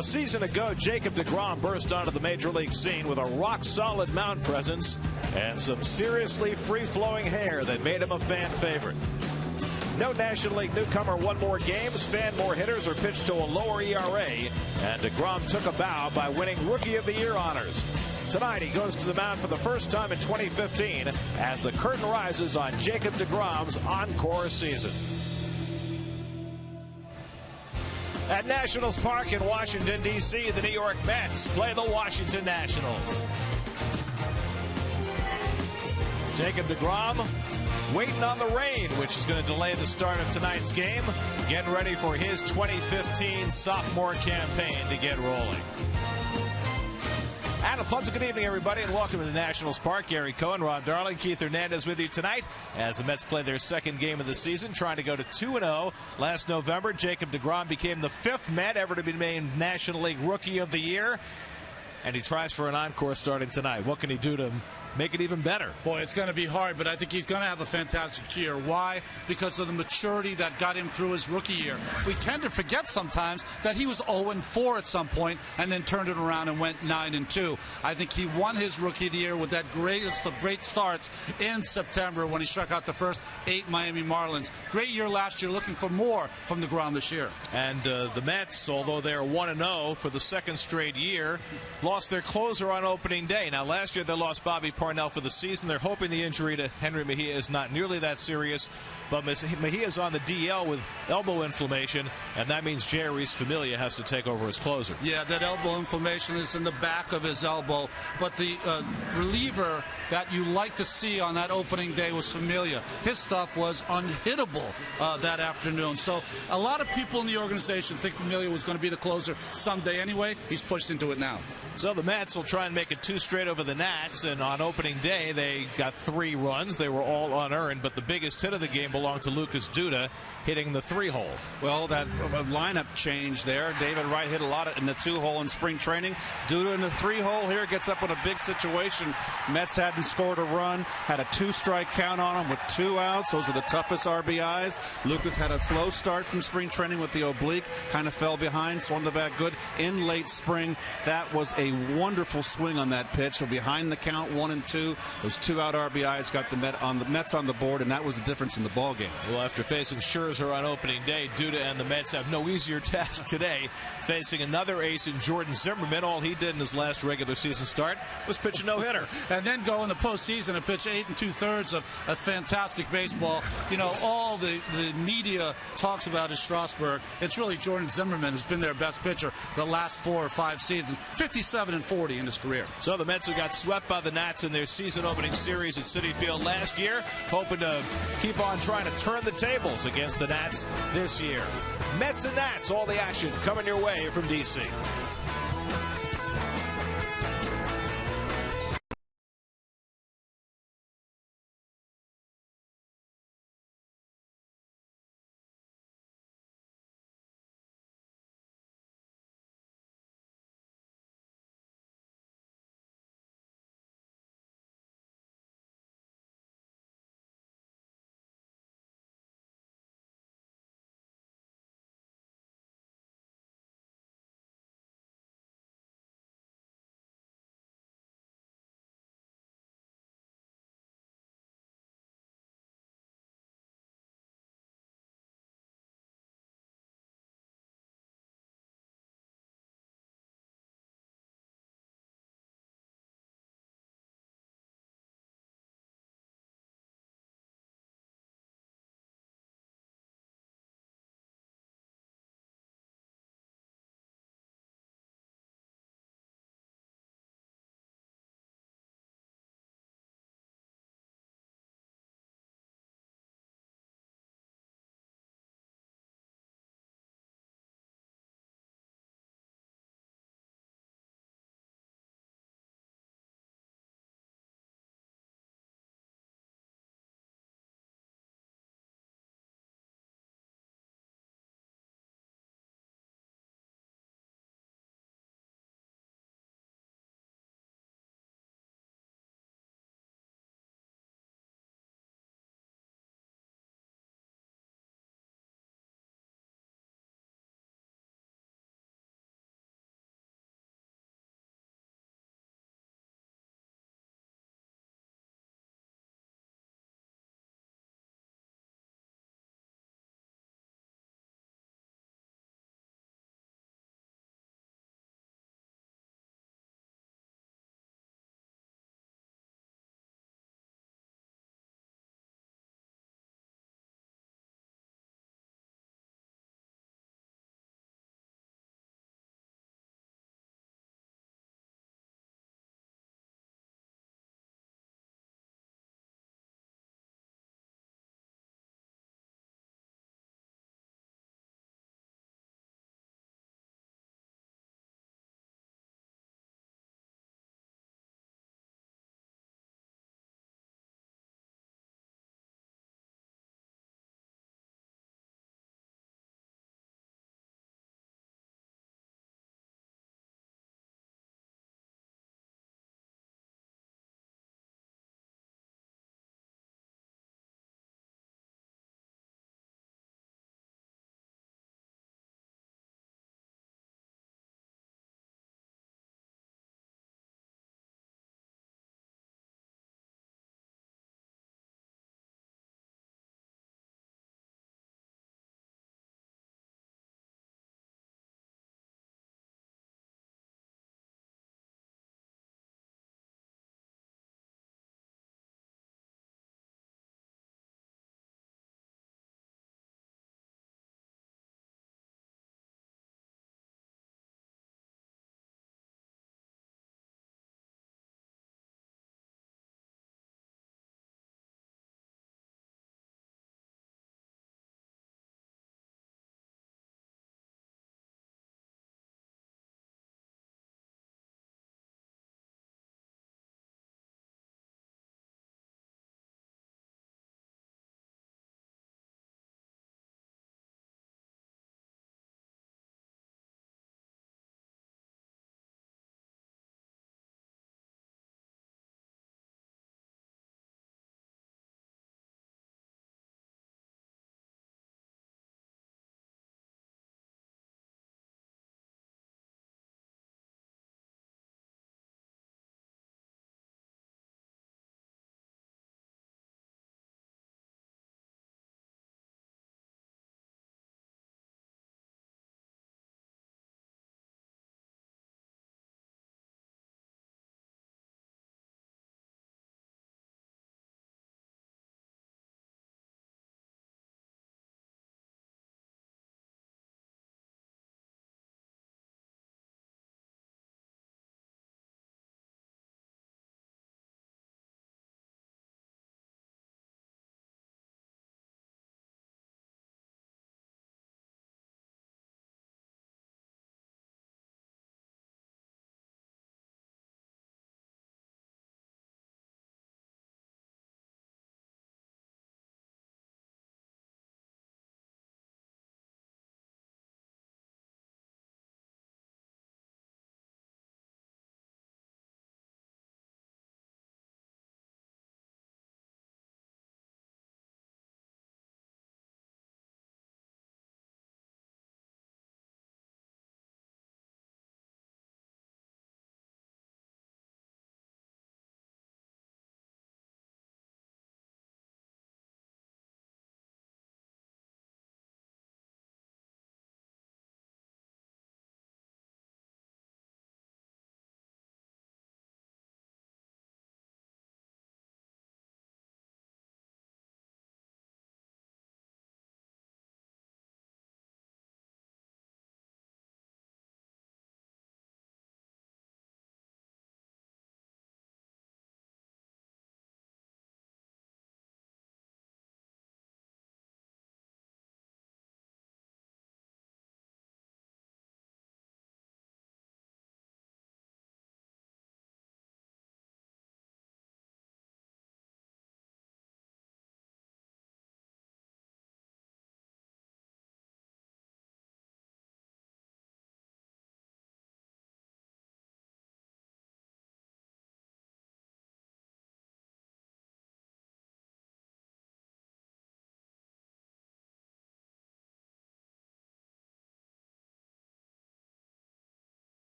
A season ago, Jacob deGrom burst onto the major league scene with a rock-solid mound presence and some seriously free-flowing hair that made him a fan favorite. No National League newcomer won more games, fanned more hitters, or pitched to a lower ERA, and deGrom took a bow by winning Rookie of the Year honors. Tonight, he goes to the mound for the first time in 2015 as the curtain rises on Jacob deGrom's encore season. At Nationals Park in Washington, D.C., the New York Mets play the Washington Nationals. Jacob deGrom waiting on the rain, which is going to delay the start of tonight's game, getting ready for his 2015 sophomore campaign to get rolling. And a pleasant good evening, everybody, and welcome to the Nationals Park. Gary Cohen, Ron Darling, Keith Hernandez with you tonight as the Mets play their second game of the season, trying to go to 2-0. Last November, Jacob deGrom became the fifth Met ever to be named National League Rookie of the Year, and he tries for an encore starting tonight. What can he do to make it even better? Boy, it's going to be hard, but I think he's going to have a fantastic year. Why? Because of the maturity that got him through his rookie year. We tend to forget sometimes that he was 0-4 at some point and then turned it around and went 9-2. I think he won his rookie of the year with that greatest of great starts in September when he struck out the first 8 Miami Marlins. Great year last year, looking for more from deGrom this year. And the Mets, although they're 1-0 for the second straight year, lost their closer on opening day. Now, last year they lost Bobby Parnell for the season. They're hoping the injury to Henry Mejia is not nearly that serious, but Mejia's on the DL with elbow inflammation, and that means Jeurys Familia has to take over as closer. Yeah, that elbow inflammation is in the back of his elbow, but the reliever that you like to see on that opening day was Familia. His stuff was unhittable that afternoon. So a lot of people in the organization think Familia was going to be the closer someday anyway. He's pushed into it now. So the Mets will try and make it 2 straight over the Nats, and on opening day they got 3 runs. They were all unearned, but the biggest hit of the game belonged to Lucas Duda, hitting the 3-hole. Well, that lineup change there. David Wright hit a lot in the 2-hole in spring training. Duda in the 3-hole here gets up in a big situation. Mets hadn't scored a run, had a 2-strike count on him with 2 outs. Those are the toughest RBIs. Lucas had a slow start from spring training with the oblique, kind of fell behind, swung the bat good in late spring. That was a wonderful swing on that pitch. So behind the count, 1-2. Those 2-out RBIs got the Mets on the board, and that was the difference in the ball game. Well, after facing Scherzer on opening day, Duda and the Mets have no easier task today, facing another ace in Jordan Zimmermann. All he did in his last regular season start was pitch a no-hitter. And then go in the postseason and pitch 8 2/3 of a fantastic baseball. You know, all the media talks about is Strasburg. It's really Jordan Zimmermann who's been their best pitcher the last 4 or 5 seasons. 57-40 in his career. So the Mets who got swept by the Nats in their season opening series at Citi Field last year, hoping to keep on trying to turn the tables against the Nats this year. Mets and Nats, all the action coming your way from D.C.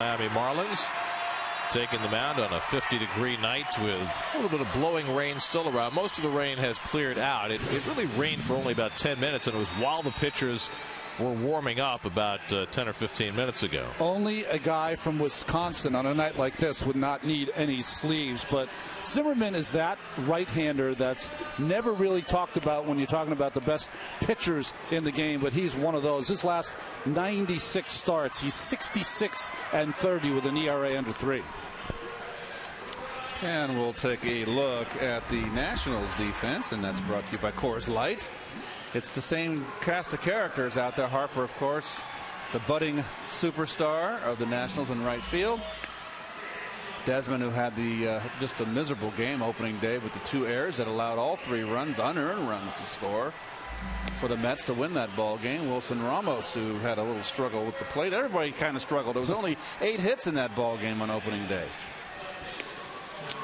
Miami Marlins taking the mound on a 50-degree night with a little bit of blowing rain still around. Most of the rain has cleared out. It really rained for only about 10 minutes, and it was while the pitchers were warming up about 10 or 15 minutes ago. Only a guy from Wisconsin on a night like this would not need any sleeves, but Zimmerman is that right-hander that's never really talked about when you're talking about the best pitchers in the game, but he's one of those. His last 96 starts, he's 66-30 with an ERA under 3. And we'll take a look at the Nationals defense, and that's brought to you by Coors Light. It's the same cast of characters out there. Harper, of course, the budding superstar of the Nationals in right field. Desmond, who had the just a miserable game opening day with the 2 errors that allowed all 3 runs, unearned runs, to score for the Mets to win that ball game. Wilson Ramos, who had a little struggle with the plate. Everybody kind of struggled. There was only 8 hits in that ball game on opening day.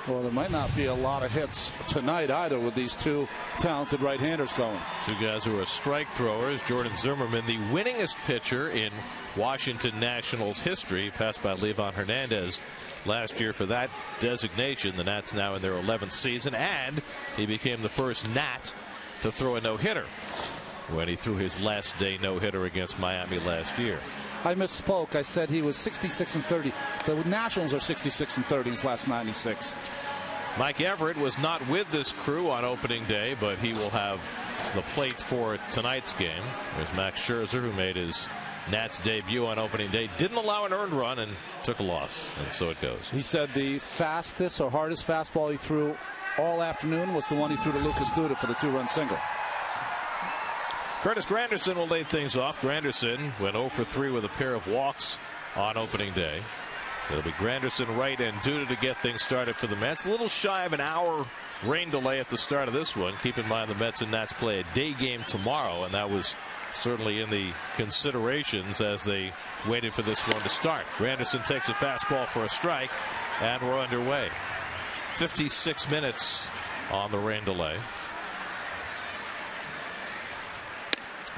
Well, there might not be a lot of hits tonight either with these 2 talented right-handers going. 2 guys who are strike throwers. Jordan Zimmerman, the winningest pitcher in Washington Nationals history, passed by Livan Hernandez last year for that designation. The Nats now in their 11th season, and he became the first Nat to throw a no-hitter when he threw his last day no-hitter against Miami last year. I misspoke. I said he was 66-30. The Nationals are 66-30 in his last 96. Mike Everett was not with this crew on opening day, but he will have the plate for tonight's game. There's Max Scherzer, who made his Nats debut on opening day, didn't allow an earned run and took a loss, and so it goes. He said the fastest or hardest fastball he threw all afternoon was the one he threw to Lucas Duda for the 2-run single. Curtis Granderson will lead things off. Granderson went 0 for 3 with a pair of walks on opening day. It'll be Granderson right and Duda to get things started for the Mets. A little shy of an hour rain delay at the start of this one. Keep in mind the Mets and Nats play a day game tomorrow, and that was certainly in the considerations as they waited for this one to start. Granderson takes a fastball for a strike, and we're underway. 56 minutes on the rain delay.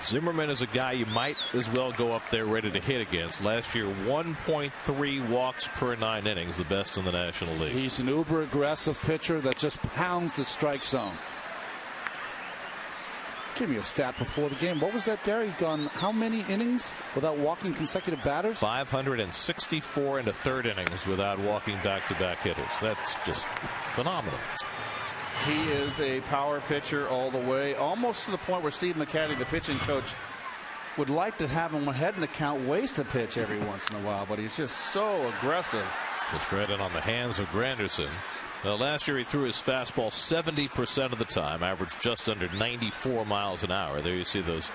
Zimmerman is a guy you might as well go up there ready to hit against. Last year, 1.3 walks per 9 innings, the best in the National League. He's an uber aggressive pitcher that just pounds the strike zone. Give me a stat before the game. What was that, Gary? He's gone how many innings without walking consecutive batters? 564 1/3 innings without walking back-to-back hitters. That's just phenomenal. He is a power pitcher all the way, almost to the point where Steve McCaddy, the pitching coach, would like to have him ahead in the count, waste a pitch every once in a while, but he's just so aggressive. Just right in on the hands of Granderson. Now, last year he threw his fastball 70% of the time, averaged just under 94 miles an hour. There you see those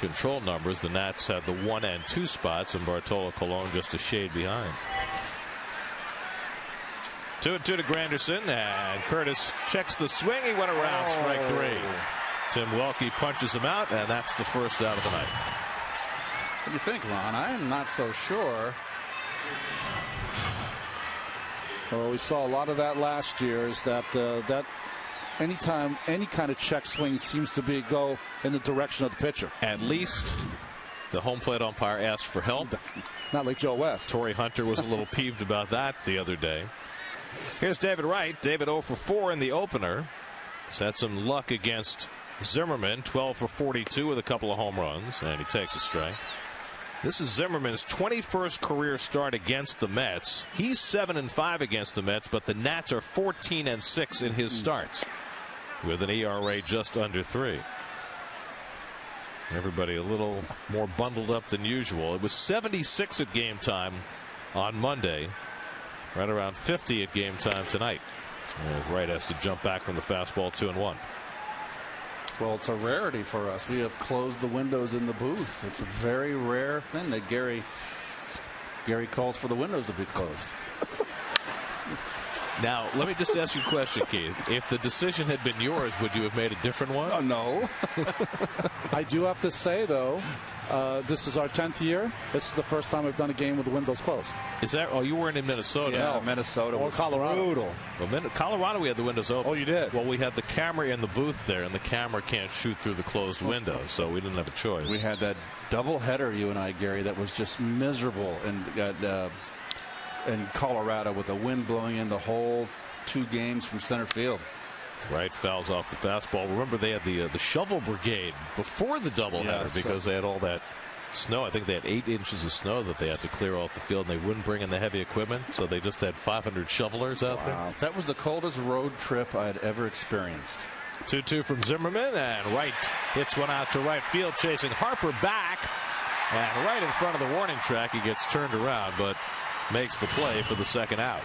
control numbers. The Nats had the 1 and 2 spots, and Bartolo Colon just a shade behind. 2-2 to Granderson, and Curtis checks the swing. He went around strike 3. Tim Welke punches him out, and that's the first out of the night. What do you think, Ron? I'm not so sure. Well, we saw a lot of that last year. Is that anytime any kind of check swing seems to go in the direction of the pitcher. At least the home plate umpire asked for help. Not like Joe West. Torrey Hunter was a little peeved about that the other day. Here's David Wright. David 0 for 4 in the opener. He's had some luck against Zimmerman. 12 for 42 with a couple of home runs, and he takes a strike. This is Zimmerman's 21st career start against the Mets. He's 7-5 against the Mets, but the Nats are 14-6 in his starts with an ERA just under 3. Everybody a little more bundled up than usual. It was 76 at game time on Monday. Right around 50 at game time tonight. Wright has to jump back from the fastball 2-1. Well, it's a rarity for us. We have closed the windows in the booth. It's a very rare thing that Gary calls for the windows to be closed. Now, let me just ask you a question, Keith. If the decision had been yours, would you have made a different one? No. I do have to say, though, this is our 10th year. This is the first time we've done a game with the windows closed. Is that? Oh, you weren't in Minnesota. Yeah, no. Minnesota or was Colorado. Brutal. Well, Colorado, we had the windows open. Oh, you did? Well, we had the camera in the booth there, and the camera can't shoot through the closed window, so we didn't have a choice. We had that double header, you and I, Gary, that was just miserable. And in Colorado with the wind blowing in the whole 2 games from center field. Right, fouls off the fastball. Remember, they had the shovel brigade before the doubleheader because they had all that snow. I think they had 8 inches of snow that they had to clear off the field, and they wouldn't bring in the heavy equipment, so they just had 500 shovelers out there. That was the coldest road trip I had ever experienced. 2-2 from Zimmerman, and Wright hits one out to right field, chasing Harper back, and right in front of the warning track. He gets turned around, but makes the play for the second out.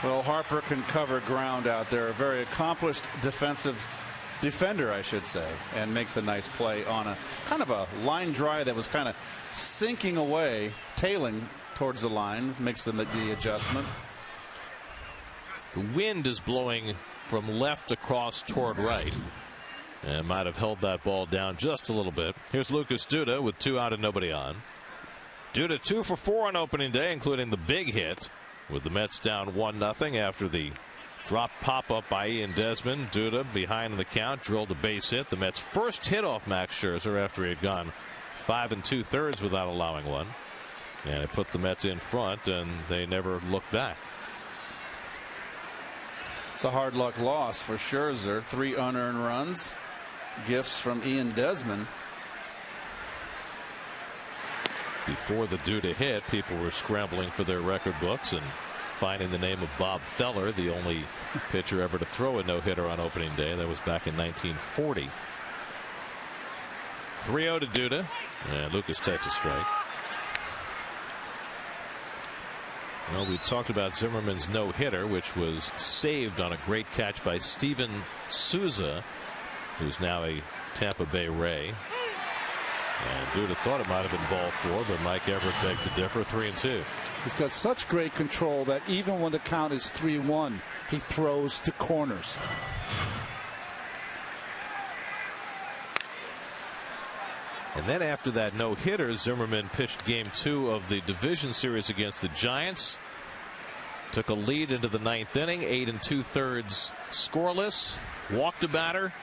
Well, Harper can cover ground out there. A very accomplished defender, I should say, and makes a nice play on a kind of a line drive that was kind of sinking away, tailing towards the line. Makes the adjustment. The wind is blowing from left across toward right, and might have held that ball down just a little bit. Here's Lucas Duda with 2 out and nobody on. Duda 2 for 4 on opening day, including the big hit, with the Mets down 1-0 after the drop pop-up by Ian Desmond. Duda behind in the count, drilled a base hit. The Mets' first hit off Max Scherzer after he had gone 5 2/3 without allowing one. And it put the Mets in front, and they never looked back. It's a hard luck loss for Scherzer. 3 unearned runs. Gifts from Ian Desmond. Before the Duda hit, people were scrambling for their record books and finding the name of Bob Feller, the only pitcher ever to throw a no-hitter on opening day. That was back in 1940. 3-0 to Duda, and Lucas takes a strike. Well, we talked about Zimmerman's no-hitter, which was saved on a great catch by Steven Souza, who's now a Tampa Bay Ray. And Duda thought it might have been ball 4, but Mike Everett begged to differ. 3-2. He's got such great control that even when the count is 3-1, he throws to corners. And then after that no-hitter, Zimmerman pitched game 2 of the division series against the Giants. Took a lead into the 9th inning, 8 2/3 scoreless, walked a batter,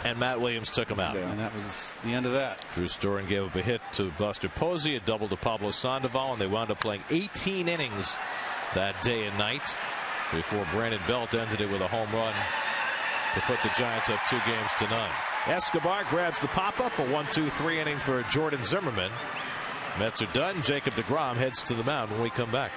and Matt Williams took him out. Yeah, and that was the end of that. Drew Storen gave up a hit to Buster Posey, a double to Pablo Sandoval, and they wound up playing 18 innings that day and night before Brandon Belt ended it with a home run to put the Giants up 2-0. Escobar grabs the pop-up, a 1-2-3 inning for Jordan Zimmerman. Mets are done. Jacob deGrom heads to the mound when we come back.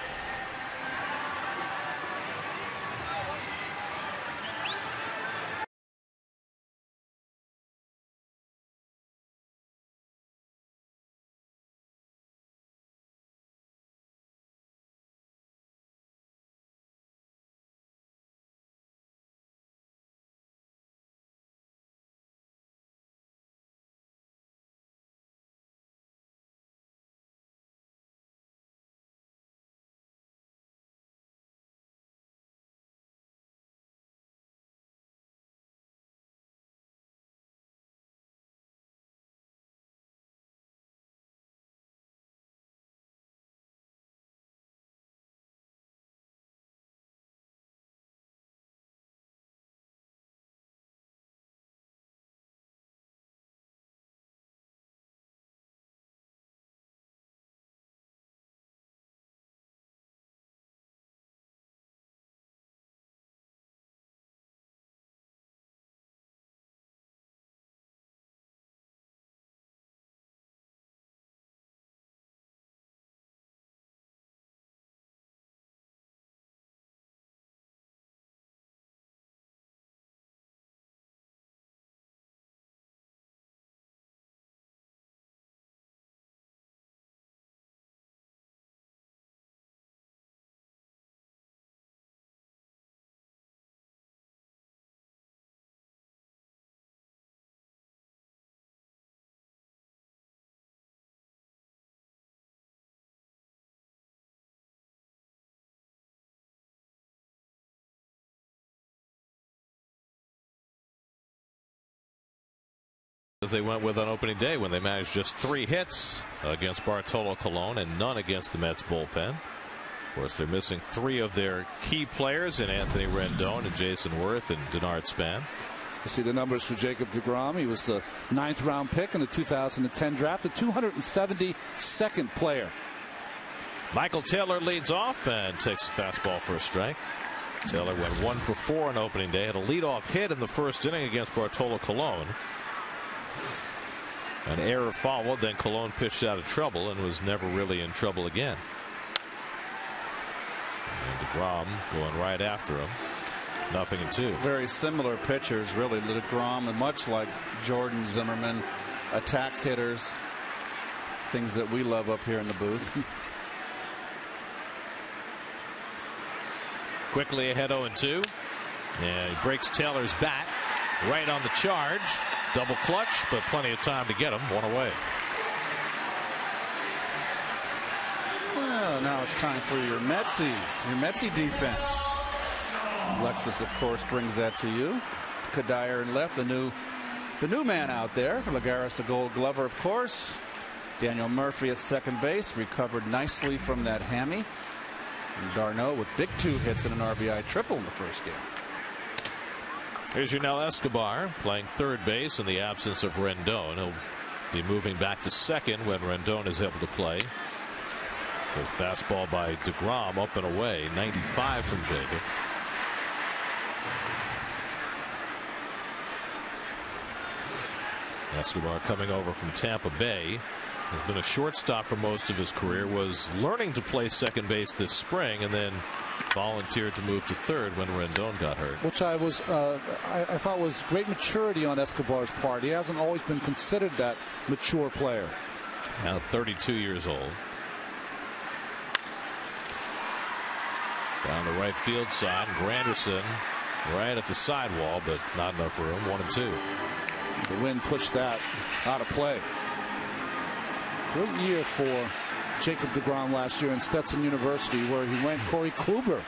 As they went with on opening day when they managed just 3 hits against Bartolo Colon and none against the Mets bullpen. Of course, they're missing 3 of their key players in Anthony Rendon and Jason Worth and Denard Span. You see the numbers for Jacob deGrom. He was the 9th round pick in the 2010 draft, the 272nd player Michael Taylor leads off and takes a fastball for a strike. Taylor went 1 for 4 on opening day. Had a leadoff hit in the first inning against Bartolo Colon. An error followed, then Colon pitched out of trouble and was never really in trouble again. And deGrom going right after him. 0-2. Very similar pitchers, really. deGrom, and much like Jordan Zimmerman, attacks hitters, things that we love up here in the booth. Quickly ahead 0-2. And he breaks Taylor's bat right on the charge. Double clutch, but plenty of time to get him. 1 away. Well, now it's time for your Metsies, your Metsy defense. Alexis, of course, brings that to you. Kadire in left, the new man out there. Lagares, the Gold Glover, of course. Daniel Murphy at second base, recovered nicely from that hammy. And Darno with big 2 hits and an RBI triple in the first game. Here's Yunel Escobar playing third base in the absence of Rendon. He'll be moving back to second when Rendon is able to play. Good fastball by deGrom up and away. 95 from Jacob. Escobar coming over from Tampa Bay. Has been a shortstop for most of his career. Was learning to play second base this spring and then volunteered to move to third when Rendon got hurt. Which I thought was great maturity on Escobar's part. He hasn't always been considered that mature player. Now 32 years old. Down the right field side, Granderson right at the sidewall, but not enough room. 1-2. The wind pushed that out of play. Great year for Jacob deGrom last year in Stetson University, where he went. Corey Kluber,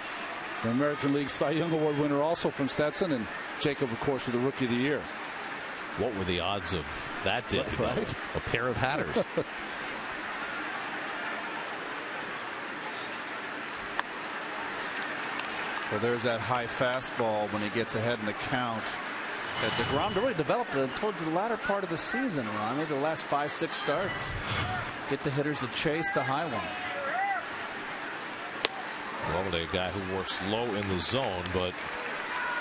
the American League Cy Young Award winner, also from Stetson, and Jacob, of course, with the Rookie of the Year. What were the odds of that day? Right. A pair of hatters. Well, there's that high fastball when he gets ahead in the count. That deGrom really developed towards the latter part of the season, Ron. Maybe the last 5-6 starts. Get the hitters to chase the high one. Normally a guy who works low in the zone, but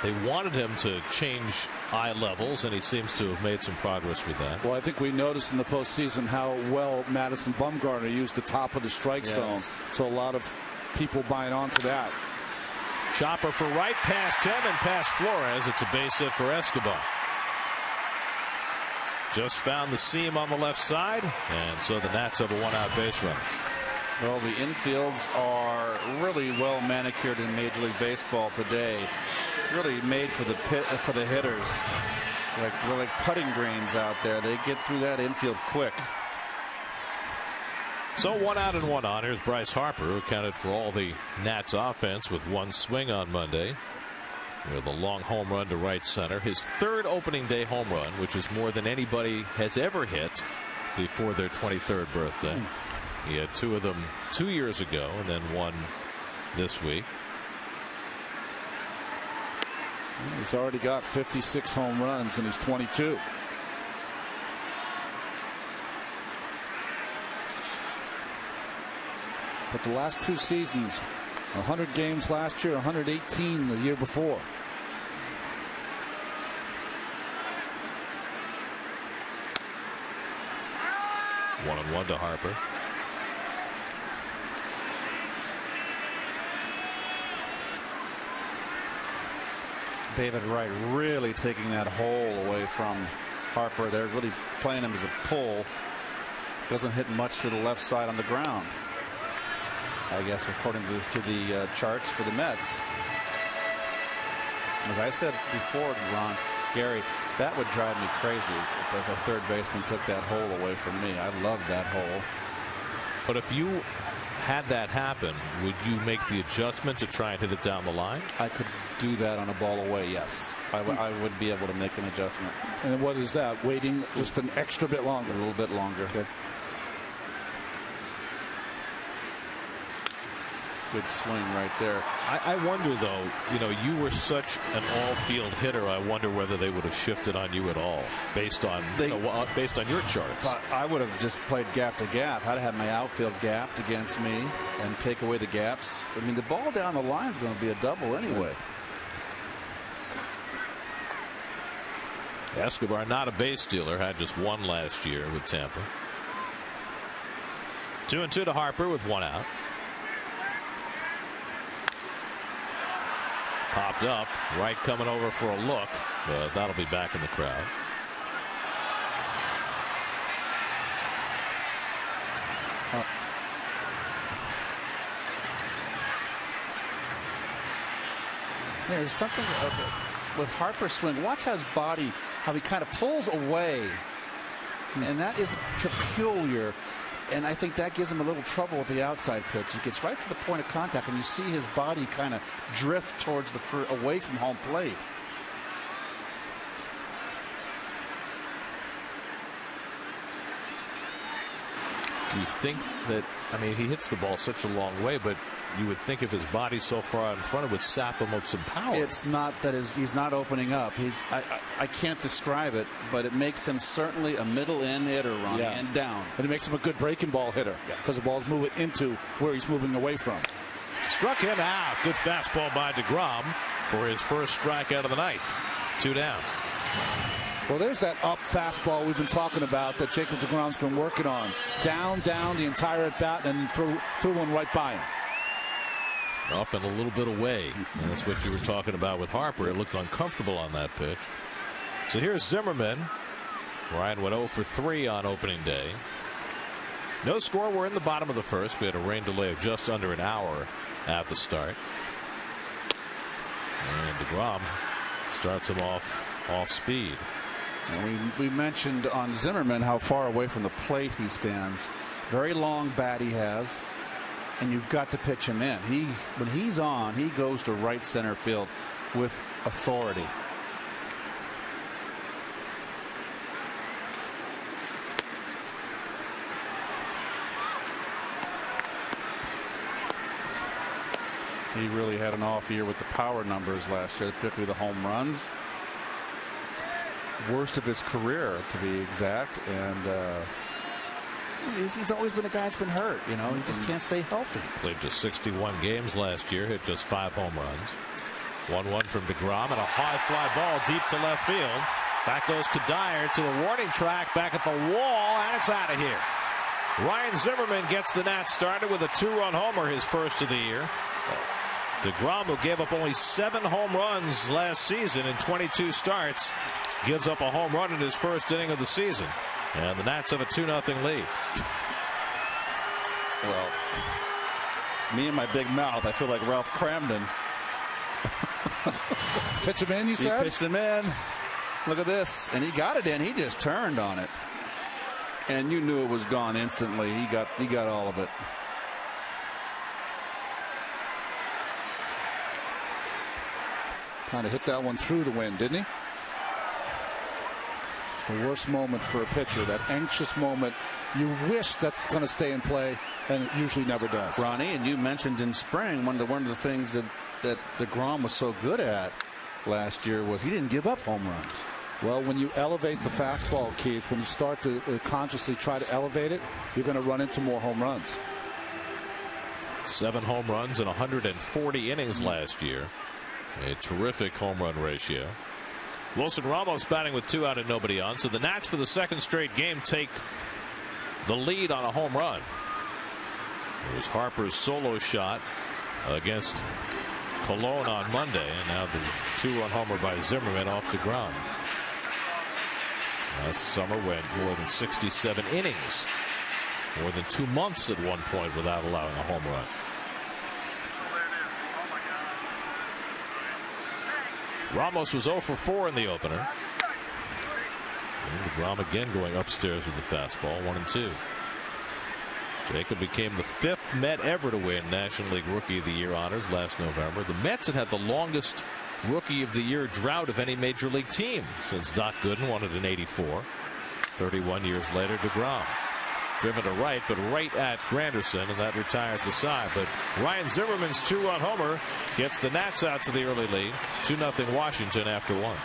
they wanted him to change eye levels, and he seems to have made some progress with that. Well, I think we noticed in the postseason how well Madison Bumgarner used the top of the strike zone. So a lot of people buying onto that. Chopper for right, past him and past Flores. It's a base hit for Escobar. Just found the seam on the left side, and so the Nats have a 1-out base run. Well, the infields are really well manicured in Major League Baseball today. Really made for the hitters. Like putting greens out there. They get through that infield quick. So 1 out and 1 on. Here's Bryce Harper, who accounted for all the Nats offense with 1 swing on Monday. With a long home run to right center. His 3rd opening day home run, which is more than anybody has ever hit before their 23rd birthday. He had 2 of them 2 years ago and then 1 this week. He's already got 56 home runs and he's 22. But the last 2 seasons, 100 games last year, 118 the year before. One and 1 to Harper. David Wright really taking that hole away from Harper. They're really playing him as a pull. Doesn't hit much to the left side on the ground, I guess, according to the charts for the Mets. As I said before, Ron, Gary, that would drive me crazy if a third baseman took that hole away from me. I love that hole. But if you had that happen, would you make the adjustment to try and hit it down the line? I could do that on a ball away, yes. I would be able to make an adjustment. And what is that? Waiting just an extra bit longer? A little bit longer. Okay. Good swing right there. I wonder, though, you know, you were such an all-field hitter. I wonder whether they would have shifted on you at all based on based on your charts. I would have just played gap to gap. I'd have my outfield gapped against me and take away the gaps. I mean, the ball down the line is going to be a double anyway. Escobar, not a base stealer, had just one last year with Tampa. 2-2 to Harper with one out. Popped up, right coming over for a look, but that'll be back in the crowd. There's something with Harper's swing. Watch how his body, how he kind of pulls away, and that is peculiar. And I think that gives him a little trouble with the outside pitch. He gets right to the point of contact, and you see his body kind of drift towards away from home plate. Do you think that, I mean, he hits the ball such a long way, but you would think if his body's so far out in front, it would sap him of some power. It's not that he's not opening up. I can't describe it, but it makes him certainly a middle-in hitter, Ronnie, and down. And it makes him a good breaking ball hitter because the ball's moving into where he's moving away from. Struck him out. Good fastball by deGrom for his first strikeout of the night. 2 down. Well, there's that up fastball we've been talking about that Jacob deGrom's been working on. Down the entire at bat, and threw one right by him. Up and a little bit away. And that's what you were talking about with Harper. It looked uncomfortable on that pitch. So here's Zimmerman. Ryan went 0 for 3 on opening day. No score. We're in the bottom of the first. We had a rain delay of just under an hour at the start. And deGrom starts him off speed. And we mentioned on Zimmerman how far away from the plate he stands. Very long bat he has, and you've got to pitch him in. When he's on, he goes to right center field with authority. He really had an off year with the power numbers last year, particularly the home runs. Worst of his career, to be exact, and he's always been a guy that's been hurt. You know, he just can't stay healthy. Played just 61 games last year, hit just 5 home runs. 1-1 from deGrom, and a high fly ball deep to left field. Back goes Kadire to the warning track, back at the wall, and it's out of here. Ryan Zimmerman gets the Nats started with a 2-run homer, his first of the year. deGrom, who gave up only 7 home runs last season in 22 starts, gives up a home run in his first inning of the season. And the Nats have a 2-0 lead. Well, me and my big mouth, I feel like Ralph Cramden. Pitch him in, you said? He pitched him in. Look at this. And he got it in. He just turned on it. And you knew it was gone instantly. He got all of it. Kind of hit that one through the wind, didn't he? It's the worst moment for a pitcher, that anxious moment. You wish that's going to stay in play, and it usually never does. Ronnie, and you mentioned in spring one of the things that deGrom was so good at last year was he didn't give up home runs. Well, when you elevate the fastball, Keith, when you start to consciously try to elevate it, you're going to run into more home runs. 7 home runs in 140 innings last year. A terrific home run ratio. Wilson Ramos batting with 2 out and nobody on. So the Nats, for the second straight game, take the lead on a home run. It was Harper's solo shot against Cologne on Monday, and now the 2-run homer by Zimmerman off deGrom. Last summer went more than 67 innings, more than 2 months at one point without allowing a home run. Ramos was 0 for 4 in the opener. And deGrom again going upstairs with the fastball, 1-2. Jacob became the 5th Met ever to win National League Rookie of the Year honors last November. The Mets had the longest Rookie of the Year drought of any major league team since Doc Gooden won it in '84. 31 years later, deGrom. driven to right, but right at Granderson, and that retires the side. But Ryan Zimmerman's 2-run homer gets the Nats out to the early lead, 2-0 Washington after 1.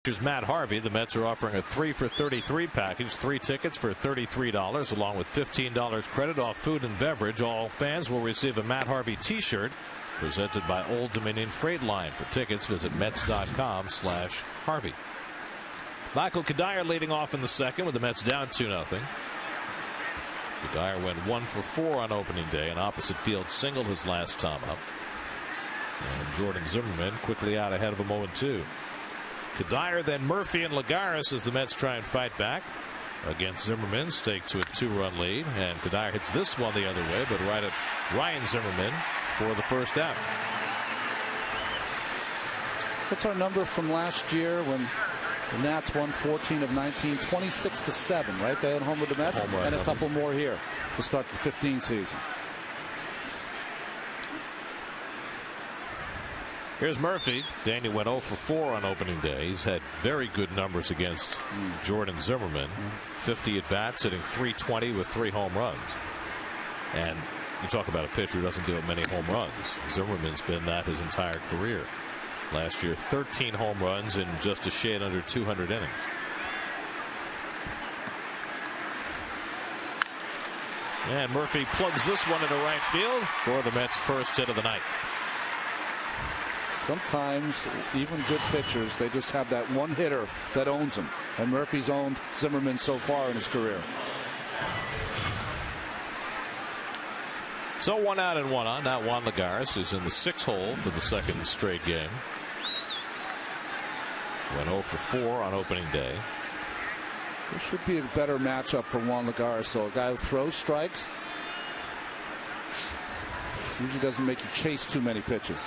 Here's Matt Harvey. The Mets are offering a 3 for $33 package, 3 tickets for $33, along with $15 credit off food and beverage. All fans will receive a Matt Harvey t-shirt presented by Old Dominion Freight Line. For tickets, visit Mets.com/Harvey. Michael Kadire leading off in the second with the Mets down 2-0. Kadire went 1 for 4 on opening day. An opposite field single his last time up. And Jordan Zimmerman quickly out ahead of him 0-2. Kadire, then Murphy and Lagares as the Mets try and fight back against Zimmerman, stake to a 2-run lead. And Kadire hits this one the other way, but right at Ryan Zimmerman for the first out. What's our number from last year when the Nats won 14 of 19, 26-7, right? They had home with the Mets, and a couple more here to start the 15 season. Here's Murphy. Daniel went 0 for 4 on opening day. He's had very good numbers against Jordan Zimmerman. 50 at bats, hitting .320 with 3 home runs. And you talk about a pitcher who doesn't give up many home runs. Zimmerman's been that his entire career. Last year, 13 home runs in just a shade under 200 innings. And Murphy plugs this one into right field for the Mets' first hit of the night. Sometimes even good pitchers, they just have that one hitter that owns them. And Murphy's owned Zimmerman so far in his career. So 1 out and 1 on. Now Juan Lagares is in the 6th hole for the second straight game. Went 0 for 4 on opening day. This should be a better matchup for Juan Lagares. So a guy who throws strikes usually doesn't make you chase too many pitches.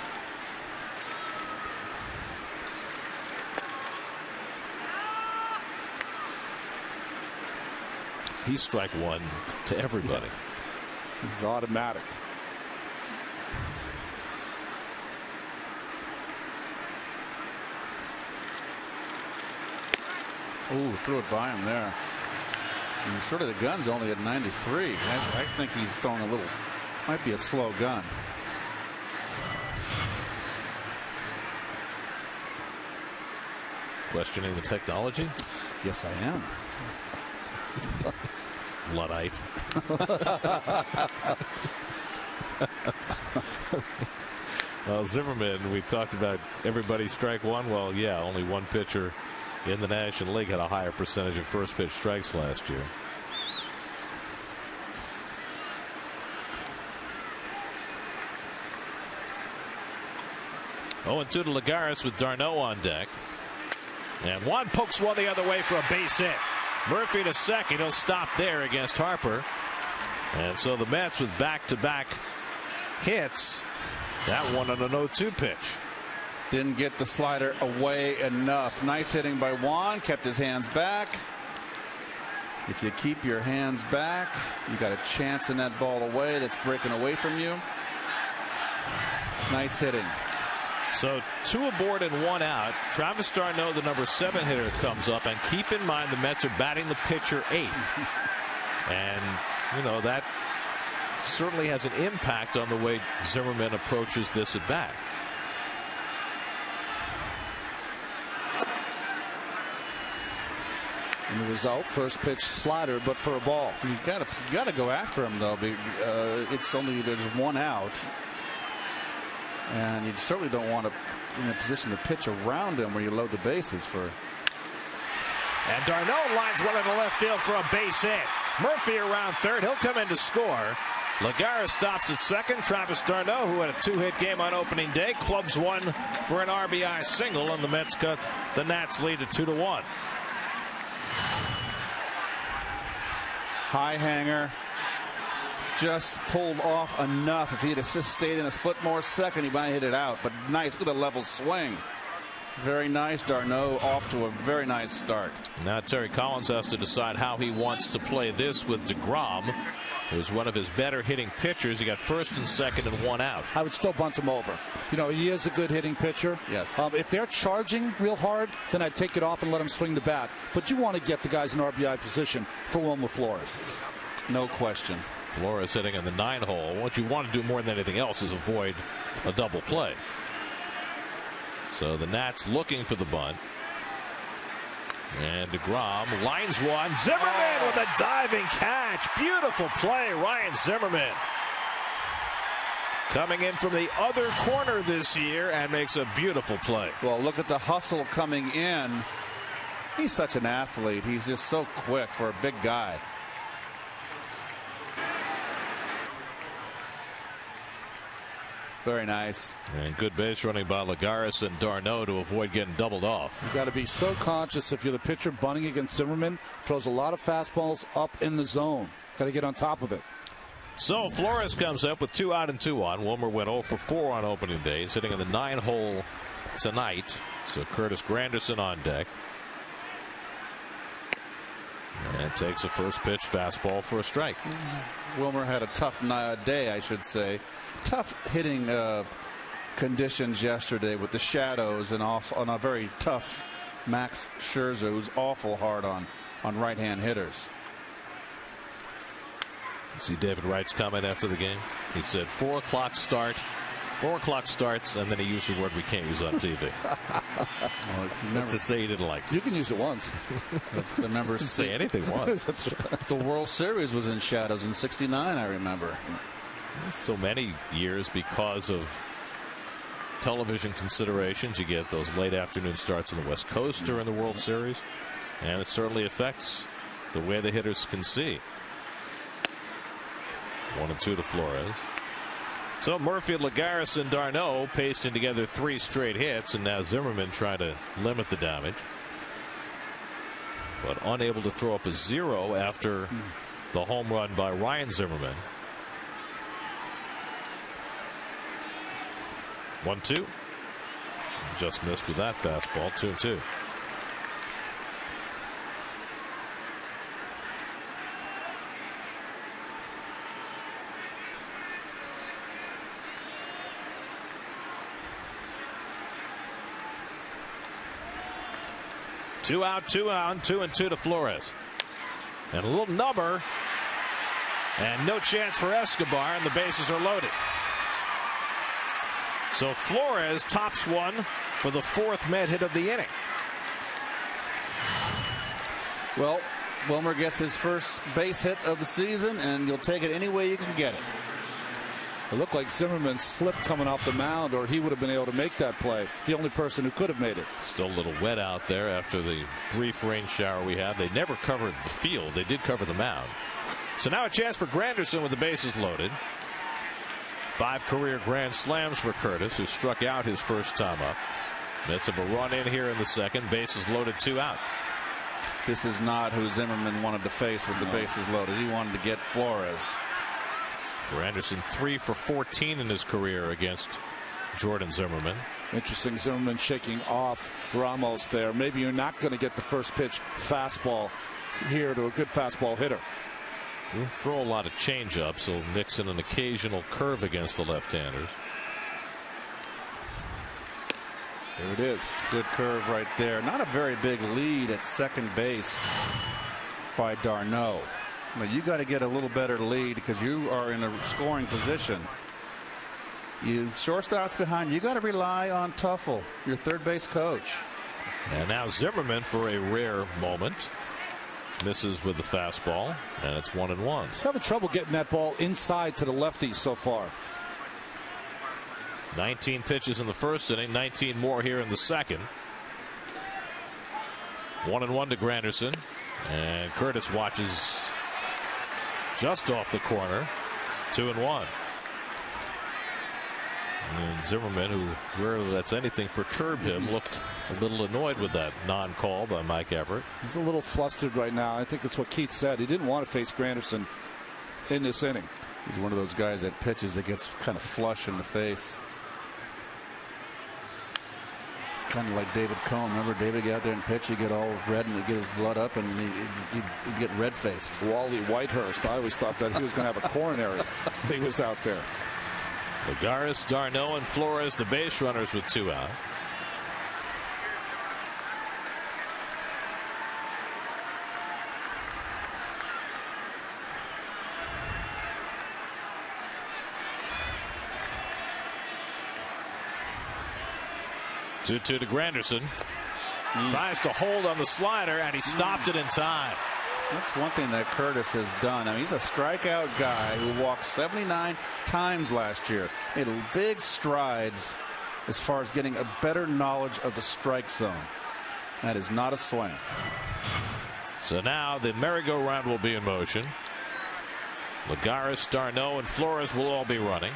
He's strike one to everybody. Yeah. He's automatic. Ooh, threw it by him there. And sort of the gun's only at 93. I think he's throwing a little, might be a slow gun. Questioning the technology? Yes, I am. Luddite. Well, Zimmerman, we talked about everybody strike one. Well, yeah, only one pitcher in the National League had a higher percentage of first pitch strikes last year. Oh, and 2 to Lagares with d'Arnaud on deck. And one pokes one the other way for a base hit. Murphy to second. He'll stop there against Harper. And so the Mets with back-to-back hits. That one on an 0-2 pitch. Didn't get the slider away enough. Nice hitting by Juan. Kept his hands back. If you keep your hands back, you got a chance in that ball away that's breaking away from you. Nice hitting. So 2 aboard and 1 out. Travis d'Arnaud, the number 7 hitter, comes up. And keep in mind the Mets are batting the pitcher 8th. And, you know, that certainly has an impact on the way Zimmerman approaches this at bat. And the result, first pitch slider, but for a ball. You got to go after him though. It's only there's 1 out, and you certainly don't want to in a position to pitch around him where you load the bases for. And d'Arnaud lines one in the left field for a base hit. Murphy around third. He'll come in to score. Lagares stops at second. Travis d'Arnaud, who had a 2-hit game on opening day, clubs one for an RBI single, and the Mets cut the Nats lead to 2-1. High hanger. Just pulled off enough. If he'd have just stayed in a split more second, he might have hit it out. But nice. Look at the level swing. Very nice. d'Arnaud off to a very nice start. Now Terry Collins has to decide how he wants to play this with deGrom, who's one of his better hitting pitchers. He got first and second and 1 out. I would still bunt him over. You know, he is a good hitting pitcher. Yes. If they're charging real hard, then I'd take it off and let him swing the bat. But you want to get the guys in RBI position for Wilmer Flores. No question. Flores hitting in the 9 hole. What you want to do more than anything else is avoid a double play. So the Nats looking for the bunt. And deGrom lines one. Zimmerman with a diving catch. Beautiful play, Ryan Zimmerman. Coming in from the other corner this year and makes a beautiful play. Well, look at the hustle coming in. He's such an athlete. He's just so quick for a big guy. Very nice. And good base running by Lagares and d'Arnaud to avoid getting doubled off. You've got to be so conscious if you're the pitcher bunting against Zimmerman. Throws a lot of fastballs up in the zone. Got to get on top of it. So Flores comes up with 2 out and 2 on. Wilmer went 0 for 4 on opening day. He's hitting in the 9 hole tonight. So Curtis Granderson on deck. And takes a first pitch fastball for a strike. Wilmer had a tough day, I should say. Tough hitting conditions yesterday with the shadows, and also on a very tough Max Scherzer, who's awful hard on right-hand hitters. See David Wright's comment after the game. He said 4 o'clock start. 4 o'clock starts, and then he used the word we can't use on TV. That's to say he didn't like it. You can use it once. Remember, say anything once. The World Series was in shadows in '69, I remember. So many years because of television considerations. You get those late afternoon starts on the West Coast during the World Series, and it certainly affects the way the hitters can see. 1 and 2 to Flores. So Murphy, Lagares, and d'Arnaud pasting together 3 straight hits, and now Zimmerman trying to limit the damage, but unable to throw up a 0 after the home run by Ryan Zimmerman. 1-2. Just missed with that fastball. 2-2. Two out, 2 on, 2 and 2 to Flores. And a little number. And no chance for Escobar, and the bases are loaded. So Flores tops one for the 4th Met hit of the inning. Well, Wilmer gets his first base hit of the season, and you'll take it any way you can get it. It looked like Zimmerman slipped coming off the mound, or he would have been able to make that play. The only person who could have made it. Still a little wet out there after the brief rain shower we had. They never covered the field. They did cover the mound. So now a chance for Granderson with the bases loaded. 5 career grand slams for Curtis, who struck out his first time up. Midst of a run in here in the second. Bases loaded, 2 out. This is not who Zimmerman wanted to face with the bases loaded. He wanted to get Flores. Granderson 3 for 14 in his career against Jordan Zimmerman. Interesting, Zimmerman shaking off Ramos there. Maybe you're not going to get the first pitch fastball here to a good fastball hitter. Don't throw a lot of changeups. He'll mix in an occasional curve against the left-handers. There it is. Good curve right there. Not a very big lead at second base by d'Arnaud. But you got to get a little better lead because you are in a scoring position. You shortstops behind you got to rely on Tuffle, your third base coach. And now Zimmerman for a rare moment. Misses with the fastball, and it's 1-1. He's having trouble getting that ball inside to the lefties so far. 19 pitches in the first inning, 19 more here in the second. 1-1 to Granderson, and Curtis watches just off the corner. 2-1. And Zimmerman, who rarely lets anything perturb him, looked a little annoyed with that non-call by Mike Everett. He's a little flustered right now. I think that's what Keith said. He didn't want to face Granderson in this inning. He's one of those guys that pitches that gets kind of flush in the face. Kind of like David Cohn. Remember David get out there and pitch, you get all red and you get his blood up and you get red faced. Wally Whitehurst. I always thought that he was going to have a coronary. He was out there. Lagares, d'Arnaud, and Flores, the base runners with 2 out. Two to Granderson. Tries to hold on the slider, and he stopped it in time. That's one thing that Curtis has done. I mean, he's a strikeout guy who walked 79 times last year. Made big strides as far as getting a better knowledge of the strike zone. That is not a swing. So now the merry-go-round will be in motion. Lagares, d'Arnaud, and Flores will all be running.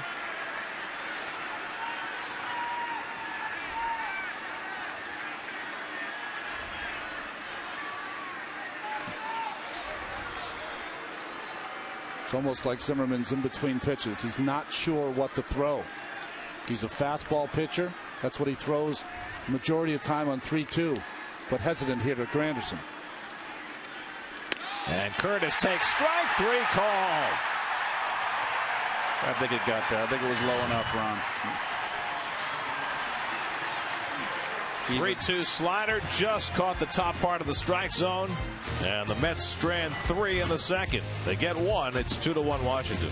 It's almost like Zimmerman's in between pitches. He's not sure what to throw. He's a fastball pitcher. That's what he throws majority of time on 3-2, but hesitant here to Granderson. And Curtis takes strike 3 call. I think it got there. I think it was low enough, Ron. 3-2 slider just caught the top part of the strike zone, and the Mets strand 3 in the second. They get 1. It's 2-1 Washington.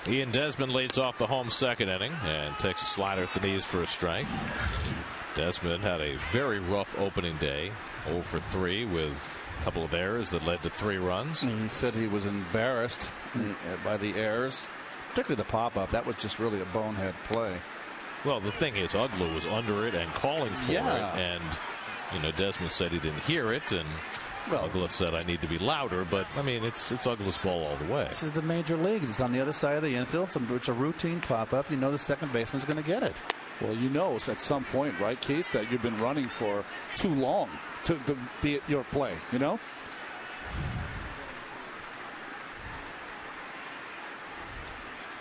Ian Desmond leads off the home second inning and takes a slider at the knees for a strike. Desmond had a very rough opening day, 0 for 3 with a couple of errors that led to 3 runs. And he said he was embarrassed by the errors, particularly the pop-up. That was just really a bonehead play. Well, the thing is, Ugla was under it and calling for it, and Desmond said he didn't hear it, and Ugla said, I need to be louder, but I mean, it's Ugla's ball all the way. This is the major leagues. It's on the other side of the infield. It's a routine pop-up. You know the second baseman's going to get it. Well, at some point, right, Keith, that you've been running for too long to be at your play,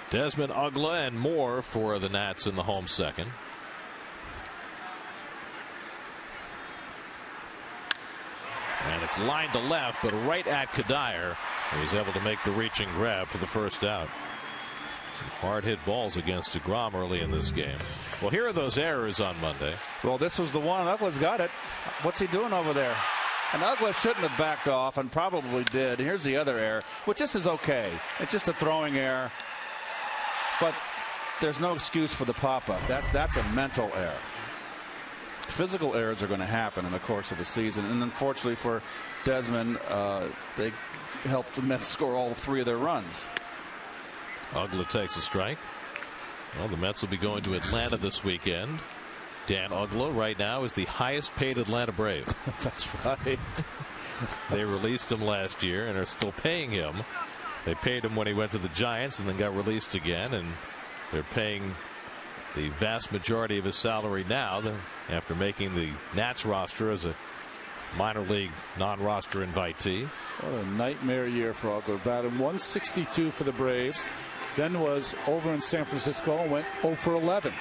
Desmond, Ugla, and Moore for the Nats in the home second. And it's lined to left, but right at Kadire. He's able to make the reaching grab for the first out. Some hard hit balls against deGrom early in this game. Well, here are those errors on Monday. Well, this was the one. Ugla's got it. What's he doing over there? And Ugla shouldn't have backed off and probably did. Here's the other error, which this is okay. It's just a throwing error. But there's no excuse for the pop-up. That's a mental error. Physical errors are going to happen in the course of a season, and unfortunately for Desmond, they helped the Mets score all 3 of their runs. Ugla takes a strike. Well, the Mets will be going to Atlanta this weekend. Dan Ugla right now is the highest paid Atlanta Brave. That's right. They released him last year and are still paying him. They paid him when he went to the Giants and then got released again, and they're paying the vast majority of his salary now after making the Nats roster as a minor league non-roster invitee. What a nightmare year for Ugla. Batted 162 for the Braves, then was over in San Francisco and went 0 for 11,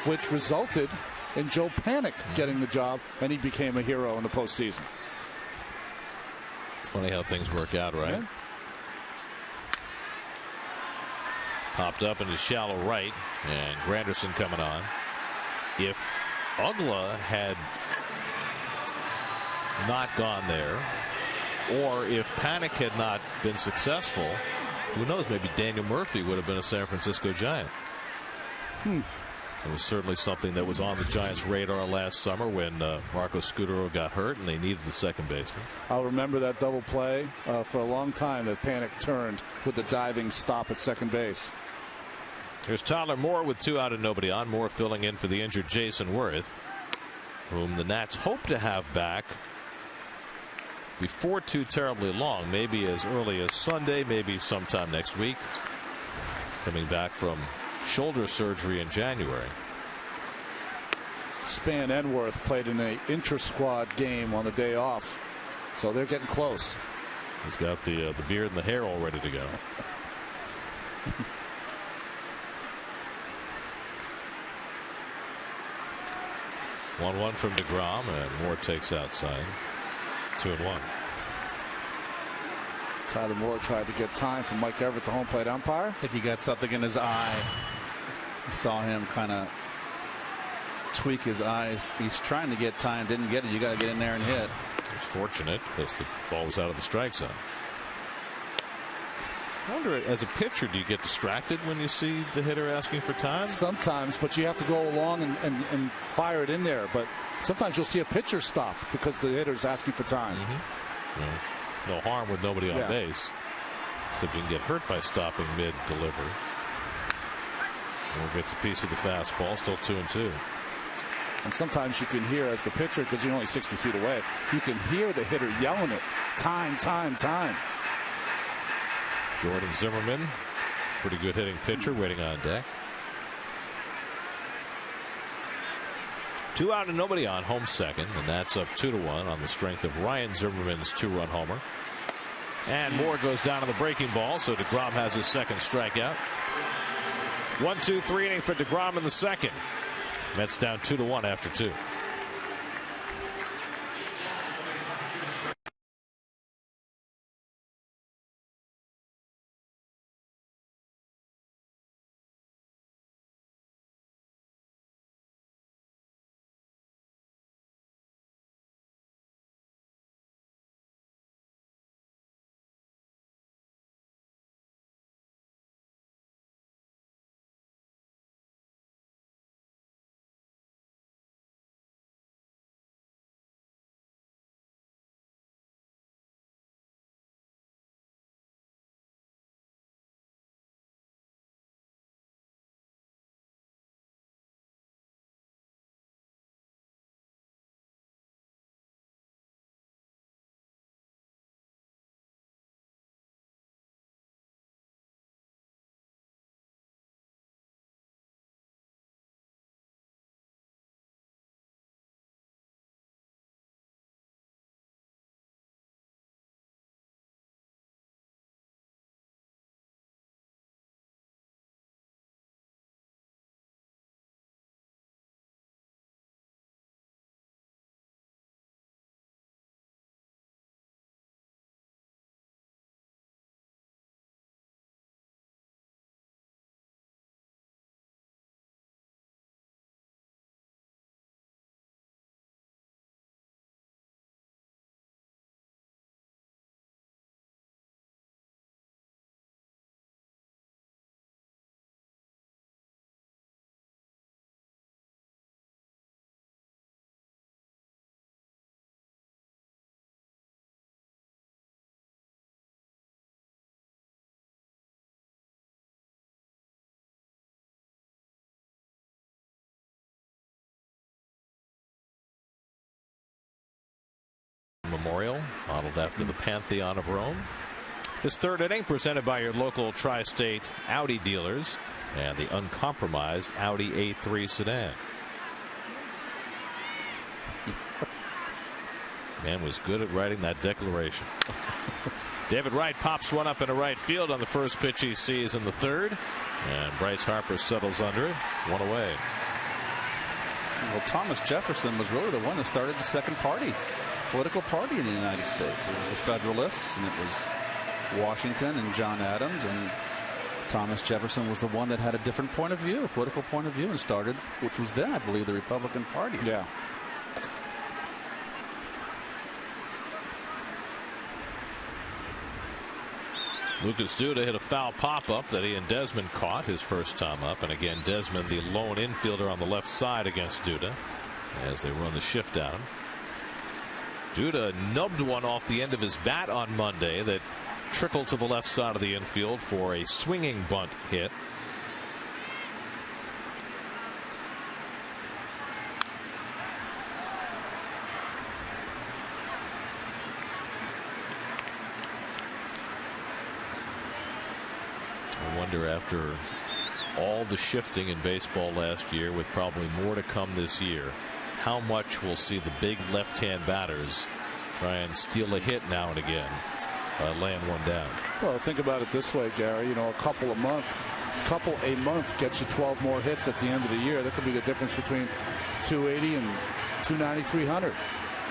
which resulted in Joe Panik getting the job, and he became a hero in the postseason. It's funny how things work out, right? Yeah. Popped up into shallow right, and Granderson coming on. If Ugla had not gone there, or if Panik had not been successful, who knows, maybe Daniel Murphy would have been a San Francisco Giant. It was certainly something that was on the Giants' radar last summer when Marco Scudero got hurt and they needed the second baseman. I'll remember that double play for a long time that Panik turned with the diving stop at second base. Here's Tyler Moore with 2 out and nobody on. Moore filling in for the injured Jason Worth, whom the Nats hope to have back before too terribly long, maybe as early as Sunday, maybe sometime next week. Coming back from shoulder surgery in January. Span and Worth played in an inter-squad game on the day off, so they're getting close. He's got the beard and the hair all ready to go. 1-1 from deGrom, and Moore takes outside. 2-1. Tyler Moore tried to get time from Mike Everett, the home plate umpire. I think he got something in his eye. I saw him kind of tweak his eyes. He's trying to get time, didn't get it. You got to get in there and hit. It's fortunate because the ball was out of the strike zone. I wonder, as a pitcher, do you get distracted when you see the hitter asking for time? Sometimes, but you have to go along and fire it in there. But sometimes you'll see a pitcher stop because the hitter's asking for time. No harm with nobody on base. So you can get hurt by stopping mid-delivery. Moore gets a piece of the fastball, still 2-2. And sometimes you can hear, as the pitcher, because you're only 60 feet away, you can hear the hitter yelling it. Time, time, time. Jordan Zimmerman, pretty good hitting pitcher, waiting on deck. 2 out and nobody on, home second, and that's up 2-1 on the strength of Ryan Zimmerman's 2-run homer. And Moore goes down on the breaking ball, so deGrom has his second strikeout. 1-2-3 inning for deGrom in the second. Mets down 2-1 after 2. Memorial, modeled after the Pantheon of Rome. This third inning presented by your local tri-state Audi dealers and the uncompromised Audi A3 sedan. Man was good at writing that declaration. David Wright pops one up into right field on the first pitch he sees in the third, and Bryce Harper settles under it, one away. Well, Thomas Jefferson was really the one that started the second political party in the United States. It was the Federalists, and it was Washington and John Adams, and Thomas Jefferson was the one that had a different point of view, a political point of view, and started, which was then, I believe, the Republican Party. Yeah. Lucas Duda hit a foul pop-up that he and Desmond caught his first time up, and again Desmond, the lone infielder on the left side against Duda as they run the shift out. Duda nubbed one off the end of his bat on Monday that trickled to the left side of the infield for a swinging bunt hit. I wonder, after all the shifting in baseball last year, with probably more to come this year, how much we'll see the big left-hand batters try and steal a hit now and again, laying one down. Well, think about it this way, Gary. You know, a month gets you 12 more hits at the end of the year. That could be the difference between 280 and 290, 300.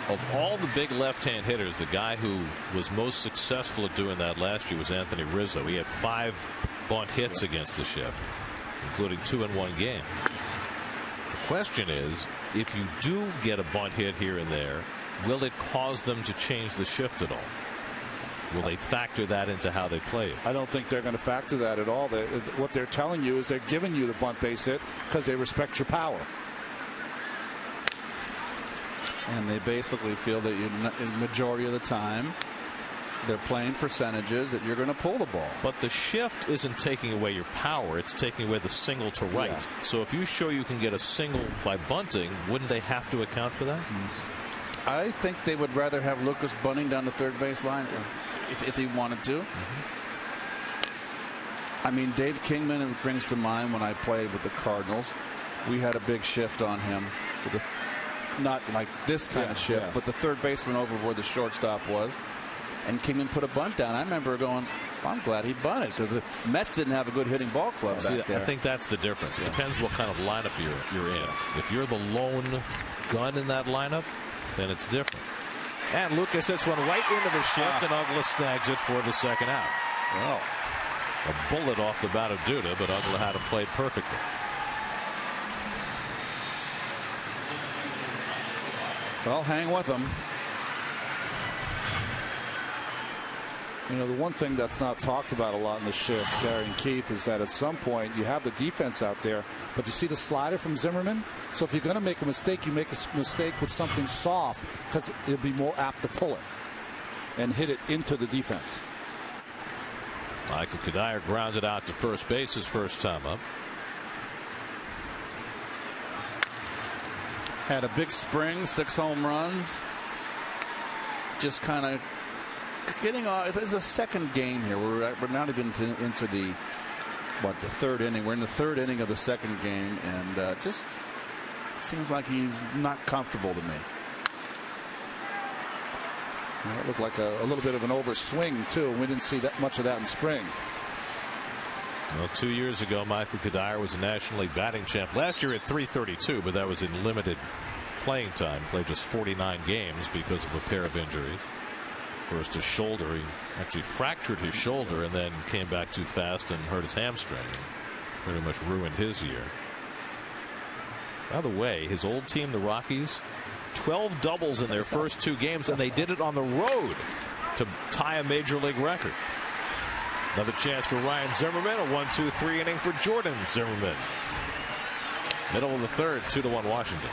Of all the big left-hand hitters, the guy who was most successful at doing that last year was Anthony Rizzo. He had 5 bunt hits against the shift, including 2 in one game. The question is, if you do get a bunt hit here and there, will it cause them to change the shift at all? Will they factor that into how they play it? I don't think they're going to factor that at all. What they're telling you is they're giving you the bunt base hit because they respect your power. And they basically feel that in the majority of the time, they're playing percentages that you're going to pull the ball. But the shift isn't taking away your power. It's taking away the single to right. Yeah. So if you show you can get a single by bunting, wouldn't they have to account for that? I think they would rather have Lucas bunting down the third base line if he wanted to. I mean, Dave Kingman brings to mind when I played with the Cardinals. We had a big shift on him with not like this kind of shift, but the third baseman over where the shortstop was, and Kingman put a bunt down. I remember going, well, I'm glad he bunted, because the Mets didn't have a good hitting ball club back there. I think that's the difference. It depends what kind of lineup you're in. If you're the lone gun in that lineup, then it's different. And Lucas hits one right into the shift, and Ugla snags it for the second out. Well, a bullet off the bat of Duda, but Ugla had it played perfectly. Well, hang with them. You know, the one thing that's not talked about a lot in the shift, Gary and Keith, is that at some point you have the defense out there, but you see the slider from Zimmerman. So if you're going to make a mistake, you make a mistake with something soft, because it'll be more apt to pull it and hit it into the defense. Michael Kadire grounded out to first base his first time up. Had a big spring, 6 home runs. Just kind of getting off. There's a second game here. We're not even into the third inning. We're in the third inning of the second game, and just seems like he's not comfortable to me. Well, it looked like a little bit of an overswing too. We didn't see that much of that in spring. Well, 2 years ago, Michael Kadire was a National League batting champ. Last year at .332, but that was in limited playing time. Played just 49 games because of a pair of injuries. First his shoulder. He actually fractured his shoulder and then came back too fast and hurt his hamstring. Pretty much ruined his year. By the way, his old team, the Rockies, 12 doubles in their first 2 games, and they did it on the road to tie a major league record. Another chance for Ryan Zimmerman. A 1-2-3 inning for Jordan Zimmerman. Middle of the third, 2-1 Washington.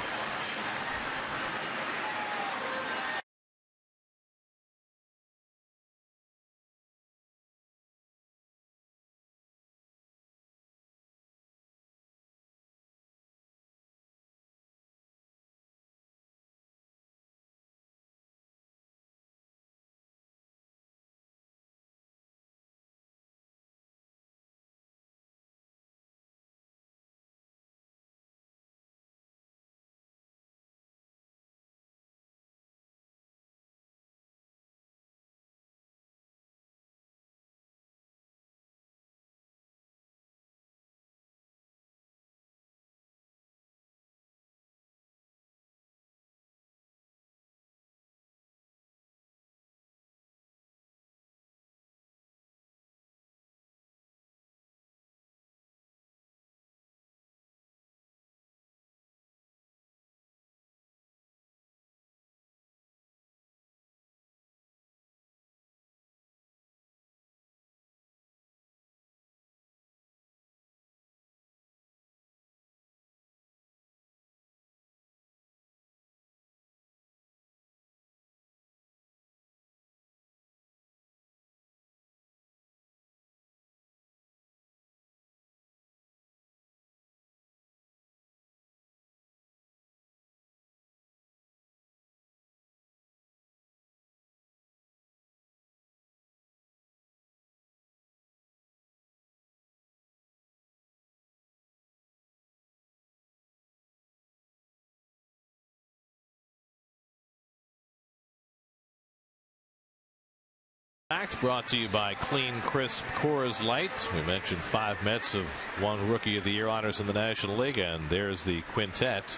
Brought to you by Clean Crisp Coors Light. We mentioned 5 Mets have won Rookie of the Year honors in the National League, and there's the quintet.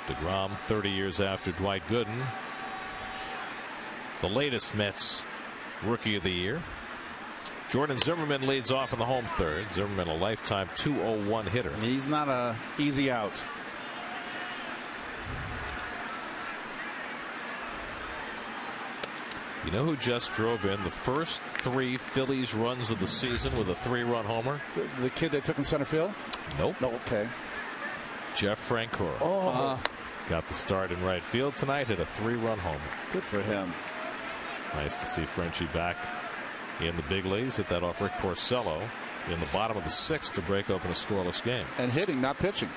deGrom 30 years after Dwight Gooden. The latest Mets Rookie of the Year. Jordan Zimmermann leads off in the home third. Zimmermann, a lifetime .201 hitter. He's not a easy out. You know who just drove in the first 3 Phillies runs of the season with a 3-run homer? The kid that took him center field? Nope. No, okay. Jeff Francoeur. Oh. Got the start in right field tonight, hit a 3-run homer. Good for him. Nice to see Frenchie back in the big leagues. Hit that off Rick Porcello in the bottom of the 6th to break open a scoreless game. And hitting, not pitching.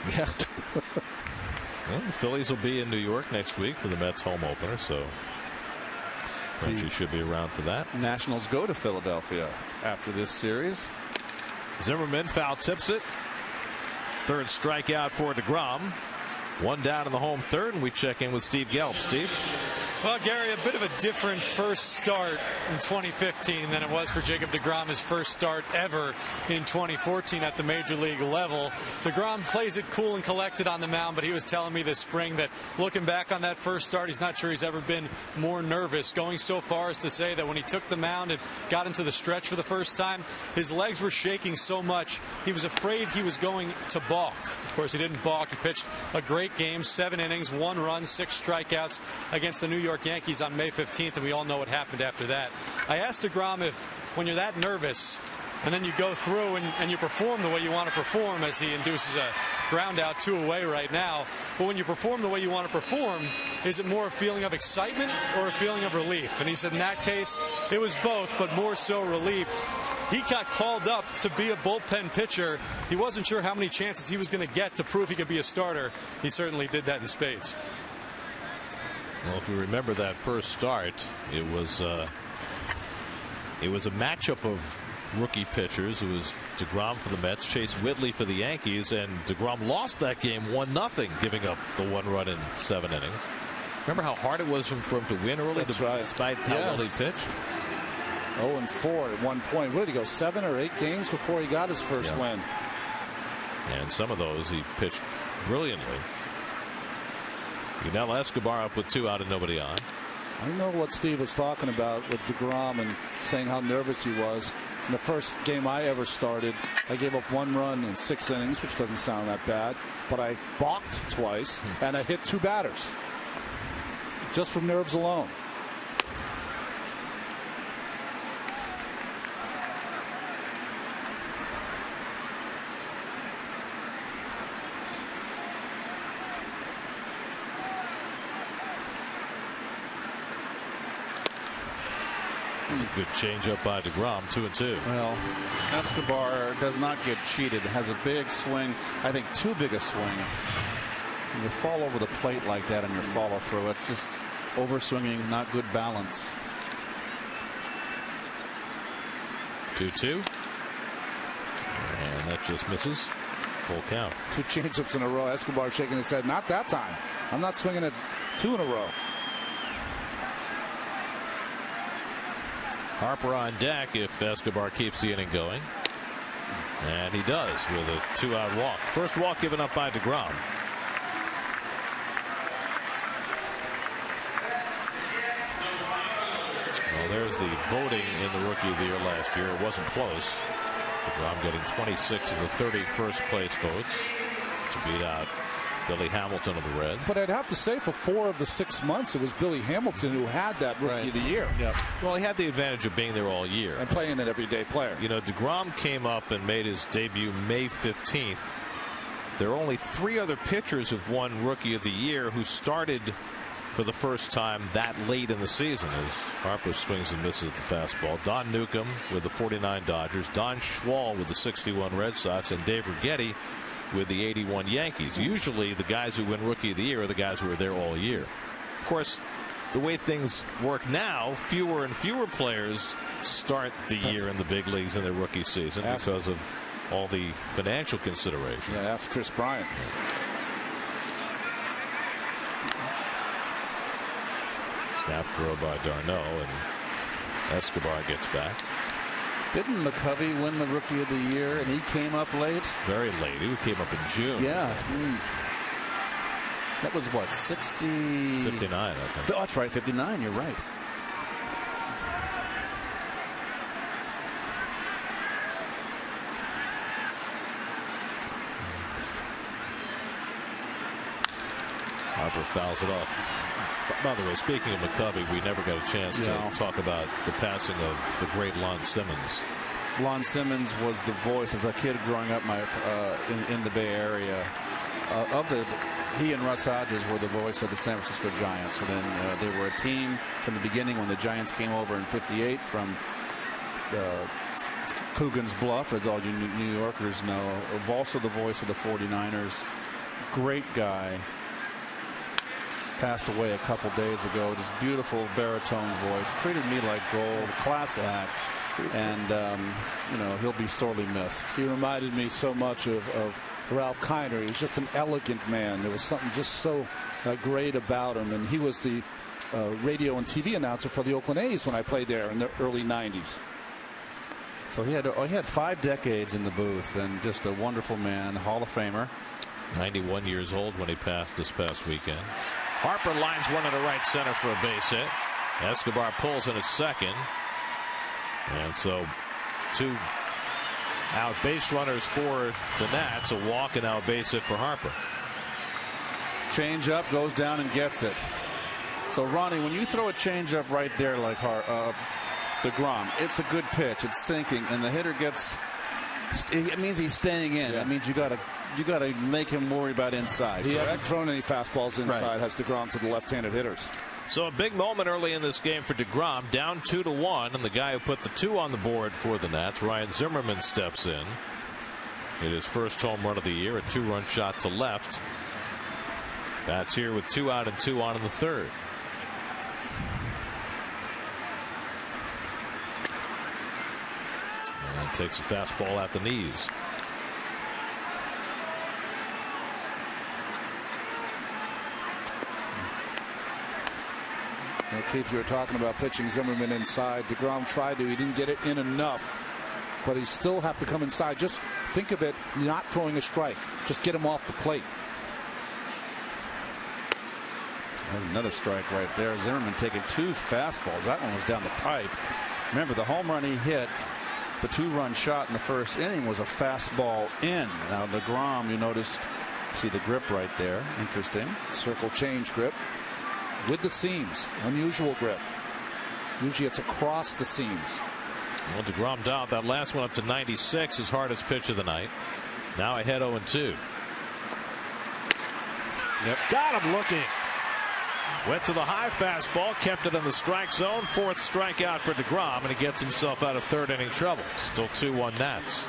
Yeah. Well, the Phillies will be in New York next week for the Mets home opener, so Frenchie should be around for that. Nationals go to Philadelphia after this series. Zimmermann foul tips it. 3rd strikeout for deGrom. 1 down in the home third, and we check in with Steve Gelb. Steve? Well, Gary, a bit of a different first start in 2015 than it was for Jacob deGrom, his first start ever in 2014 at the major league level. deGrom plays it cool and collected on the mound, but he was telling me this spring that looking back on that first start, he's not sure he's ever been more nervous, going so far as to say that when he took the mound and got into the stretch for the first time, his legs were shaking so much he was afraid he was going to balk. Of course, he didn't balk. He pitched a great game, 7 innings, 1 run, 6 strikeouts against the New York Yankees on May 15th, and we all know what happened after that. I asked deGrom if, when you're that nervous and then you go through and you perform the way you want to perform, as he induces a ground out 2 away right now, but when you perform the way you want to perform, is it more a feeling of excitement or a feeling of relief? And he said in that case it was both, but more so relief. He got called up to be a bullpen pitcher. He wasn't sure how many chances he was going to get to prove he could be a starter. He certainly did that in spades. Well, if you remember that first start, it was a matchup of rookie pitchers. It was deGrom for the Mets, Chase Whitley for the Yankees, and deGrom lost that game 1-0, giving up the 1 run in 7 innings. Remember how hard it was for him to win early, despite how well he pitched? 0-4 at one point. Where did he go? 7 or 8 games before he got his first win. And some of those he pitched brilliantly. Now Escobar up with 2 out and nobody on. I know what Steve was talking about with deGrom and saying how nervous he was. In the first game I ever started, I gave up 1 run in 6 innings, which doesn't sound that bad, but I balked twice and I hit 2 batters just from nerves alone. A good changeup by deGrom, 2-2. Well, Escobar does not get cheated. Has a big swing. I think too big a swing. When you fall over the plate like that in your follow through, it's just overswinging, not good balance. 2-2. And that just misses. Full count. 2 changeups in a row. Escobar shaking his head. Not that time. I'm not swinging it 2 in a row. Harper on deck if Escobar keeps the inning going. And he does with a 2-out walk. First walk given up by deGrom. Well, there's the voting in the Rookie of the Year last year. It wasn't close. deGrom getting 26 of the 30 first place votes to beat out Billy Hamilton of the Reds. But I'd have to say for 4 of the 6 months it was Billy Hamilton who had that Rookie of the Year. Yep. Well, he had the advantage of being there all year. And playing an everyday player. You know, deGrom came up and made his debut May 15th. There are only 3 other pitchers who've won Rookie of the Year who started for the first time that late in the season, as Harper swings and misses the fastball. Don Newcomb with the 49 Dodgers, Don Schwal with the 61 Red Sox, and Dave Righetti with the 81 Yankees. Usually the guys who win Rookie of the Year are the guys who are there all year. Of course, the way things work now, fewer and fewer players start the year in the big leagues in their rookie season because of all the financial consideration. Yeah, ask Chris Bryant. Snap throw by d'Arnaud, and Escobar gets back. Didn't McCovey win the Rookie of the Year, and he came up late? Very late. He came up in June. Yeah. That was what, 60? 59, I think. Oh, that's right, 59. You're right. Harper fouls it off. By the way, speaking of McCovey, we never got a chance to talk about the passing of the great Lon Simmons. Lon Simmons was the voice as a kid growing up in the Bay Area. He and Russ Hodges were the voice of the San Francisco Giants. And then they were a team from the beginning when the Giants came over in '58 from Coogan's Bluff, as all you New Yorkers know. Also the voice of the 49ers. Great guy. Passed away a couple days ago. This beautiful baritone voice. Treated me like gold. Class act. And, he'll be sorely missed. He reminded me so much of Ralph Kiner. He was just an elegant man. There was something just so great about him. And he was the radio and TV announcer for the Oakland A's when I played there in the early 90s. So he had 5 decades in the booth, and just a wonderful man, Hall of Famer. 91 years old when he passed this past weekend. Harper lines one into right center for a base hit. Escobar pulls in at second. And so 2 out base runners for the Nats. A walk and now a base hit for Harper. Change up, goes down and gets it. So Ronnie, when you throw a change up right there like deGrom, it's a good pitch. It's sinking, and the hitter gets. It means he's staying in. That means you got to make him worry about inside. He hasn't thrown any fastballs inside. Has deGrom to the left-handed hitters. So a big moment early in this game for deGrom, down 2-1, and the guy who put the 2 on the board for the Nats, Ryan Zimmerman, steps in. It is first home run of the year, a 2-run shot to left. Bats here with 2 out and 2 on in the third. And takes a fastball at the knees. Keith, you were talking about pitching Zimmerman inside. deGrom tried to. He didn't get it in enough. But he still have to come inside. Just think of it, not throwing a strike. Just get him off the plate. There's another strike right there. Zimmerman taking 2 fastballs. That one was down the pipe. Remember, the home run he hit, the 2-run shot in the first inning, was a fastball in. Now, deGrom, you noticed, see the grip right there. Interesting. Circle change grip. With the seams. Unusual grip. Usually it's across the seams. Well, deGrom dialed that last one up to 96, his hardest pitch of the night. Now ahead 0-2. Yep. Got him looking. Went to the high fastball, kept it in the strike zone. 4th strikeout for deGrom, and he gets himself out of 3rd inning trouble. Still 2-1 Nats.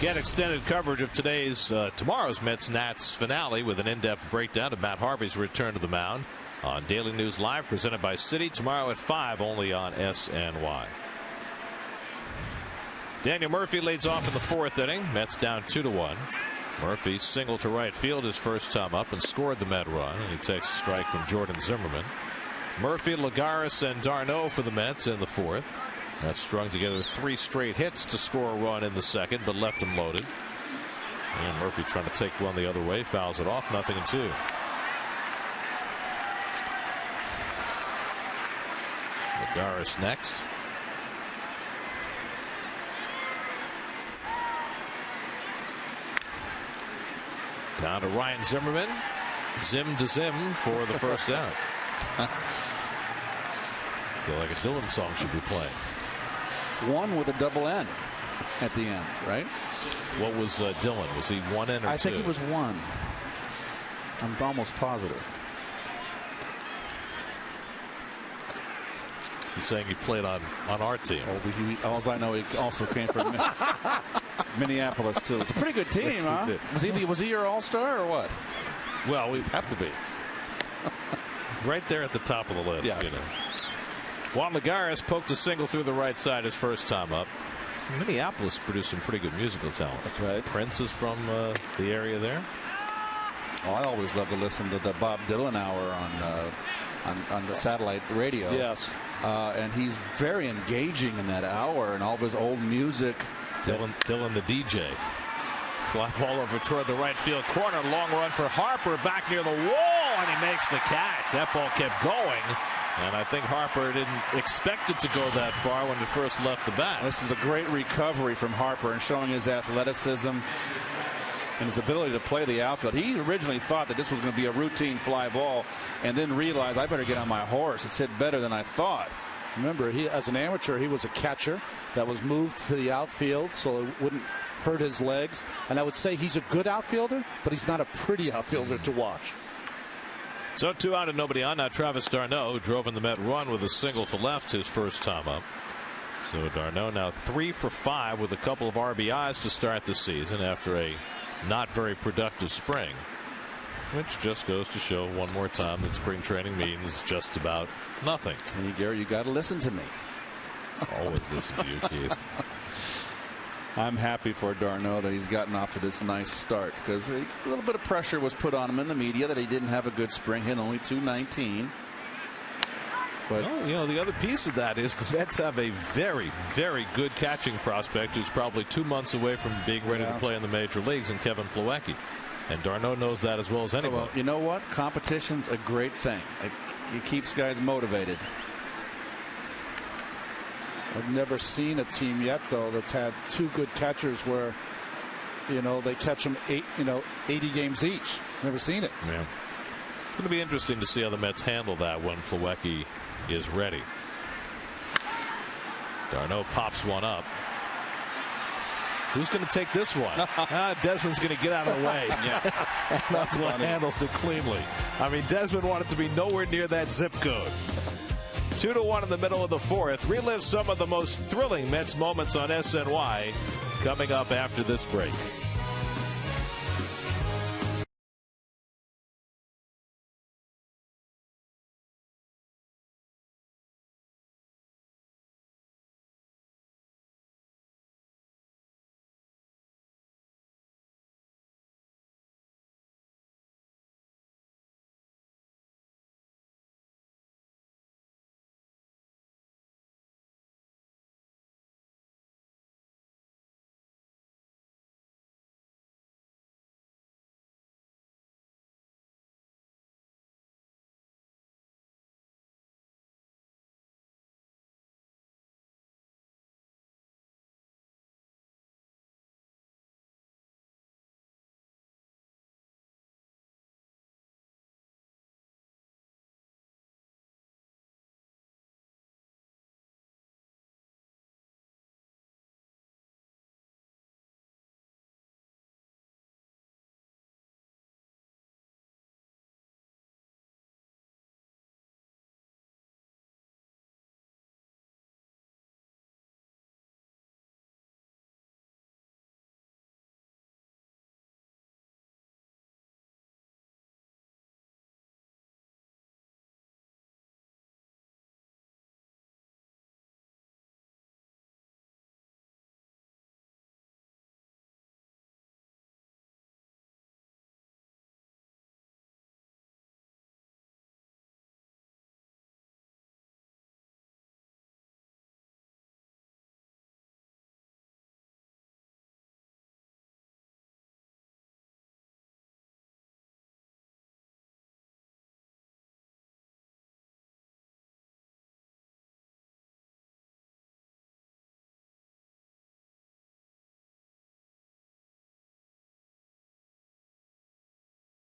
Get extended coverage of tomorrow's Mets Nats finale with an in-depth breakdown of Matt Harvey's return to the mound on Daily News Live, presented by Citi, tomorrow at 5, only on SNY. Daniel Murphy leads off in the 4th inning. Mets down 2-1. Murphy singled to right field his first time up and scored the Met run, and he takes a strike from Jordan Zimmerman. Murphy, Lagares, and d'Arnaud for the Mets in the 4th. That strung together 3 straight hits to score a run in the 2nd, but left him loaded. And Murphy trying to take one the other way, fouls it off, 0-2. Lagares next. Down to Ryan Zimmerman. Zim to Zim for the first out. Feel like a Dylan song should be playing. One with a double N at the end, right? What was Dylan? Was he 1 N or 2? I think he was 1. I'm almost positive. He's saying he played on our team. All I know, he also came from Minneapolis too. It's a pretty good team, yes, huh? Was he your all-star or what? Well, we have to be. Right there at the top of the list. Yes. You know. Juan Lagares poked a single through the right side his first time up. Minneapolis produced some pretty good musical talent. That's right. Prince is from the area there. Oh, I always love to listen to the Bob Dylan hour on the satellite radio. Yes. And he's very engaging in that hour and all of his old music. Dylan the DJ. Fly ball over toward the right field corner. Long run for Harper back near the wall, and he makes the catch. That ball kept going, and I think Harper didn't expect it to go that far when it first left the bat. This is a great recovery from Harper and showing his athleticism and his ability to play the outfield. He originally thought that this was going to be a routine fly ball and then realized, I better get on my horse. It's hit better than I thought. Remember, as an amateur, he was a catcher that was moved to the outfield so it wouldn't hurt his legs. And I would say he's a good outfielder, but he's not a pretty outfielder to watch. So 2 out and nobody on. Now Travis d'Arnaud, who drove in the Met run with a single to left his first time up. So d'Arnaud now 3 for 5 with a couple of RBIs to start the season after a not very productive spring, which just goes to show one more time that spring training means just about nothing. Hey, Gary, you got to listen to me. Always listen to you, Keith. I'm happy for d'Arnaud that he's gotten off to this nice start, because a little bit of pressure was put on him in the media that he didn't have a good spring, hit only .219. But well, you know, the other piece of that is the Mets have a very, very good catching prospect who's probably 2 months away from being ready to play in the major leagues, and Kevin Plawecki. And d'Arnaud knows that as well as anyone. Well, you know what? Competition's a great thing. It keeps guys motivated. I've never seen a team yet, though, that's had 2 good catchers where, you know, they catch them 80 games each. Never seen it. Yeah. It's going to be interesting to see how the Mets handle that when Plawecki is ready. d'Arnaud pops one up. Who's going to take this one? Desmond's going to get out of the way. And that's what handles it cleanly. I mean, Desmond wanted to be nowhere near that zip code. 2-1 in the middle of the 4th. Relive some of the most thrilling Mets moments on SNY coming up after this break.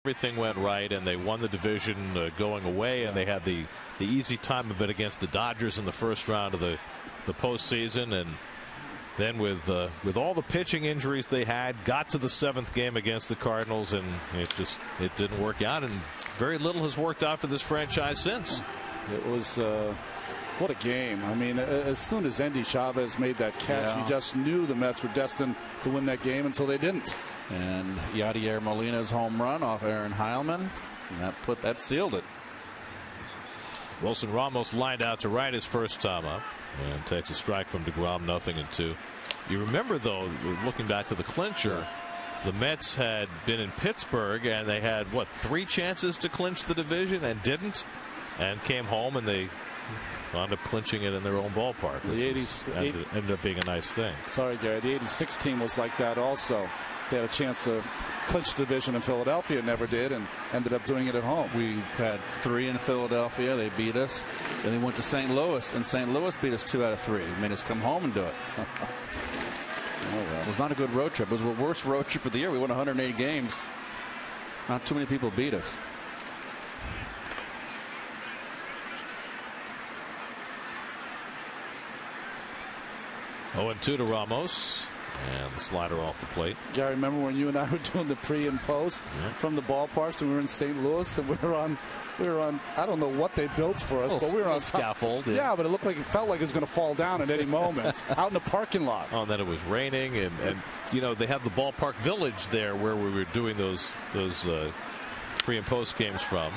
Everything went right, and they won the division going away, and they had the easy time of it against the Dodgers in the first round of the postseason. And then with all the pitching injuries they had, got to the 7th game against the Cardinals, and it didn't work out, and very little has worked out for this franchise since. It was what a game. I mean, as soon as Endy Chavez made that catch, you just knew the Mets were destined to win that game until they didn't. And Yadier Molina's home run off Aaron Heilman, and that sealed it. Wilson Ramos lined out to right his first time up, and takes a strike from deGrom, 0-2. You remember, though, looking back to the clincher, the Mets had been in Pittsburgh, and they had, 3 chances to clinch the division and didn't, and came home, and they wound up clinching it in their own ballpark. The ended up being a nice thing. Sorry, Gary. The '86 team was like that also. They had a chance to clinch the division in Philadelphia, never did, and ended up doing it at home. We had 3 in Philadelphia. They beat us. Then they went to St. Louis, and St. Louis beat us 2 out of 3. It made us come home and do it. Oh, well. It was not a good road trip. It was the worst road trip of the year. We won 108 games. Not too many people beat us. Oh, and 2 to Ramos. And the slider off the plate. Gary, remember when you and I were doing the pre and post from the ballparks, and we were in St. Louis, and we were on. I don't know what they built for us, but we were on scaffold. Yeah, but it felt like it was going to fall down at any moment out in the parking lot. Oh, and then it was raining, and they have the ballpark village there where we were doing those pre and post games from.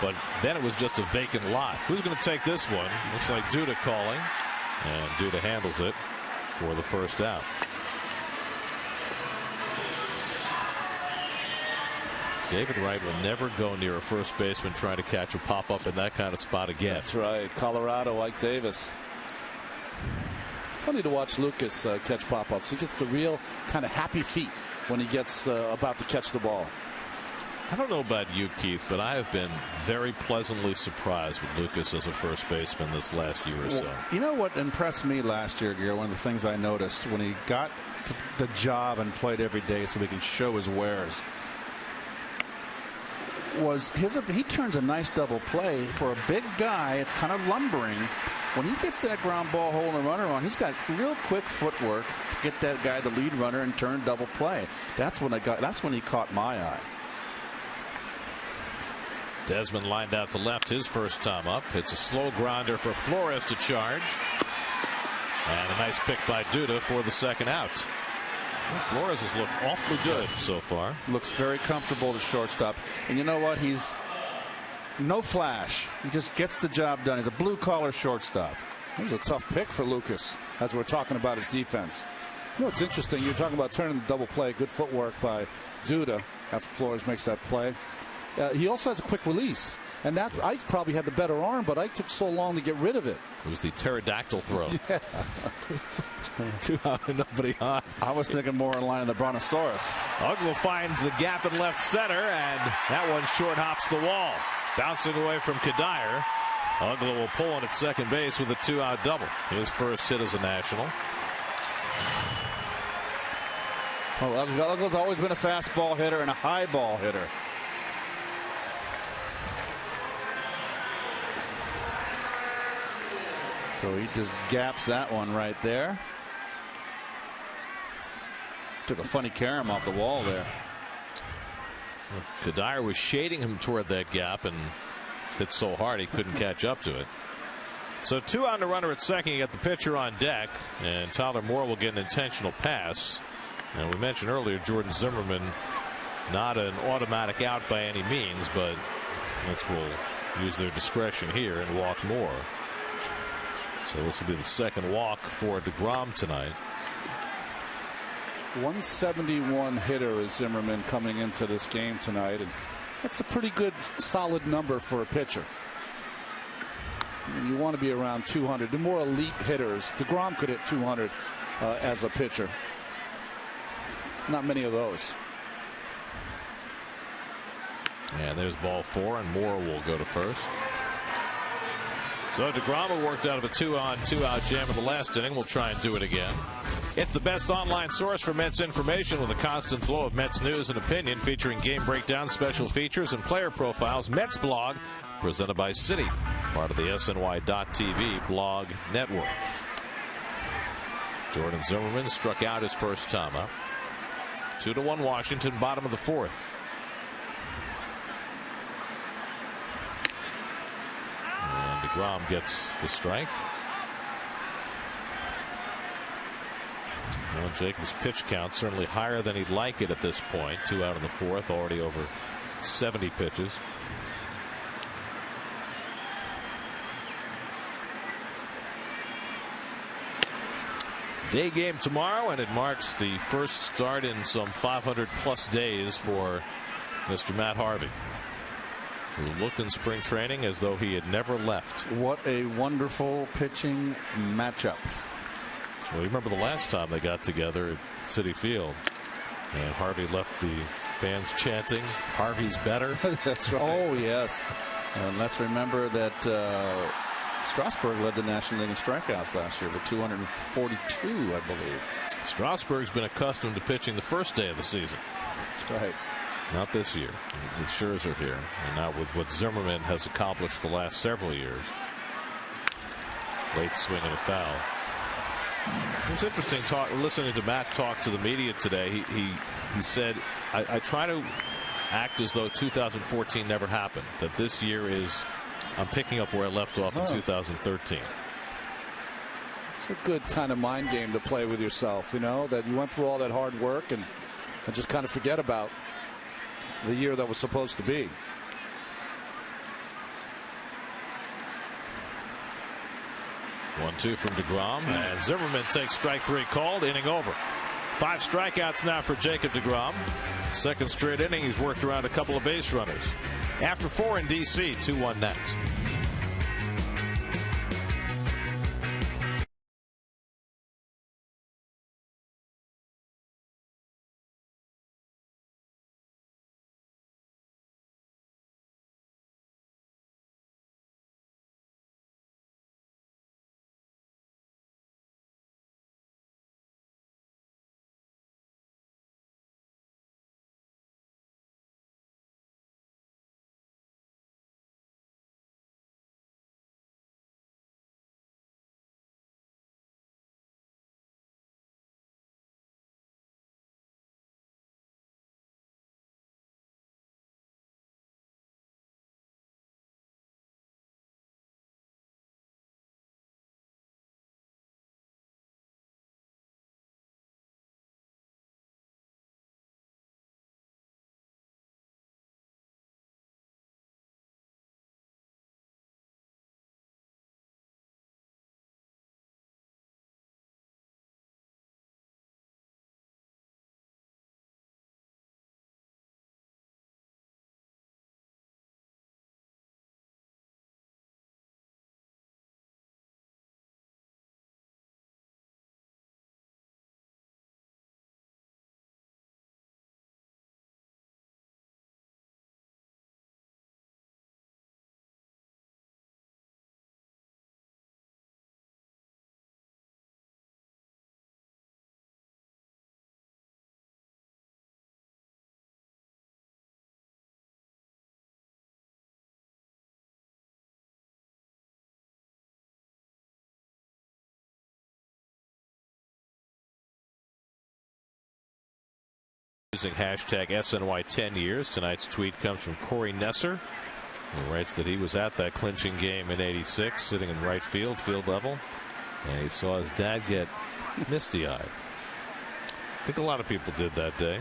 But then it was just a vacant lot. Who's going to take this one? Looks like Duda calling, and Duda handles it for the first out. David Wright will never go near a first baseman trying to catch a pop-up in that kind of spot again. That's right. Colorado, Ike Davis. Funny to watch Lucas catch pop-ups. He gets the real kind of happy feet when he gets about to catch the ball. I don't know about you, Keith, but I have been very pleasantly surprised with Lucas as a first baseman this last year or so. You know what impressed me last year, Gary? One of the things I noticed when he got to the job and played every day so he can show his wares was he turns a nice double play. For a big guy, it's kind of lumbering. When he gets that ground ball hole and the runner on, he's got real quick footwork to get that guy the lead runner and turn double play. That's when he caught my eye. Desmond lined out to left his first time up. It's a slow grounder for Flores to charge. And a nice pick by Duda for the second out. Well, Flores has looked awfully good so far. Looks very comfortable to shortstop. And you know what? He's no flash. He just gets the job done. He's a blue-collar shortstop. It was a tough pick for Lucas as we're talking about his defense. You know what's interesting? You're talking about turning the double play. Good footwork by Duda after Flores makes that play. He also has a quick release. And that Ike probably had the better arm, but Ike took so long to get rid of it. It was the pterodactyl throw. Yeah. 2 out and nobody on. I was thinking more in line of the Brontosaurus. Uggla finds the gap in left center, and that one short hops the wall. Bouncing away from Kadire. Uggla will pull on at second base with a 2-out double. His first hit as a National. Well, Uggla's always been a fastball hitter and a high ball hitter. So he just gaps that one right there. Took a funny carom off the wall there. Kadire was shading him toward that gap and hit so hard he couldn't catch up to it. So 2 out and a runner at second. You got the pitcher on deck, and Tyler Moore will get an intentional pass. And we mentioned earlier Jordan Zimmerman, not an automatic out by any means, but Mets will use their discretion here and walk Moore. So this will be the second walk for deGrom tonight. 171 hitter is Zimmerman coming into this game tonight, and that's a pretty good solid number for a pitcher. I mean, you want to be around 200. The more elite hitters, deGrom could hit 200 as a pitcher. Not many of those. And there's ball 4, and Moore will go to first. So deGrom worked out of a 2-on, 2-out jam in the last inning. We'll try and do it again. It's the best online source for Mets information with a constant flow of Mets news and opinion, featuring game breakdowns, special features, and player profiles. Mets Blog, presented by Citi, part of the SNY.TV blog network. Jordan Zimmerman struck out his first time up. 2-1 Washington, bottom of the fourth. And deGrom gets the strike. Well, Jacob's pitch count certainly higher than he'd like it at this point. 2 out in the fourth, already over 70 pitches. Day game tomorrow, and it marks the first start in some 500+ days for Mr. Matt Harvey, who looked in spring training as though he had never left. What a wonderful pitching matchup. Well, you remember the last time they got together at Citi Field, and Harvey left the fans chanting, "Harvey's better." That's right. Oh, yes. And let's remember that Strasburg led the National League in strikeouts last year with 242, I believe. Strasburg's been accustomed to pitching the first day of the season. That's right. Not this year. With Scherzer here, and now with what Zimmerman has accomplished the last several years. Late swing and a foul. It was interesting listening to Matt talk to the media today. He said, I try to act as though 2014 never happened, that this year is, I'm picking up where I left off in 2013. It's a good kind of mind game to play with yourself, you know, that you went through all that hard work and just kind of forget about the year that was supposed to be. One-two from deGrom, and Zimmerman takes strike 3 called. Inning over. 5 strikeouts now for Jacob deGrom. Second straight inning, he's worked around a couple of base runners. After 4 in D.C., 2-1 next. Using hashtag SNY 10 years. Tonight's tweet comes from Corey Nesser, who writes that he was at that clinching game in '86, sitting in right field level, and he saw his dad get misty-eyed. I think a lot of people did that day.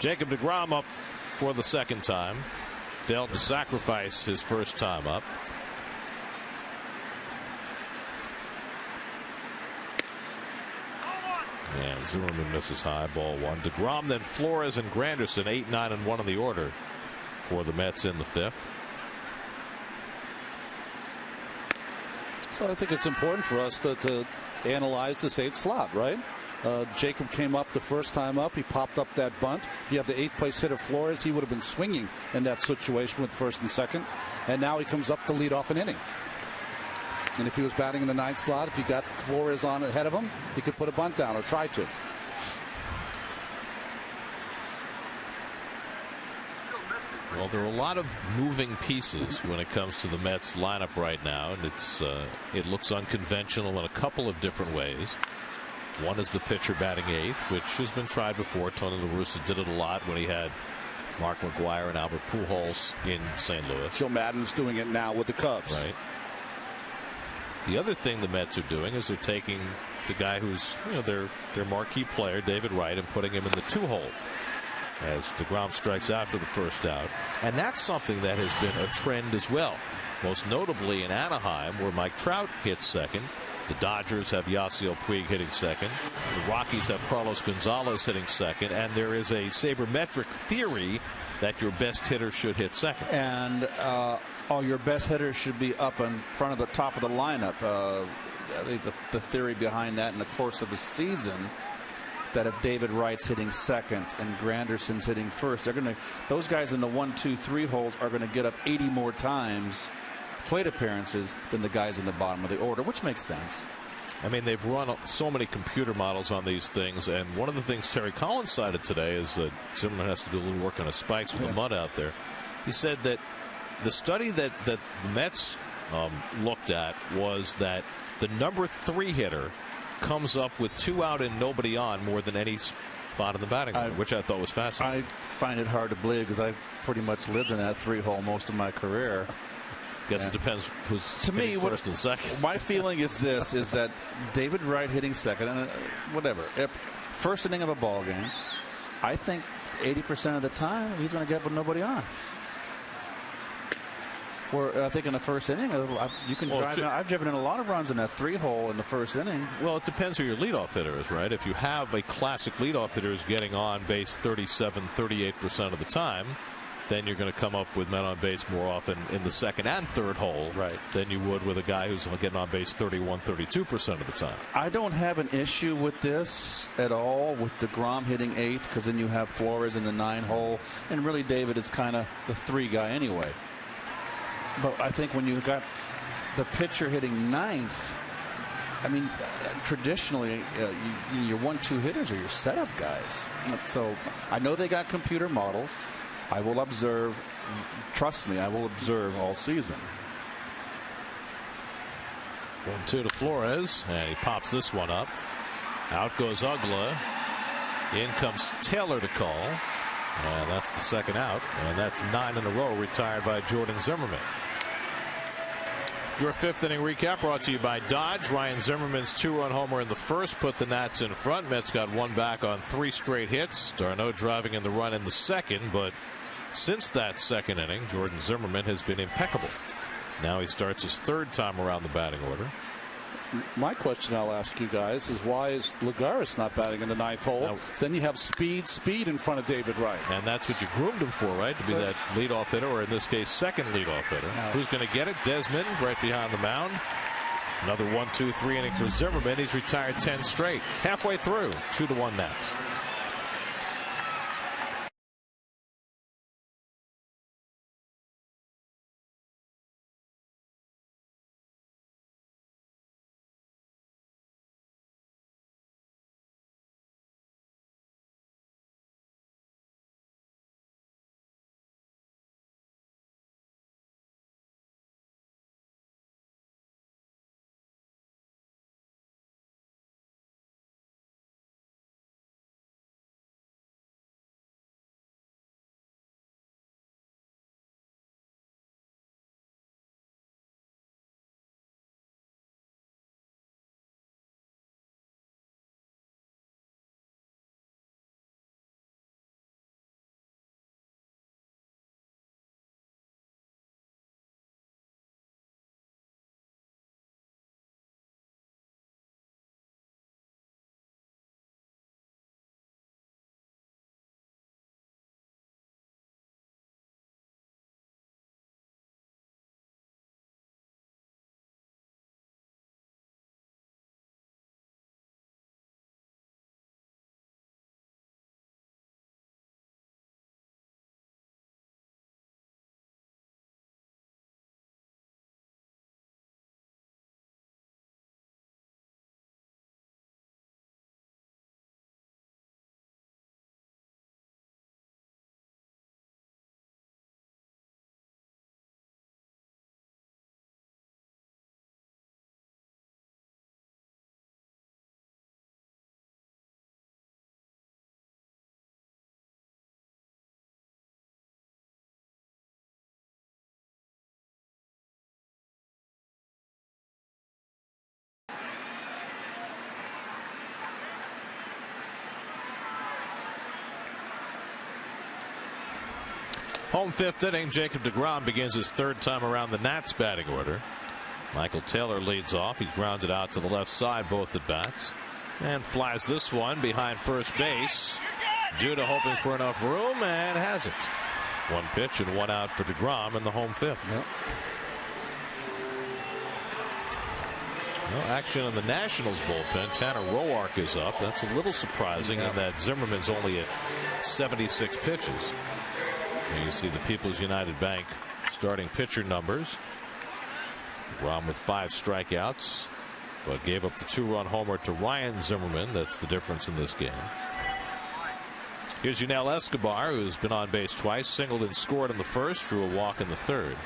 Jacob deGrom up for the second time. Failed to sacrifice his first time up. And Zimmerman misses high, ball 1. deGrom, then Flores and Granderson, 8, 9, and 1 in the order for the Mets in the 5th. So I think it's important for us to analyze this 8th slot, right? Jacob came up the first time up. He popped up that bunt. If you have the 8th place hitter Flores, he would have been swinging in that situation with first and second. And now he comes up to lead off an inning. And if he was batting in the ninth slot, if he got Flores on ahead of him, he could put a bunt down or try to. Well, there are a lot of moving pieces when it comes to the Mets lineup right now, and it looks unconventional in a couple of different ways. One is the pitcher batting eighth, which has been tried before. Tony La Russa did it a lot when he had Mark McGwire and Albert Pujols in St. Louis. Joe Maddon's doing it now with the Cubs. Right. The other thing the Mets are doing is they're taking the guy who's their marquee player, David Wright, and putting him in the two-hole as deGrom strikes out for the first out. And that's something that has been a trend as well. Most notably in Anaheim, where Mike Trout hits second. The Dodgers have Yasiel Puig hitting second. The Rockies have Carlos Gonzalez hitting second. And there is a sabermetric theory that your best hitter should hit second. And all your best hitters should be up in front of the top of the lineup. I think the theory behind that in the course of the season, that if David Wright's hitting second and Granderson's hitting first, those guys in the 1, 2, 3 holes are going to get up 80 more times plate appearances than the guys in the bottom of the order, which makes sense. I mean, they've run so many computer models on these things, and one of the things Terry Collins cited today is that Zimmerman has to do a little work on his spikes with the mud out there. He said that the study that the Mets looked at was that the number 3 hitter comes up with 2 out and nobody on more than any spot in the batting order, which I thought was fascinating. I find it hard to believe because I pretty much lived in that 3-hole most of my career. Guess it depends who's to me first and second. My feeling is this: is that David Wright hitting second, and whatever, first inning of a ball game, I think 80% of the time he's going to get with nobody on. Where I think in the first inning, you can drive. I've driven in a lot of runs in that 3-hole in the first inning. Well, it depends who your leadoff hitter is, right? If you have a classic leadoff hitter who's getting on base 37, 38% of the time, then you're going to come up with men on base more often in the second and third hole than you would with a guy who's getting on base 31, 32% of the time. I don't have an issue with this at all, with deGrom hitting 8th, because then you have Flores in the 9-hole, and really David is kind of the 3 guy anyway. But I think when you've got the pitcher hitting 9th, I mean, traditionally, your 1, 2 hitters are your setup guys. So I know they got computer models. I will observe. Trust me, I will observe all season. 1-2 to Flores, and he pops this one up. Out goes Ugla. In comes Taylor to call. And that's the second out. And that's 9 in a row retired by Jordan Zimmerman. Your 5th inning recap brought to you by Dodge. Ryan Zimmerman's 2-run homer in the first put the Nats in front. Mets got 1 back on 3 straight hits. D'Arnaud driving in the run in the second, but since that second inning, Jordan Zimmerman has been impeccable. Now he starts his 3rd time around the batting order. My question I'll ask you guys is, why is Lagares not batting in the 9th hole? Now, then you have speed in front of David Wright. And that's what you groomed him for, right? To be that leadoff hitter, or in this case, second leadoff hitter. Who's going to get it? Desmond right behind the mound. Another 1, 2, 3 inning for Zimmerman. He's retired 10 straight. Halfway through, 2-1 Nats. Home fifth inning, Jacob deGrom begins his third time around the Nats batting order. Michael Taylor leads off. He's grounded out to the left side both at bats. And flies this one behind first base. Duda hoping for enough room and has it. One pitch and one out for deGrom in the home fifth. Yep. No action in the Nationals bullpen. Tanner Roark is up. That's a little surprising in that Zimmerman's only at 76 pitches. And you see the People's United Bank starting pitcher numbers. deGrom with 5 strikeouts, but gave up the 2-run homer to Ryan Zimmerman. That's the difference in this game. Here's Yunel Escobar, who's been on base twice, singled and scored in the first, drew a walk in the third.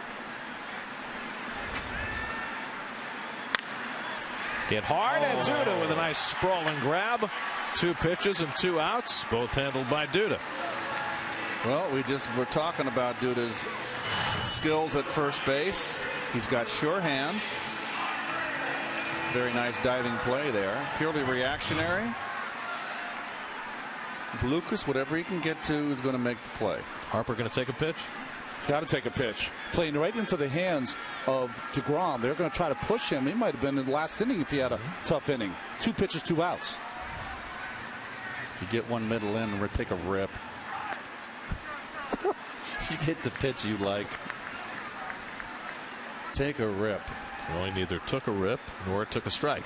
Hit hard, and Duda with a nice sprawling grab. 2 pitches and 2 outs, both handled by Duda. Well, we're talking about Duda's skills at first base. He's got sure hands. Very nice diving play there. Purely reactionary. Lucas, whatever he can get to, is going to make the play. Harper going to take a pitch? He's got to take a pitch. Playing right into the hands of deGrom. They're going to try to push him. He might have been in the last inning if he had a tough inning. 2 pitches, 2 outs. If you get one middle in, we'll take a rip. You get the pitch you like. Take a rip. Well, he neither took a rip nor took a strike.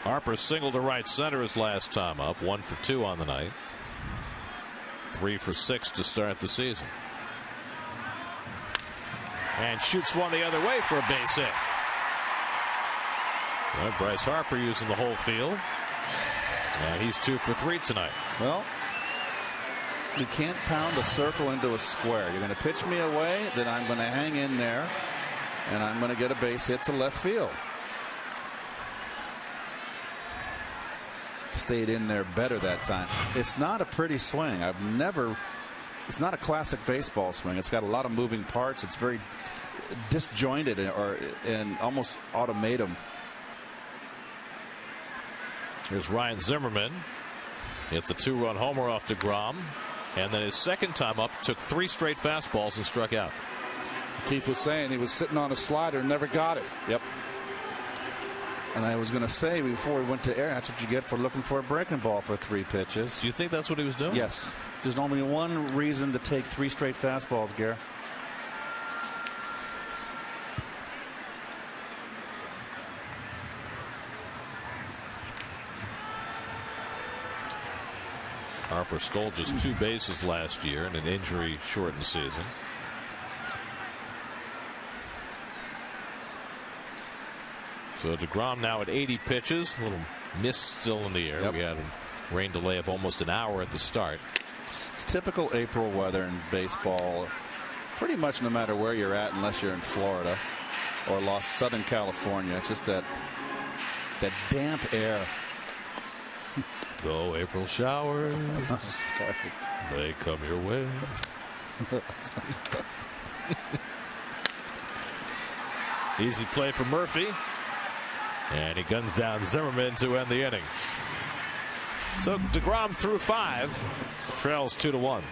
Harper singled to right center his last time up. 1 for 2 on the night. 3 for 6 to start the season. And shoots one the other way for a base hit. Well, Bryce Harper using the whole field. And he's 2 for 3 tonight. Well, you can't pound a circle into a square. You're going to pitch me away, then I'm going to hang in there, and I'm going to get a base hit to left field. Stayed in there better that time. It's not a pretty swing. It's not a classic baseball swing. It's got a lot of moving parts. It's very disjointed and almost automatum. Here's Ryan Zimmerman. Hit the 2-run homer off deGrom. And then his second time up, took 3 straight fastballs and struck out. Keith was saying he was sitting on a slider and never got it. Yep. And I was going to say before we went to air, that's what you get for looking for a breaking ball for 3 pitches. Do you think that's what he was doing? Yes. There's only one reason to take 3 straight fastballs, Gare. Harper stole just 2 bases last year in an injury-shortened season. So deGrom now at 80 pitches. A little mist still in the air. Yep. We had a rain delay of almost an hour at the start. It's typical April weather in baseball. Pretty much no matter where you're at, unless you're in Florida or Southern California. It's just that damp air. Though April showers may come your way. Easy play for Murphy. And he guns down Zimmerman to end the inning. So deGrom threw 5, trails 2-1.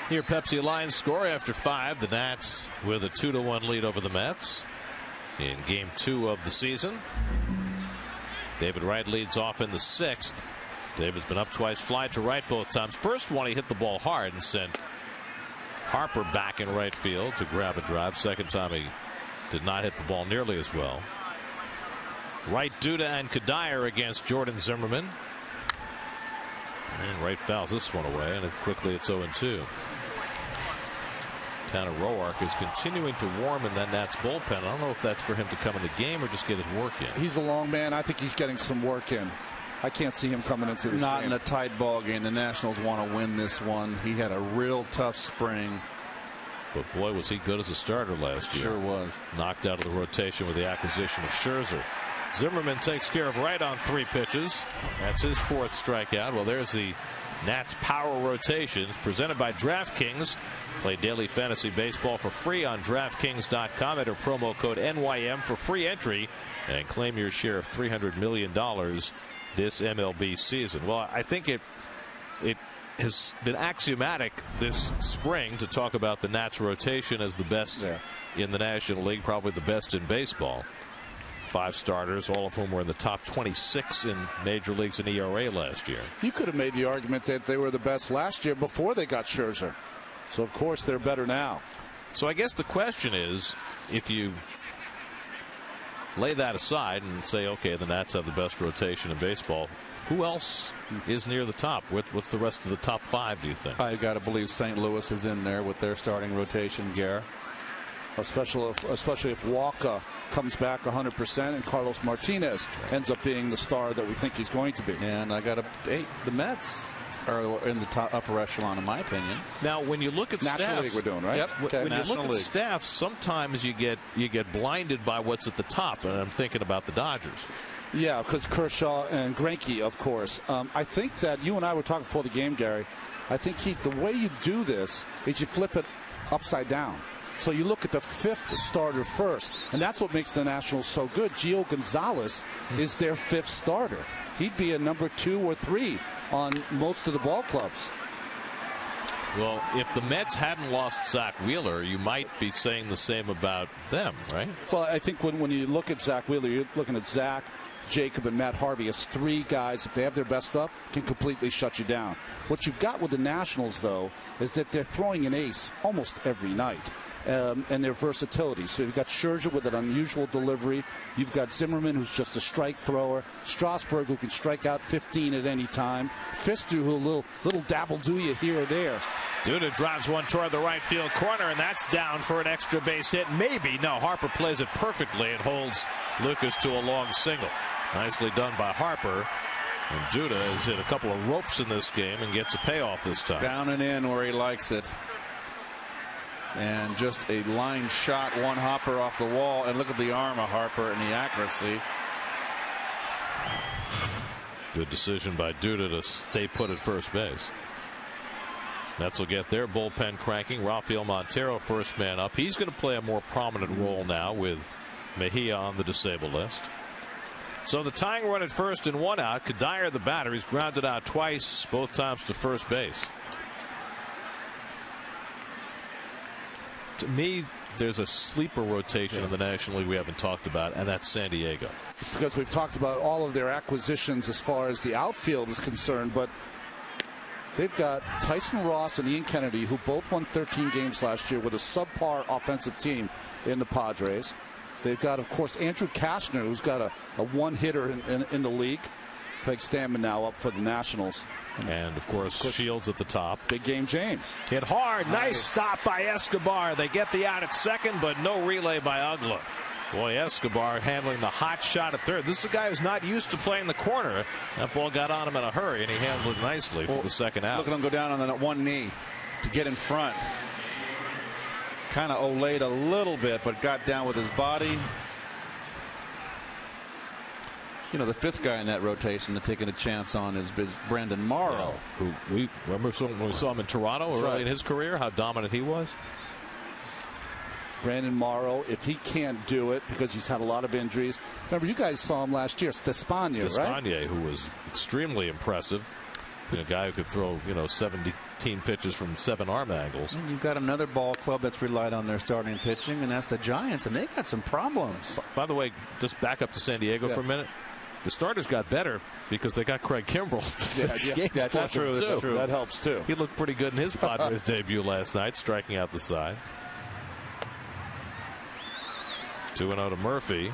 Here, Pepsi Lions score after 5. The Nats with a 2-1 lead over the Mets in Game 2 of the season. David Wright leads off in the 6th. David's been up twice, fly to right both times. First one, he hit the ball hard and sent Harper back in right field to grab a drive. Second time, he did not hit the ball nearly as well. Wright, Duda, and Kadire against Jordan Zimmerman. And Wright fouls this one away, and quickly it's 0-2. Tanner Roark is continuing to warm in that Nats bullpen. I don't know if that's for him to come in the game or just get his work in. He's a long man. I think he's getting some work in. I can't see him coming into this Not game. in a tight ball game. The Nationals want to win this one. He had a real tough spring. But boy, was he good as a starter last year. Sure was. Knocked out of the rotation with the acquisition of Scherzer. Zimmerman takes care of Wright on 3 pitches. That's his 4th strikeout. Well, there's the Nats power rotations presented by DraftKings. Play daily fantasy baseball for free on DraftKings.com. Enter promo code NYM for free entry and claim your share of $300 million this MLB season. Well, I think it has been axiomatic this spring to talk about the Nats rotation as the best in the National League, probably the best in baseball. 5 starters, all of whom were in the top 26 in major leagues in ERA last year. You could have made the argument that they were the best last year before they got Scherzer. So, of course, they're better now. So I guess the question is, if you lay that aside and say, okay, the Nats have the best rotation in baseball, who else is near the top? What's the rest of the top 5, do you think? I got to believe St. Louis is in there with their starting rotation, Gare. Especially if Walker comes back 100% and Carlos Martinez ends up being the star that we think he's going to be. And I got the Mets are in the top upper echelon, in my opinion. Now, when you look at National League, we're doing, right? Yep. Okay. When National you look League. at staffs, sometimes you get blinded by what's at the top, and I'm thinking about the Dodgers. Yeah, because Kershaw and Greinke, of course. I think that you and I were talking before the game, Gary. I think, Keith, the way you do this is you flip it upside down. So you look at the 5th starter first, and that's what makes the Nationals so good. Gio Gonzalez is their 5th starter. He'd be a number 2 or 3 on most of the ball clubs. Well, if the Mets hadn't lost Zach Wheeler, you might be saying the same about them, right? Well, I think when you look at Zach Wheeler, you're looking at Zach, Jacob, and Matt Harvey as 3 guys, if they have their best stuff, can completely shut you down. What you've got with the Nationals, though, is that they're throwing an ace almost every night. And their versatility. So you've got Scherzer with an unusual delivery. You've got Zimmerman, who's just a strike thrower. Strasburg, who can strike out 15 at any time. Fister, who a little dabble do you here or there. Duda drives one toward the right field corner, and that's down for an extra base hit. Maybe. No, Harper plays it perfectly and holds Lucas to a long single. Nicely done by Harper. And Duda has hit a couple of ropes in this game and gets a payoff this time. Down and in where he likes it. And just a line shot, one hopper off the wall. And look at the arm of Harper and the accuracy. Good decision by Duda to stay put at first base. Mets will get their bullpen cranking. Rafael Montero, first man up. He's going to play a more prominent role now with Mejia on the disabled list. So the tying run at first and 1 out. Kadire, the batter, he's grounded out twice, both times to first base. To me, there's a sleeper rotation in the National League we haven't talked about, and that's San Diego. It's because we've talked about all of their acquisitions as far as the outfield is concerned, but they've got Tyson Ross and Ian Kennedy, who both won 13 games last year with a subpar offensive team in the Padres. They've got, of course, Andrew Kashner, who's got a one-hitter in the league. Craig Stammen now up for the Nationals. And, of course, Shields at the top. Big game James. Hit hard. Nice stop by Escobar. They get the out at second, but no relay by Ugla. Boy, Escobar handling the hot shot at third. This is a guy who's not used to playing the corner. That ball got on him in a hurry, and he handled it nicely for the second out. Look at him go down on that one knee to get in front. Kind of olayed a little bit, but got down with his body. You know, the 5th guy in that rotation they're taking a chance on is Brandon Morrow. Who we remember when we saw him in Toronto early in his career, how dominant he was. Brandon Morrow, if he can't do it because he's had a lot of injuries. Remember, you guys saw him last year, Despaigne, right? Despaigne, who was extremely impressive. A guy who could throw 17 pitches from 7 arm angles. And you've got another ball club that's relied on their starting pitching, and that's the Giants, and they got some problems. By the way, just back up to San Diego for a minute. The starters got better because they got Craig Kimbrell. That's true. That's true. That helps too. He looked pretty good in his Padres debut last night, striking out the side. 2-0 to Murphy.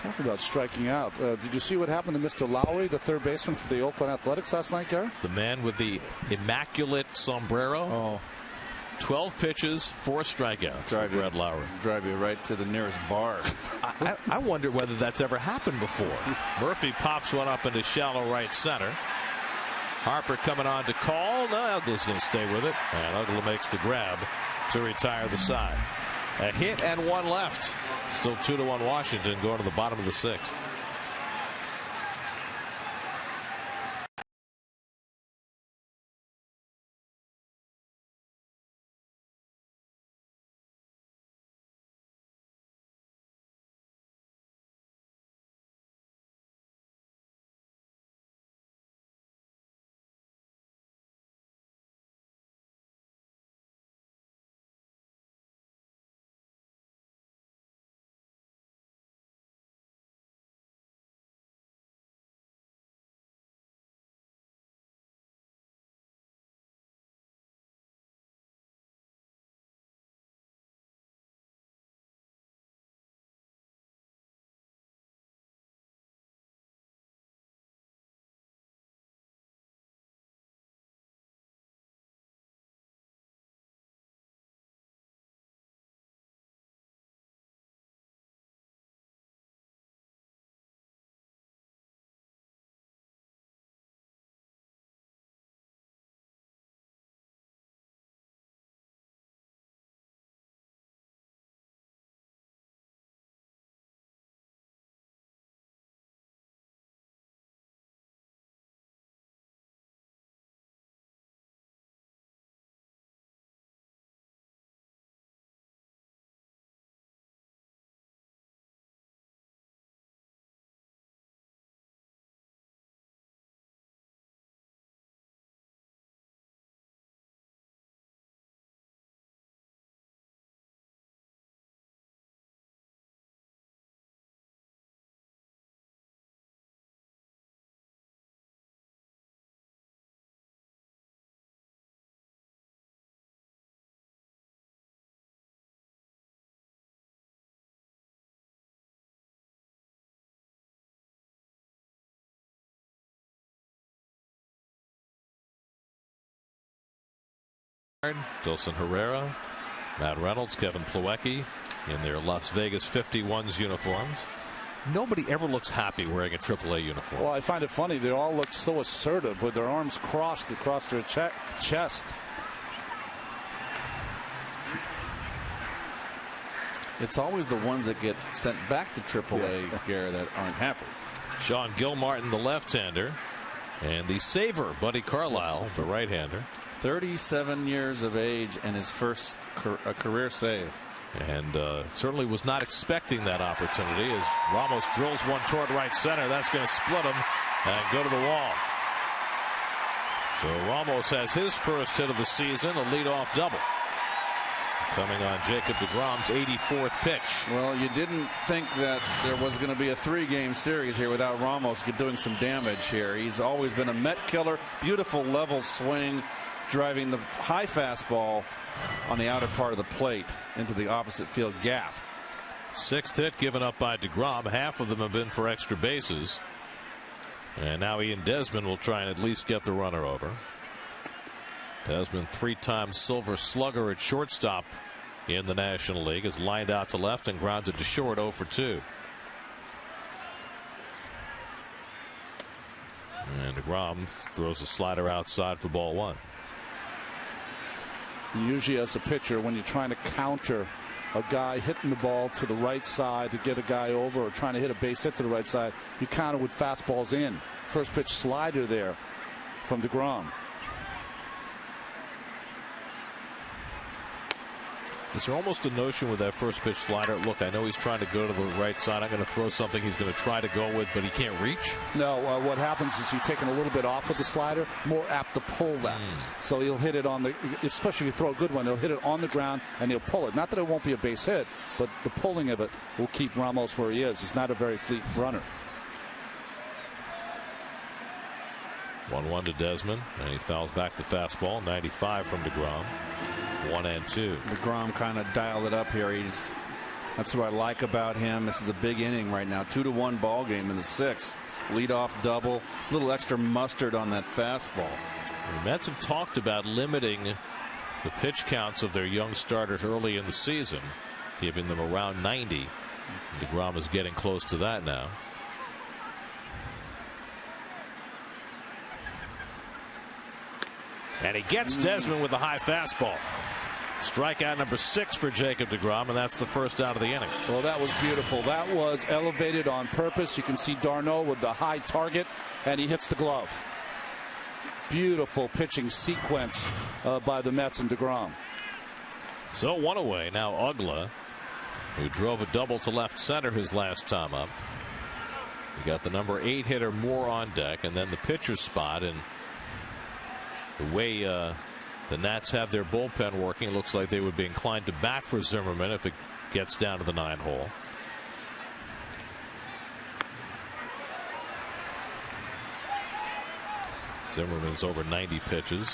Talking about striking out. Did you see what happened to Mr. Lowry, the third baseman for the Oakland Athletics last night, Gary? The man with the immaculate sombrero. Oh. 12 pitches, 4 strikeouts. Brad Lowry. Drive you right to the nearest bar. I wonder whether that's ever happened before. Murphy pops one up into shallow right center. Harper coming on to call. No, Uggla's going to stay with it. And Uggla makes the grab to retire the side. A hit and 1 left. Still 2-1 Washington going to the bottom of the 6th. Dilson Herrera, Matt Reynolds, Kevin Plawecki in their Las Vegas 51s uniforms. Nobody ever looks happy wearing a AAA uniform. Well, I find it funny. They all look so assertive with their arms crossed across their chest. It's always the ones that get sent back to AAA, Gary, that aren't happy. Sean Gilmartin, the left-hander, and the saver, Buddy Carlisle, the right-hander. 37 years of age and his first career save. And certainly was not expecting that opportunity as Ramos drills one toward right center. That's going to split him and go to the wall. So Ramos has his first hit of the season, a leadoff double. Coming on Jacob deGrom's 84th pitch. Well, you didn't think that there was going to be a 3-game series here without Ramos doing some damage here. He's always been a Met killer. Beautiful level swing, driving the high fastball on the outer part of the plate into the opposite field gap. 6th hit given up by deGrom. Half of them have been for extra bases. And now Ian Desmond will try and at least get the runner over. Desmond, 3-time Silver Slugger at shortstop in the National League, is lined out to left and grounded to short 0 for 2. And deGrom throws a slider outside for ball 1. Usually as a pitcher, when you're trying to counter a guy hitting the ball to the right side to get a guy over, or trying to hit a base hit to the right side, you counter with fastballs in. First pitch slider there from deGrom. Is there almost a notion with that first pitch slider? Look, I know he's trying to go to the right side. I'm going to throw something he's going to try to go with, but he can't reach? No, what happens is you're taking a little bit off with the slider, more apt to pull that. So he'll hit it on the, especially if you throw a good one, he'll hit it on the ground and he'll pull it. Not that it won't be a base hit, but the pulling of it will keep Ramos where he is. He's not a very fleet runner. 1-1 to Desmond, and he fouls back the fastball. 95 from deGrom. 1-2. deGrom kind of dialed it up here. That's what I like about him. This is a big inning right now. 2-1 ball game in the 6th. Leadoff double. A little extra mustard on that fastball. The Mets have talked about limiting the pitch counts of their young starters early in the season, giving them around 90. deGrom is getting close to that now. And he gets Desmond with the high fastball. Strikeout number 6 for Jacob deGrom, and that's the first out of the inning. Well, that was beautiful. That was elevated on purpose. You can see Darno with the high target, and he hits the glove. Beautiful pitching sequence by the Mets and deGrom. So one away now. Ugla, who drove a double to left center his last time up. You got the number 8 hitter Moore on deck, and then the pitcher's spot. And the way the Nats have their bullpen working, it looks like they would be inclined to bat for Zimmerman if it gets down to the 9 hole. Zimmerman's over 90 pitches.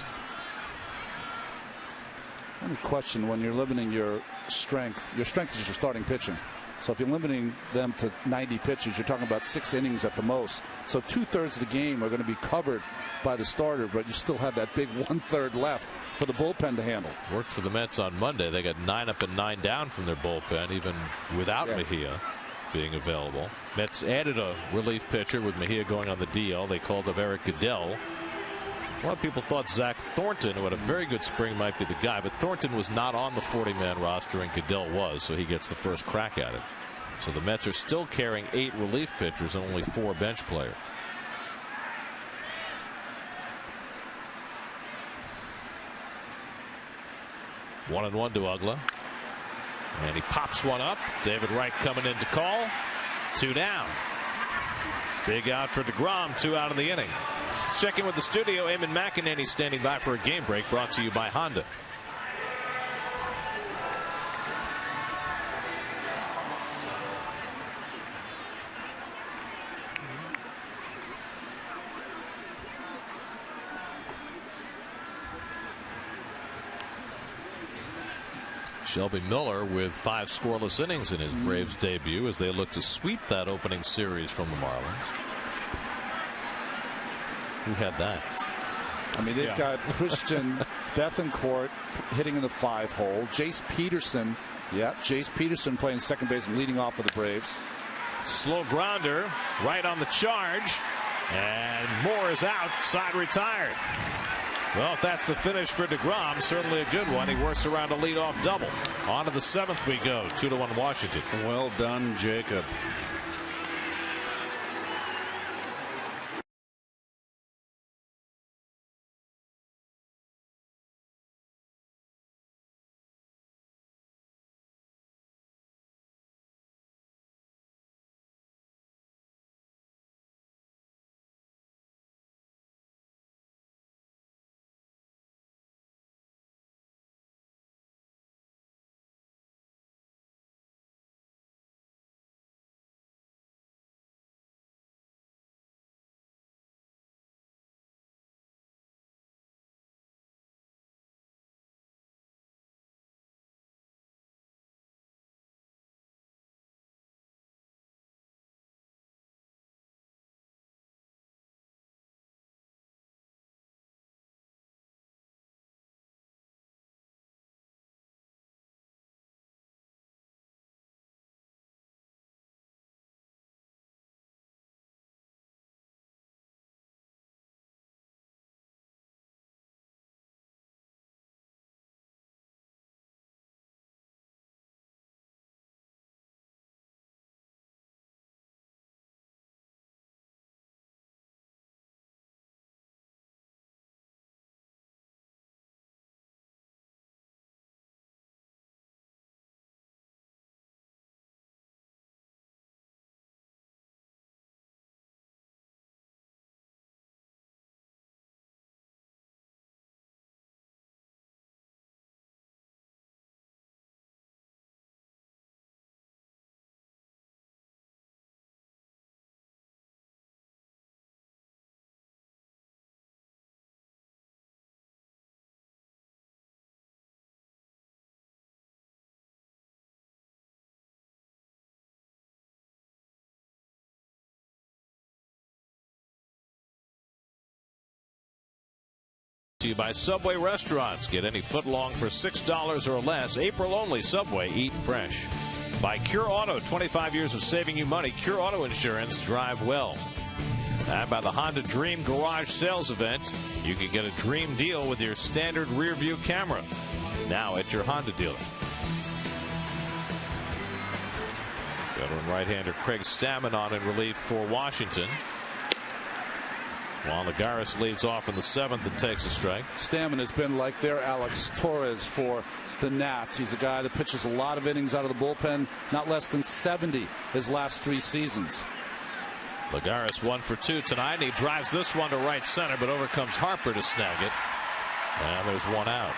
One question: when you're limiting your strength is your starting pitching. So if you're limiting them to 90 pitches, you're talking about 6 innings at the most. So 2/3 of the game are going to be covered by the starter, but you still have that big 1/3 left for the bullpen to handle. Worked for the Mets on Monday. They got 9 up and 9 down from their bullpen, even without Mejia being available. Mets added a relief pitcher with Mejia going on the DL. They called up Eric Goodell. A lot of people thought Zach Thornton, who had a very good spring, might be the guy, but Thornton was not on the 40-man roster, and Goodell was, so he gets the first crack at it. So the Mets are still carrying 8 relief pitchers and only 4 bench players. One and 1 to Ugla, and he pops one up. David Wright coming in to call. 2 down. Big out for deGrom. 2 out in the inning. Let's check in with the studio. Eamon McEnany standing by for a game break, brought to you by Honda. Shelby Miller with 5 scoreless innings in his Braves debut as they look to sweep that opening series from the Marlins. Who had that? I mean, they've got Christian Bethancourt hitting in the 5 hole. Jace Peterson. Jace Peterson playing second base and leading off for the Braves. Slow grounder right on the charge. And Moore is out. Side retired. Well, if that's the finish for deGrom, certainly a good one. He works around a leadoff double. On to the 7th we go. 2-1 Washington. Well done, Jacob. to you by Subway Restaurants. Get any footlong for $6 or less. April only. Subway. Eat fresh. By Cure Auto. 25 years of saving you money. Cure Auto Insurance. Drive well. And by the Honda Dream Garage Sales Event. You can get a dream deal with your standard rear view camera. Now at your Honda dealer. Veteran right-hander Craig Stammen on in relief for Washington. Juan Lagares leads off in the 7th and takes a strike. Stammen has been like their Alex Torres for the Nats. He's a guy that pitches a lot of innings out of the bullpen, not less than 70 his last 3 seasons. Lagares 1 for 2 tonight. He drives this one to right center, but over comes Harper to snag it. And there's 1 out.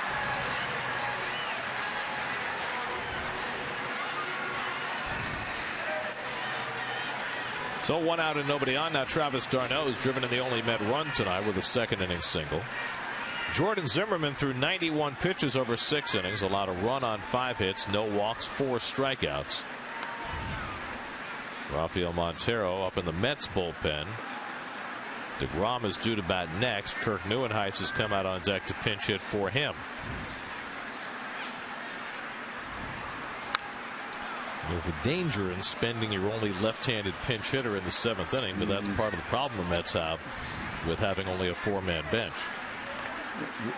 So 1 out and nobody on. Now Travis d'Arnaud is driven in the only Met run tonight with a 2nd inning single. Jordan Zimmerman threw 91 pitches over 6 innings, allowed a run on 5 hits, no walks, 4 strikeouts. Rafael Montero up in the Mets bullpen. deGrom is due to bat next. Kirk Neuenhuis has come out on deck to pinch hit for him. There's a danger in spending your only left-handed pinch hitter in the 7th inning, but that's part of the problem the Mets have with having only a 4-man bench.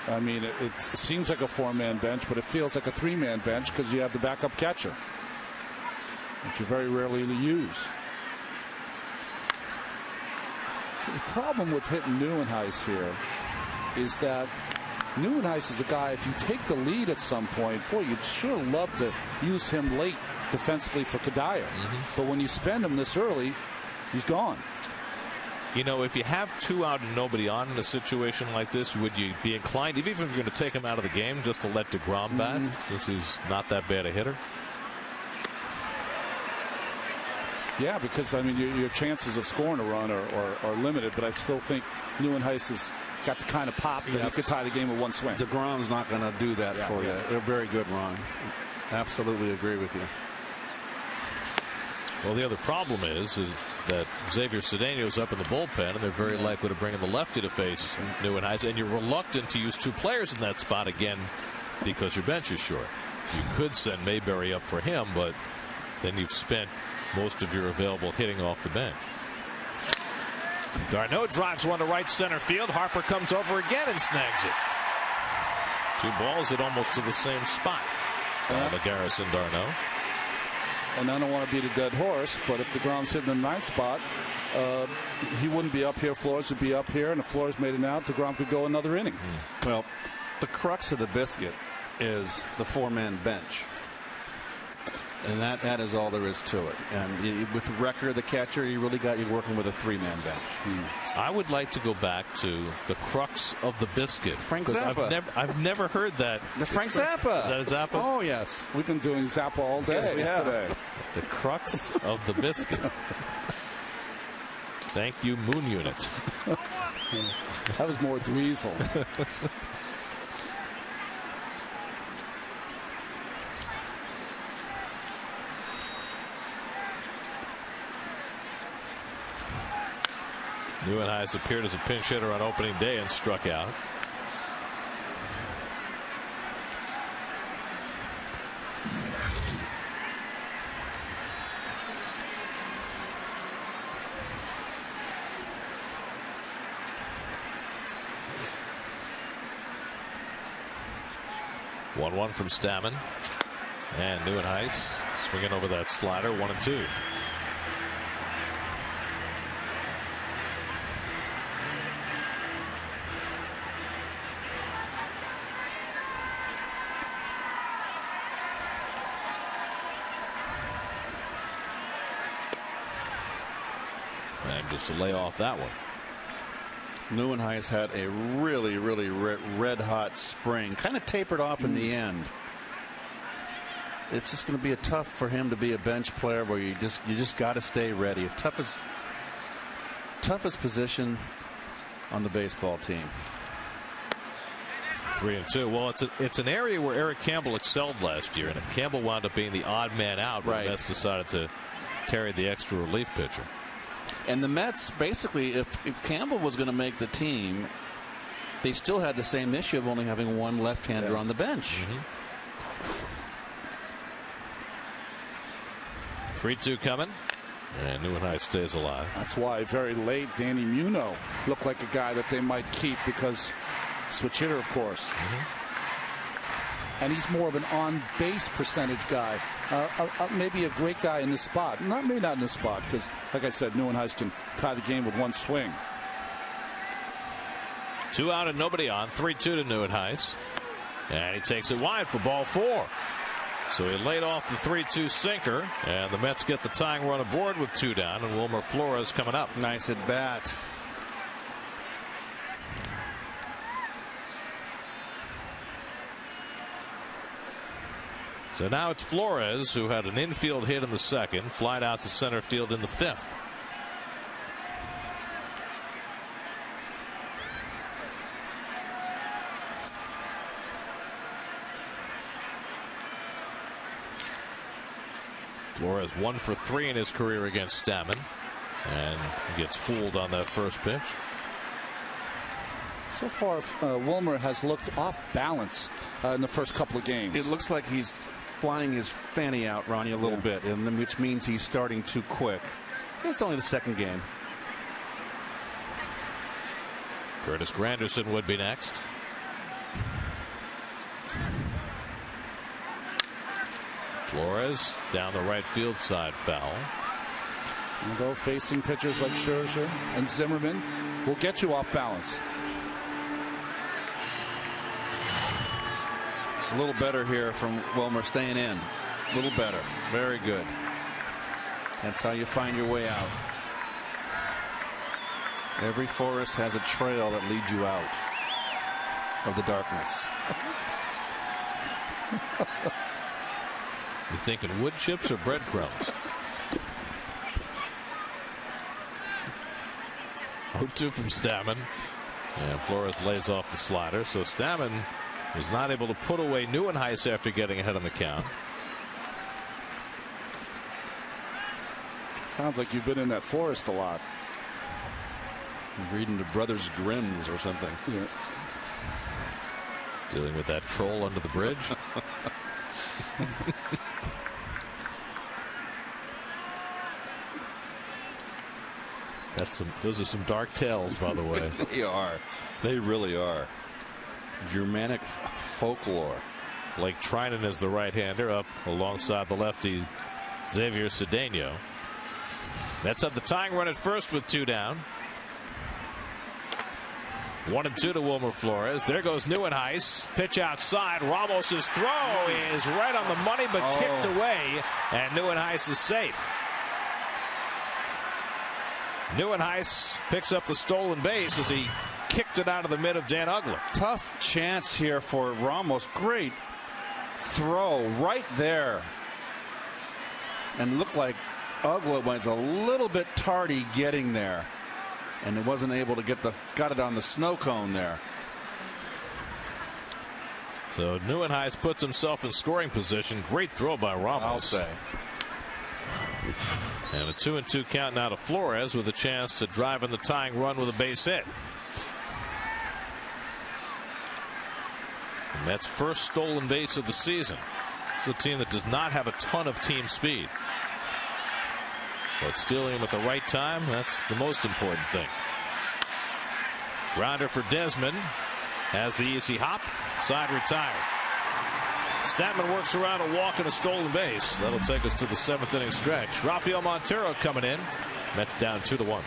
I mean, it seems like a 4-man bench, but it feels like a 3-man bench because you have the backup catcher, which you very rarely use. So the problem with hitting Neuenhuis here is that Neuenhuis is a guy, if you take the lead at some point, boy, you'd sure love to use him late defensively for Kadire. But when you spend him this early, he's gone. You know, if you have 2 out and nobody on in a situation like this, would you be inclined, even if you're going to take him out of the game, just to let deGrom bat, since he's not that bad a hitter? Yeah, because, I mean, your chances of scoring a run are limited, but I still think Neuenhuis has got the kind of pop that he could tie the game with 1 swing. deGrom's not going to do that for you. A very good run. Absolutely agree with you. Well, the other problem is that Xavier Cedeno's up in the bullpen, and they're very likely to bring in the lefty to face Neuenhuis, and you're reluctant to use 2 players in that spot again because your bench is short. You could send Mayberry up for him, but then you've spent most of your available hitting off the bench. d'Arnaud drives one to right center field. Harper comes over again and snags it. 2 balls at almost to the same spot. Lagares and d'Arnaud. And I don't want to beat a dead horse, but if deGrom's sitting in the 9th spot, he wouldn't be up here. Flores would be up here, and if Flores made it out, deGrom could go another inning. Well, the crux of the biscuit is the 4-man bench. And that is all there is to it. And with the record of the catcher, you really got you working with a 3-man bench. I would like to go back to the crux of the biscuit. Frank Zappa. I've never heard that. The Frank Zappa. Is that a Zappa? Oh, yes. We've been doing Zappa all day. Yes, we have. Today. The crux of the biscuit. Thank you, Moon Unit. That was more Dweezil. Neuenhuis appeared as a pinch hitter on opening day and struck out. One from Stammen, and Neuenhuis swinging over that slider. 1-2. And just to lay off that one. Neuenhuis had a really red hot spring, kind of tapered off in the end. It's just going to be tough for him to be a bench player where you just got to stay ready. It's toughest position on the baseball team. 3-2. Well, it's an area where Eric Campbell excelled last year, and Campbell wound up being the odd man out when the Mets decided to carry the extra relief pitcher. And the Mets, basically, if Campbell was going to make the team, they still had the same issue of only having one left-hander on the bench. 3-2 coming. And Neuenhuis stays alive. That's why very late Danny Muno looked like a guy that they might keep because switch hitter, of course. And he's more of an on-base percentage guy. Maybe a great guy in this spot. Maybe not in this spot because, like I said, Neuenhuis can tie the game with one swing. 2 out and nobody on. 3-2 to Neuenhuis. And he takes it wide for ball 4. So he laid off the 3-2 sinker, and the Mets get the tying run aboard with 2 down, and Wilmer Flores coming up. Nice at bat. So now it's Flores, who had an infield hit in the 2nd, flied out to center field in the 5th. Flores 1 for 3 in his career against Stammen, and gets fooled on that first pitch. So far, Wilmer has looked off balance in the first couple of games. It looks like he's flying his fanny out, Ronnie, a little bit, and which means he's starting too quick. It's only the 2nd game. Curtis Granderson would be next. Flores down the right field side, foul. Although facing pitchers like Scherzer and Zimmerman will get you off balance. A little better here from Wilmer, staying in. A little better. Very good. That's how you find your way out. Every forest has a trail that leads you out of the darkness. You thinking wood chips or breadcrumbs? 0-2 from Stammen. And Flores lays off the slider. So Stammen was not able to put away Neuenhuis after getting ahead on the count. Sounds like you've been in that forest a lot. Reading the Brothers Grimms or something. Yeah. Dealing with that troll under the bridge. Those are some dark tales, by the way. They are. They really are. Germanic folklore. Blake Trinan is the right-hander up alongside the lefty Xavier Cedeno. Mets have the tying run at first with 2 down. 1-2 to Wilmer Flores. There goes Neuenhuis. Pitch outside. Ramos's throw is right on the money, but kicked away, and Neuenhuis is safe. Neuenhuis picks up the stolen base as he kicked it out of the mid of Dan Uggla. Tough chance here for Ramos. Great throw right there. And looked like Uggla was a little bit tardy getting there. And it wasn't able to got it on the snow cone there. So Neuenhuis puts himself in scoring position. Great throw by Ramos, I'll say. And a 2-2 count now to Flores with a chance to drive in the tying run with a base hit. The Mets' first stolen base of the season. This is a team that does not have a ton of team speed. But stealing him at the right time, that's the most important thing. Grounder for Desmond. Has the easy hop. Side retired. Statman works around a walk and a stolen base. That'll take us to the 7th inning stretch. Rafael Montero coming in. Mets down 2-1.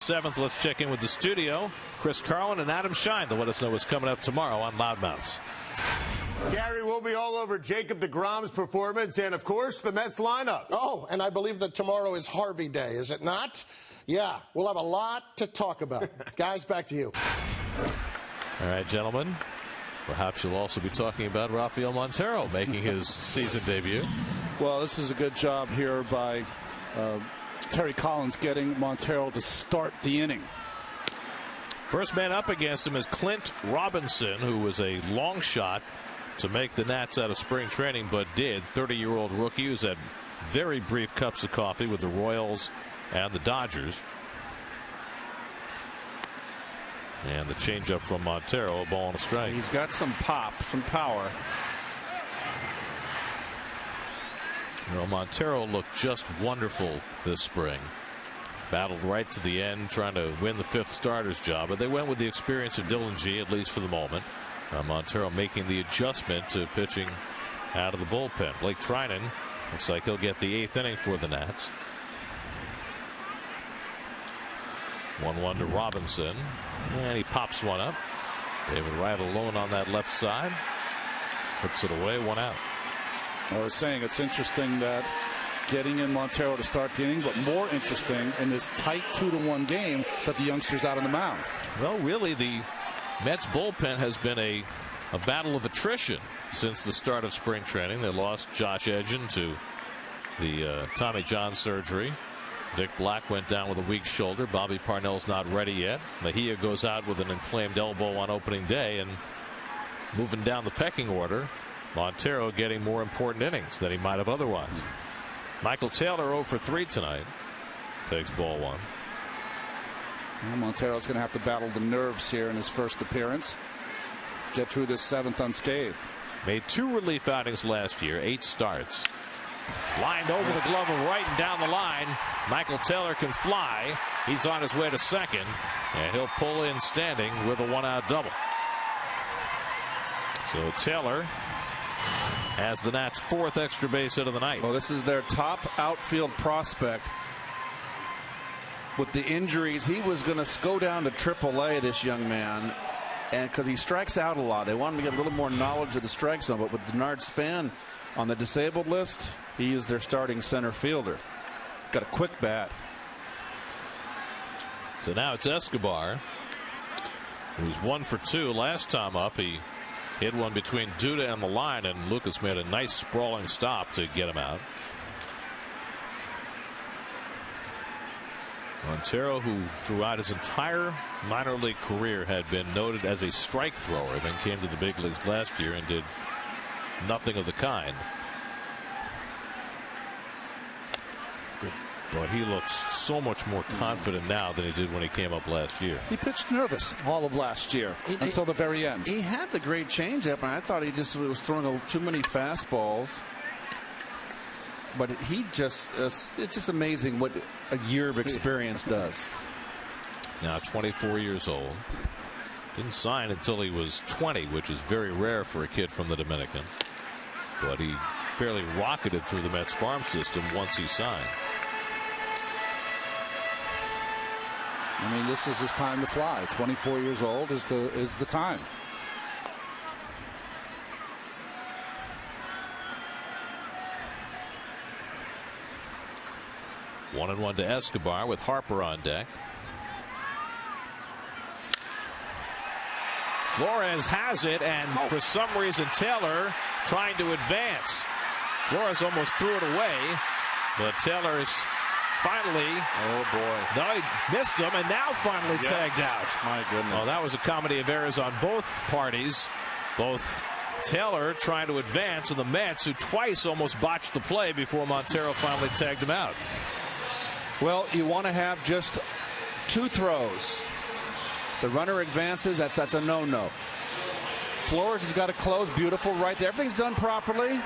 7th. Let's check in with the studio. Chris Carlin and Adam Shine to let us know what's coming up tomorrow on Loudmouths. Gary, will be all over Jacob deGrom's performance and, of course, the Mets lineup. Oh, and I believe that tomorrow is Harvey Day, is it not? Yeah, we'll have a lot to talk about. Guys, back to you. All right, gentlemen. Perhaps you'll also be talking about Rafael Montero making his season debut. Well, this is a good job here by Terry Collins getting Montero to start the inning. First man up against him is Clint Robinson, who was a long shot to make the Nats out of spring training, but did. 30-year-old rookie who's had very brief cups of coffee with the Royals and the Dodgers. And the changeup from Montero, a ball and a strike. He's got some pop, some power. Well, Montero looked just wonderful this spring. Battled right to the end, trying to win the 5th starter's job, but they went with the experience of Dylan G, at least for the moment. Montero making the adjustment to pitching out of the bullpen. Blake Trinan looks like he'll get the 8th inning for the Nats. 1-1 to Robinson, and he pops one up. David Wright alone on that left side. Puts it away, 1 out. I was saying it's interesting that getting in Montero to start the inning, but more interesting in this tight 2-1 game that the youngster's out on the mound. Well, really, the Mets bullpen has been a battle of attrition since the start of spring training. They lost Josh Edgen to the Tommy John surgery. Vic Black went down with a weak shoulder. Bobby Parnell's not ready yet. Mejia goes out with an inflamed elbow on opening day, and moving down the pecking order, Montero getting more important innings than he might have otherwise. Michael Taylor 0 for 3 tonight. Takes ball 1. Well, Montero's going to have to battle the nerves here in his first appearance. Get through this 7th unscathed. Made 2 relief outings last year, 8 starts. Lined over the glove of Wright and down the line. Michael Taylor can fly. He's on his way to second, and he'll pull in standing with a 1-out double. So Taylor has the Nats' 4th extra base hit of the night. Well, this is their top outfield prospect. With the injuries, he was going to go down to AAA, this young man, and because he strikes out a lot. They wanted to get a little more knowledge of the strike zone, but with Denard Span on the disabled list, he is their starting center fielder. Got a quick bat. So now it's Escobar, who's 1 for 2 last time up. He hit one between Duda and the line, and Lucas made a nice sprawling stop to get him out. Montero, who throughout his entire minor league career had been noted as a strike thrower, then came to the big leagues last year and did nothing of the kind. But he looks so much more confident now than he did when he came up last year. He pitched nervous all of last year until the very end. He had the great changeup, and I thought he just was throwing too many fastballs. But he just, it's just amazing what a year of experience does. Now 24 years old. Didn't sign until he was 20, which is very rare for a kid from the Dominican. But he fairly rocketed through the Mets farm system once he signed. I mean, this is his time to fly. 24 years old is the time. 1-1 to Escobar with Harper on deck. Flores has it, and for some reason Taylor trying to advance. Flores almost threw it away, but Taylor's finally, oh boy, no, he missed him, and now finally tagged out. My goodness. Well, that was a comedy of errors on both parties. Both Taylor trying to advance, and the Mets, who twice almost botched the play before Montero finally tagged him out. Well, you want to have just 2 throws. The runner advances, that's a no-no. Flores has got to close, beautiful right there. Everything's done properly,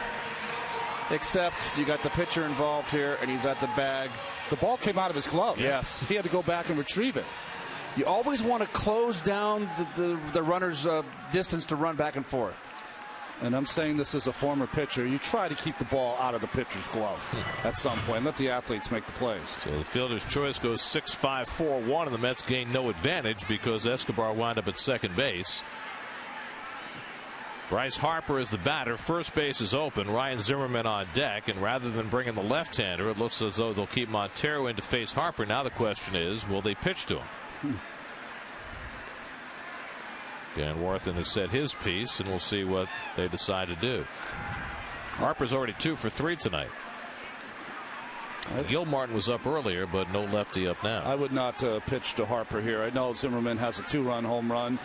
except you got the pitcher involved here, and he's at the bag. The ball came out of his glove. Yes. He had to go back and retrieve it. You always want to close down the runner's distance to run back and forth. and I'm saying this as a former pitcher, you try to keep the ball out of the pitcher's glove at some point. Let the athletes make the plays. So the fielder's choice goes 6-5-4-1, and the Mets gain no advantage because Escobar wound up at second base. Bryce Harper is the batter. First base is open. Ryan Zimmerman on deck, and rather than bringing the left-hander, it looks as though they'll keep Montero in to face Harper. Now the question is, will they pitch to him? Dan Warthen has said his piece, and we'll see what they decide to do. Harper's already 2 for 3 tonight. Gil Martin was up earlier, but no lefty up now. I would not pitch to Harper here. I know Zimmerman has a 2-run home run,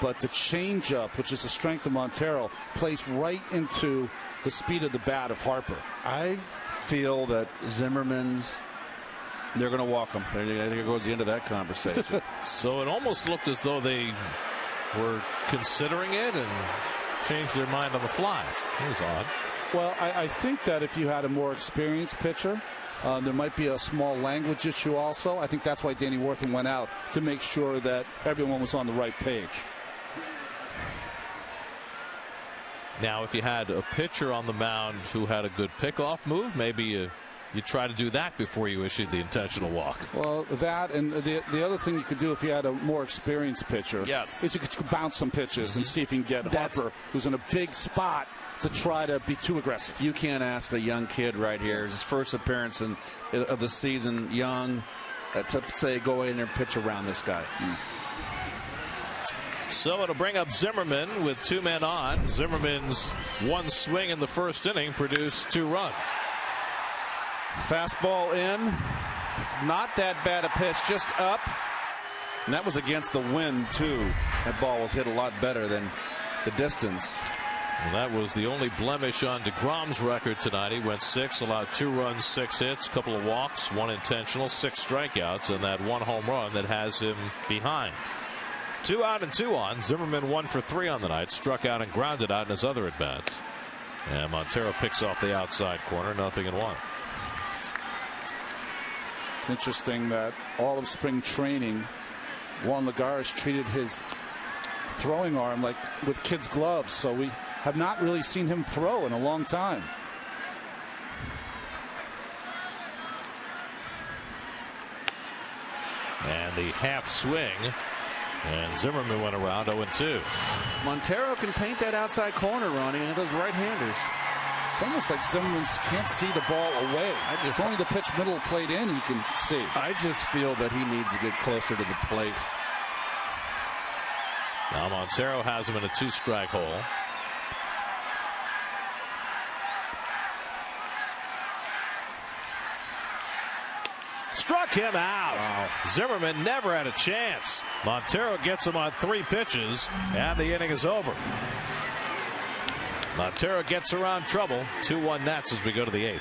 but the changeup, which is the strength of Montero, plays right into the speed of the bat of Harper. I feel that Zimmerman's, they're going to walk him. I think it goes to the end of that conversation. So it almost looked as though they were considering it and changed their mind on the fly. It was odd. Well, I think that if you had a more experienced pitcher, there might be a small language issue also. I think that's why Danny Warthen went out, to make sure that everyone was on the right page. Now, if you had a pitcher on the mound who had a good pickoff move, maybe you try to do that before you issue the intentional walk. Well, that, and the other thing you could do if you had a more experienced pitcher, yes, is you could bounce some pitches and see if you can get Harper, who's in a big spot, to try to be too aggressive. You can't ask a young kid right here, his first appearance of the season, young, to say go in there and pitch around this guy. So it'll bring up Zimmerman with 2 men on. Zimmerman's one swing in the first inning produced 2 runs. Fastball in, not that bad a pitch, just up, and that was against the wind too. That ball was hit a lot better than the distance. Well, that was the only blemish on deGrom's record tonight. He went 6, allowed 2 runs, 6 hits, couple of walks, 1 intentional, 6 strikeouts, and that 1 home run that has him behind. 2 out and 2 on. Zimmerman 1 for 3 on the night, struck out and grounded out in his other at bats. And Montero picks off the outside corner, 0-1. It's interesting that all of spring training, Juan Lagares treated his throwing arm like with kids' gloves, so we have not really seen him throw in a long time. And the half swing, and Zimmerman went around 0-2. Montero can paint that outside corner, Ronnie, and those right-handers. It's almost like Zimmerman can't see the ball away. It's only the pitch middle plate in he can see. I just feel that he needs to get closer to the plate. Now Montero has him in a 2-strike hole. Struck him out. Wow. Zimmerman never had a chance. Montero gets him on 3 pitches, and the inning is over. Montero gets around trouble. 2-1 Nats as we go to the 8th.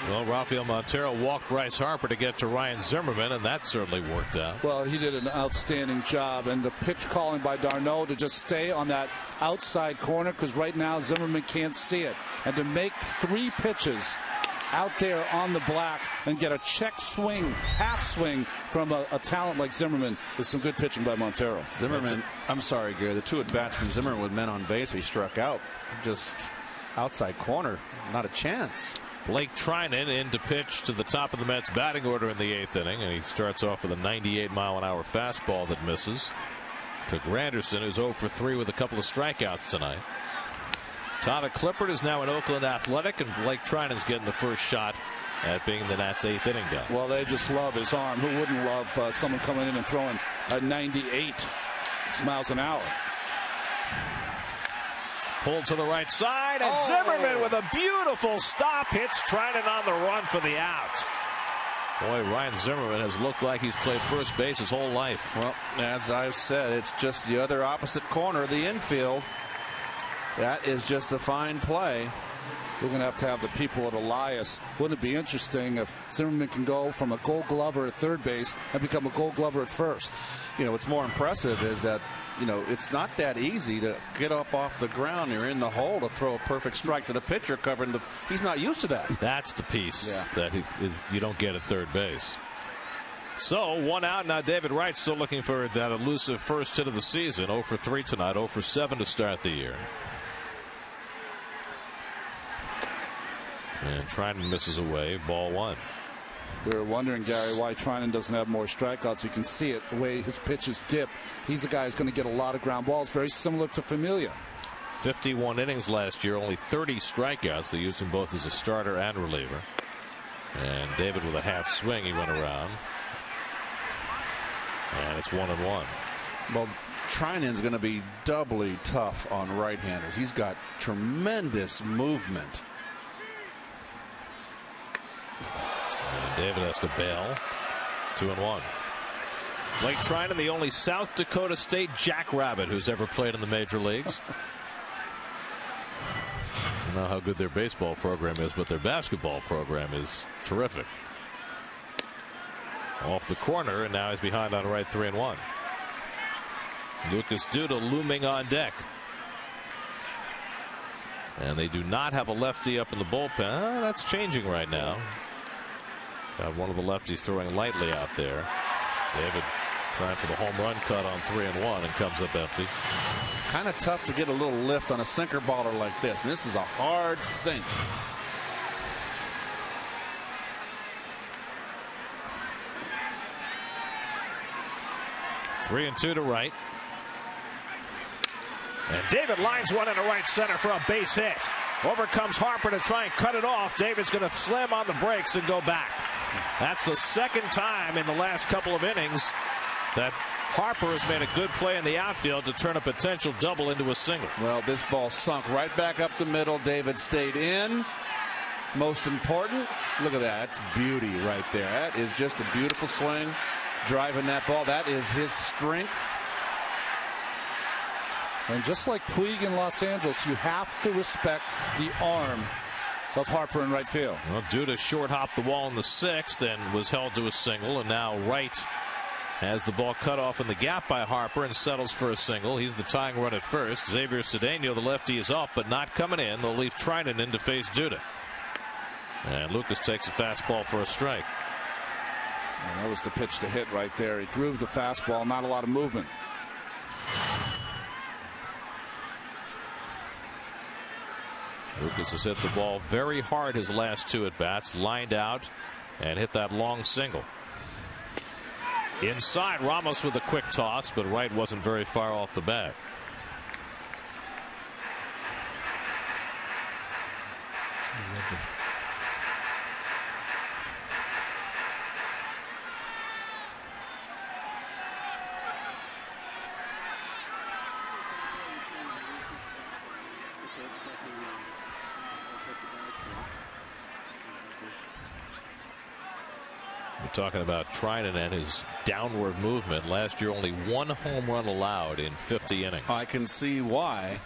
Well, Rafael Montero walked Bryce Harper to get to Ryan Zimmerman, and that certainly worked out. Well, he did an outstanding job, and the pitch calling by d'Arnaud to just stay on that outside corner, because right now Zimmerman can't see it, and to make 3 pitches out there on the black and get a check swing, half swing from a talent like Zimmerman is some good pitching by Montero. Zimmerman, I'm sorry, Gary, the 2 at-bats from Zimmerman with men on base, he struck out. Just outside corner, not a chance. Blake Trinan in to pitch to the top of the Mets batting order in the 8th inning, and he starts off with a 98-mile-an-hour fastball that misses. To Granderson, who's 0 for 3 with a couple of strikeouts tonight. Tyler Clippard is now in Oakland Athletic, and Blake Trinan's getting the first shot at being the Nats' 8th inning guy. Well, they just love his arm. Who wouldn't love someone coming in and throwing a 98 miles an hour? Pulled to the right side, and Zimmerman with a beautiful stop hits Trinan on the run for the out. Boy, Ryan Zimmerman has looked like he's played first base his whole life. Well, as I've said, it's just the other opposite corner of the infield. That is just a fine play. We're going to have the people at Elias. Wouldn't it be interesting if Zimmerman can go from a Gold Glover at third base and become a Gold Glover at first? You know, what's more impressive is that, you know, it's not that easy to get up off the ground. You're in the hole to throw a perfect strike to the pitcher covering the. He's not used to that. That's the piece that you don't get at third base. So 1 out now. David Wright still looking for that elusive first hit of the season. 0 for 3 tonight. 0 for 7 to start the year. And Trinan misses away. Ball 1. We were wondering, Gary, why Trinan doesn't have more strikeouts. You can see it the way his pitches dip. He's a guy who's going to get a lot of ground balls, very similar to Familia. 51 innings last year, only 30 strikeouts. They used him both as a starter and reliever. And David with a half swing, he went around. And it's 1-1. Well, Trinan's going to be doubly tough on right-handers. He's got tremendous movement. And David has to bail. 2-1. Blake Trinan, the only South Dakota State jackrabbit who's ever played in the major leagues. I don't know how good their baseball program is, but their basketball program is terrific. Off the corner, and now he's behind on right, 3-1. Lucas Duda looming on deck. And they do not have a lefty up in the bullpen. That's changing right now. Got one of the lefties throwing lightly out there. David trying for the home run cut on 3-1 and comes up empty. Kind of tough to get a little lift on a sinker baller like this. And this is a hard sink. Three and 2 to right. And David lines one into right center for a base hit. Over comes Harper to try and cut it off. David's going to slam on the brakes and go back. That's the second time in the last couple of innings that Harper has made a good play in the outfield to turn a potential double into a single. Well, this ball sunk right back up the middle. David stayed in. Most important, look at that. That's beauty right there. That is just a beautiful swing. Driving that ball. That is his strength. And just like Puig in Los Angeles, you have to respect the arm of Harper in right field. Well, Duda short hopped the wall in the 6th and was held to a single, and now Wright has the ball cut off in the gap by Harper and settles for a single. He's the tying run at first. Xavier Cedeno, the lefty, is up but not coming in. They'll leave Trinan in to face Duda. And Lucas takes a fastball for a strike. And that was the pitch to hit right there. He grooved the fastball, not a lot of movement. Lucas has hit the ball very hard his last 2 at bats, lined out and hit that long single. Inside, Ramos with a quick toss, but Wright wasn't very far off the bat. Talking about Trinan and his downward movement. Last year, only 1 home run allowed in 50 innings. I can see why.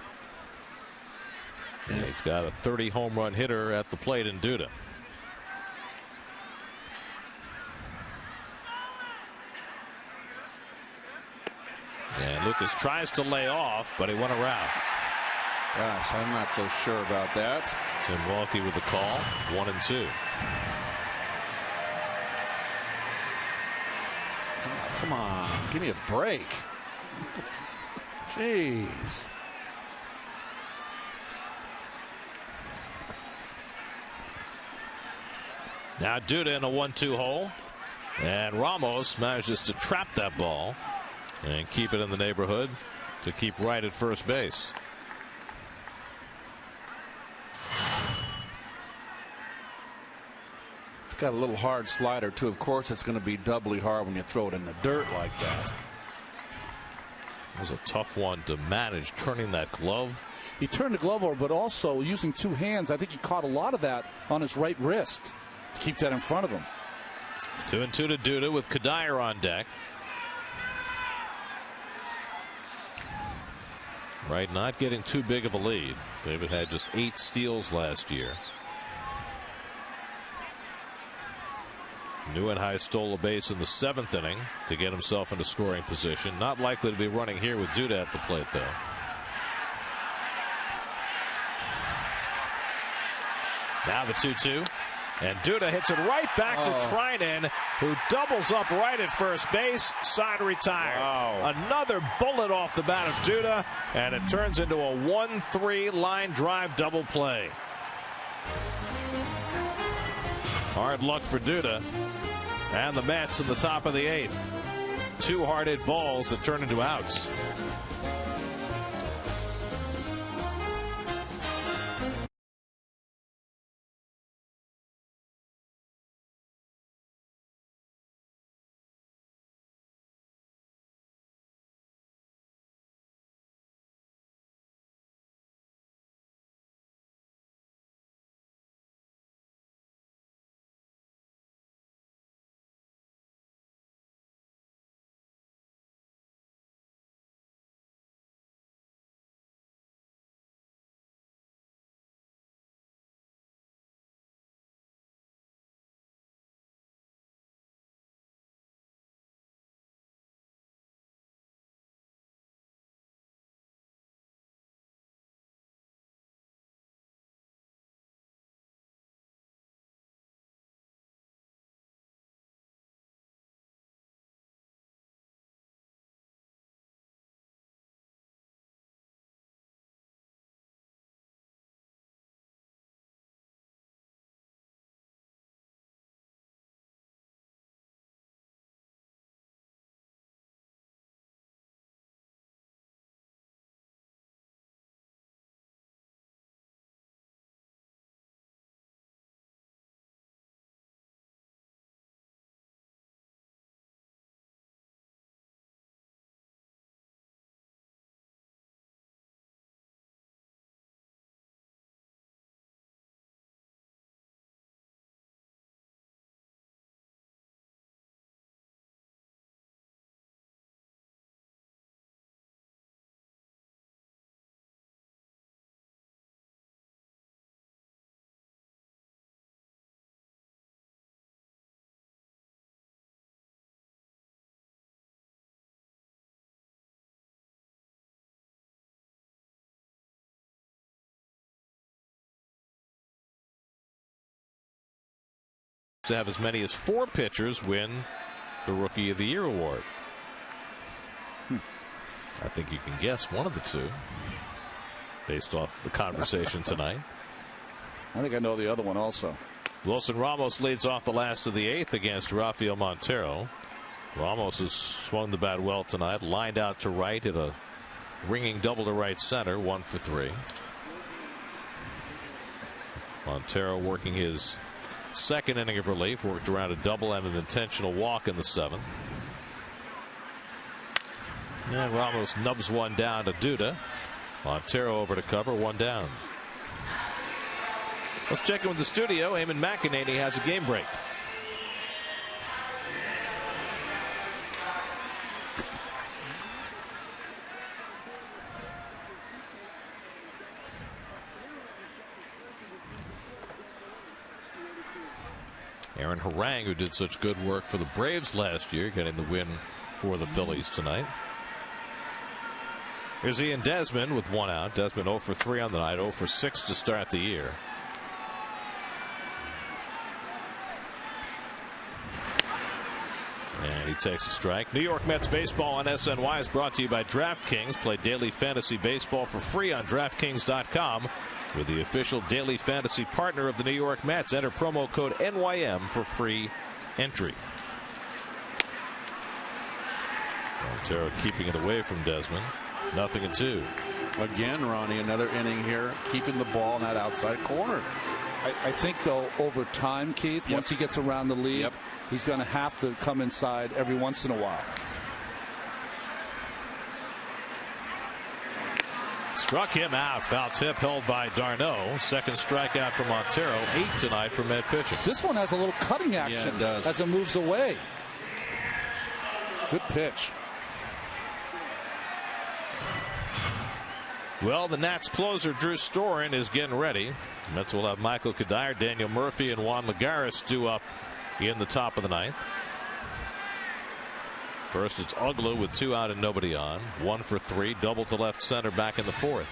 And he's got a 30 home run hitter at the plate in Duda. And Lucas tries to lay off, but he went around. Gosh, I'm not so sure about that. Tim Milwaukee with the call. 1-2. Oh, come on, give me a break. Jeez. Now Duda in a 1-2 hole, and Ramos manages to trap that ball and keep it in the neighborhood to keep right at first base. It's got a little hard slider too. Of course, it's going to be doubly hard when you throw it in the dirt like that. It was a tough one to manage, turning that glove. He turned the glove over, but also using two hands. I think he caught a lot of that on his right wrist to keep that in front of him. 2-2 to Duda with Kadire on deck. Right, not getting too big of a lead. David had just 8 steals last year. Neuenhuis stole a base in the 7th inning to get himself into scoring position. Not likely to be running here with Duda at the plate, though. Now the 2-2. And Duda hits it right back to Treinen, who doubles up right at first base. Side retired. Wow. Another bullet off the bat of Duda, and it turns into a 1-3 line drive double play. Hard luck for Duda and the Mets in the top of the 8th. 2 hard hit balls that turn into outs. To have as many as 4 pitchers win the Rookie of the Year award. I think you can guess one of the 2 based off the conversation tonight. I think I know the other one also. Wilson Ramos leads off the last of the 8th against Rafael Montero. Ramos has swung the bat well tonight, lined out to right, hit a ringing double to right center, 1 for 3. Montero working his 2nd inning of relief, worked around a double and an intentional walk in the 7th. And Ramos nubs one down to Duda. Montero over to cover, 1 down. Let's check in with the studio. Eamon McEnany has a game break. Aaron Harang, who did such good work for the Braves last year, getting the win for the Phillies tonight. Here's Ian Desmond with 1 out. Desmond 0 for 3 on the night, 0 for 6 to start the year. And he takes a strike. New York Mets baseball on SNY is brought to you by DraftKings. Play daily fantasy baseball for free on DraftKings.com with the official daily fantasy partner of the New York Mets. Enter promo code NYM for free entry. Montero keeping it away from Desmond. 0-2. Again, Ronnie, another inning here, keeping the ball in that outside corner. I think, though, over time, Keith, once he gets around the league, he's going to have to come inside every once in a while. Struck him out. Foul tip held by d'Arnaud. Second strikeout for Montero. 8 tonight for Met pitching. This one has a little cutting action as it moves away. Good pitch. Well, the Nats closer Drew Storen is getting ready. Mets will have Michael Kadire, Daniel Murphy, and Juan Lagares due up in the top of the 9th. First, it's Ugla with 2 out and nobody on. 1 for 3, double to left center back in the 4th.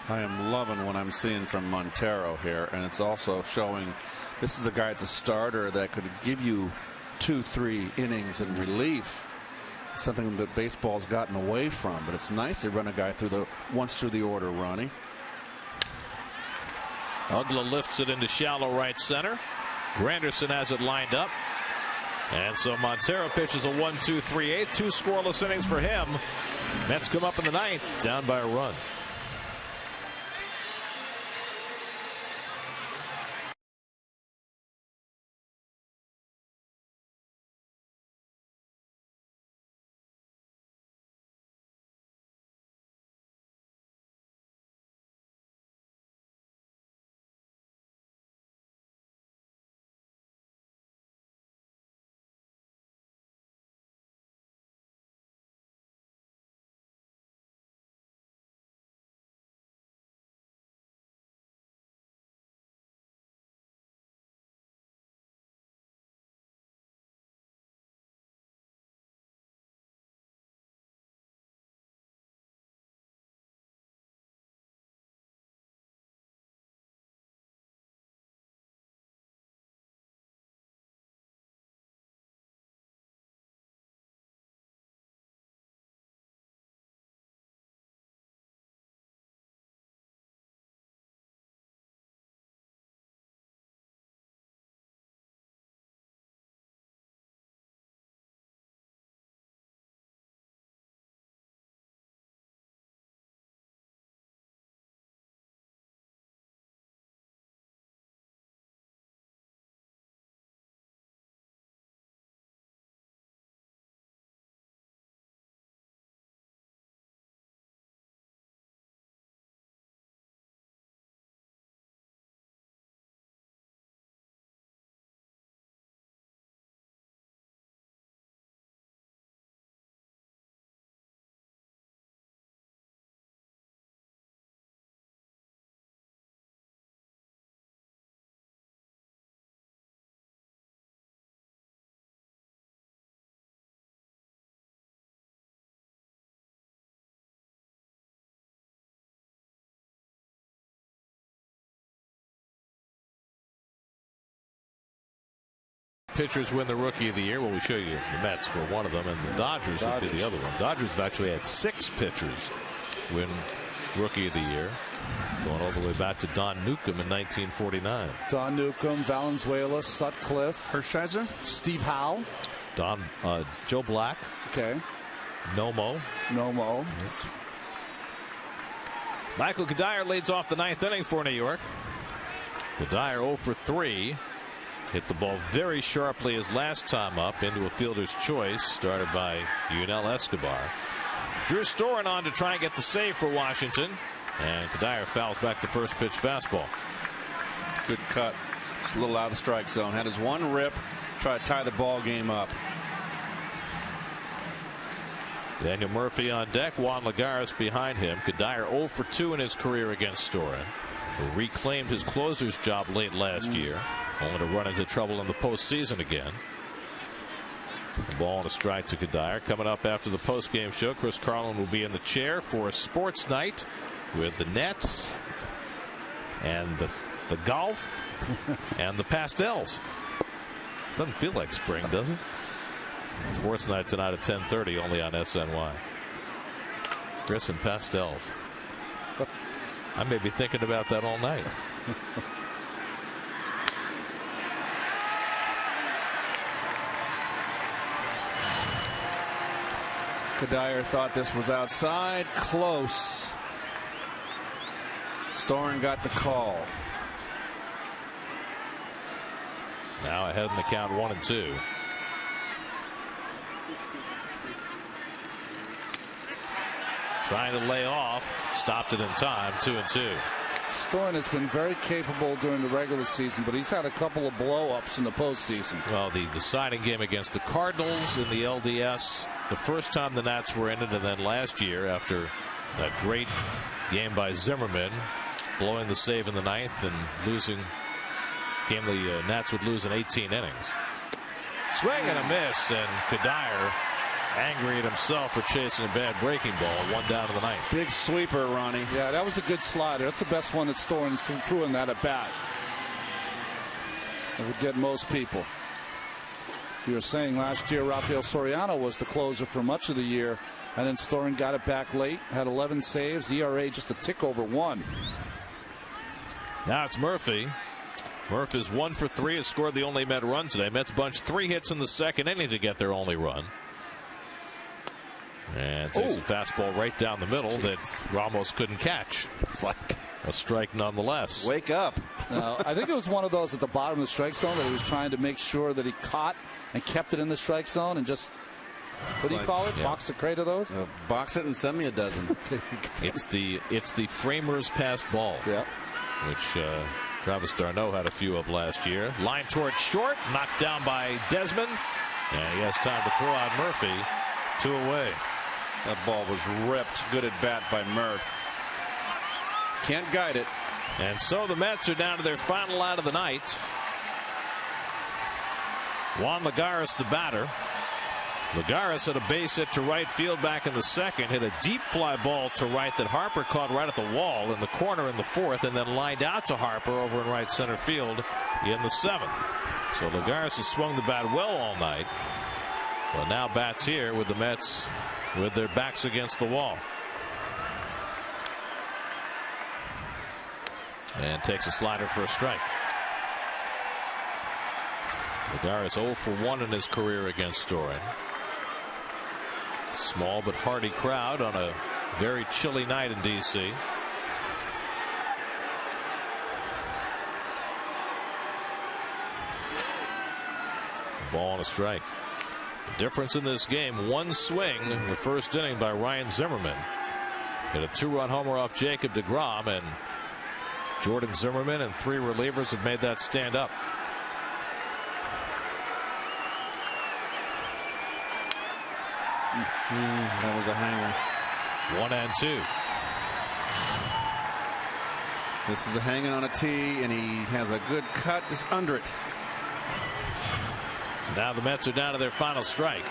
I am loving what I'm seeing from Montero here, and it's also showing this is a guy that's a starter that could give you 2-3 innings in relief. Something that baseball's gotten away from, but it's nice to run a guy once through the order, Ronnie. Ugla lifts it into shallow right center. Granderson has it lined up. And so Montero pitches a 1-2-3-8. 2 scoreless innings for him. Mets come up in the 9th, down by a run. Pitchers win the Rookie of the Year. Well, we show you the Mets were one of them, and the Dodgers would be the other one. Dodgers have actually had 6 pitchers win Rookie of the Year, going all the way back to Don Newcomb in 1949. Don Newcomb, Valenzuela, Sutcliffe, Hershiser, Steve Howe, Joe Black. Okay. Nomo. Yes. Michael Kadire leads off the 9th inning for New York. Kadire 0 for 3. Hit the ball very sharply his last time up into a fielder's choice, started by Yunel Escobar. Drew Storen on to try and get the save for Washington, and Kadire fouls back the first pitch fastball. Good cut. Just a little out of the strike zone. Had his one rip, try to tie the ball game up. Daniel Murphy on deck, Juan Lagares behind him. Kadire 0 for 2 in his career against Storen, who reclaimed his closer's job late last year, only to run into trouble in the postseason again. The ball and a strike to Kadire. Coming up after the post-game show, Chris Carlin will be in the chair for a sports night with the Nets and the golf and the pastels. Doesn't feel like spring, does it? Sports night tonight at 10:30, only on SNY. Chris and pastels. I may be thinking about that all night. Kadire thought this was outside. Close. Storen got the call. Now ahead in the count, 1-2. Trying to lay off. Stopped it in time. 2-2. Storen has been very capable during the regular season, but he's had a couple of blow-ups in the postseason. Well, the deciding game against the Cardinals in the LDS, the first time the Nats were in it, and then last year after that great game by Zimmerman, blowing the save in the ninth and losing game the Nats would lose in 18 innings. Swing and a miss, and Kadire angry at himself for chasing a bad breaking ball. 1 down to the ninth. Big sweeper, Ronnie. Yeah, that was a good slider. That's the best one that Storen threw in that at bat. It would get most people. You were saying last year Rafael Soriano was the closer for much of the year, and then Storen got it back late, had 11 saves, ERA just a tick over 1. Now it's Murphy. Murphy is 1 for 3, has scored the only Met run today. Mets bunched 3 hits in the second inning to get their only run. And takes a fastball right down the middle that Ramos couldn't catch. It's like a strike nonetheless. Wake up. I think it was one of those at the bottom of the strike zone that he was trying to make sure that he caught and kept it in the strike zone and just, what do you call it? Yeah. Box the crate of those? Box it and send me a dozen. It's the framer's pass ball. Yeah. Which Travis d'Arnaud had a few of last year. Line towards short, knocked down by Desmond. And he has time to throw out Murphy. 2 away. That ball was ripped. Good at bat by Murph. Can't guide it. And so the Mets are down to their final out of the night. Juan Lagares, the batter. Lagares had a base hit to right field back in the second, hit a deep fly ball to right that Harper caught right at the wall in the corner in the fourth, and then lined out to Harper over in right center field in the seventh. So Lagares has swung the bat well all night. Well, now bats here with the Mets with their backs against the wall. And takes a slider for a strike. Lagares 0 for 1 in his career against Storen. Small but hearty crowd on a very chilly night in D.C. Ball and a strike. Difference in this game, 1 swing in the first inning by Ryan Zimmerman. Hit a 2-run homer off Jacob deGrom, and Jordan Zimmerman and 3 relievers have made that stand up. That was a hanger. 1-2. This is a hanging on a tee, and he has a good cut just under it. So now the Mets are down to their final strike.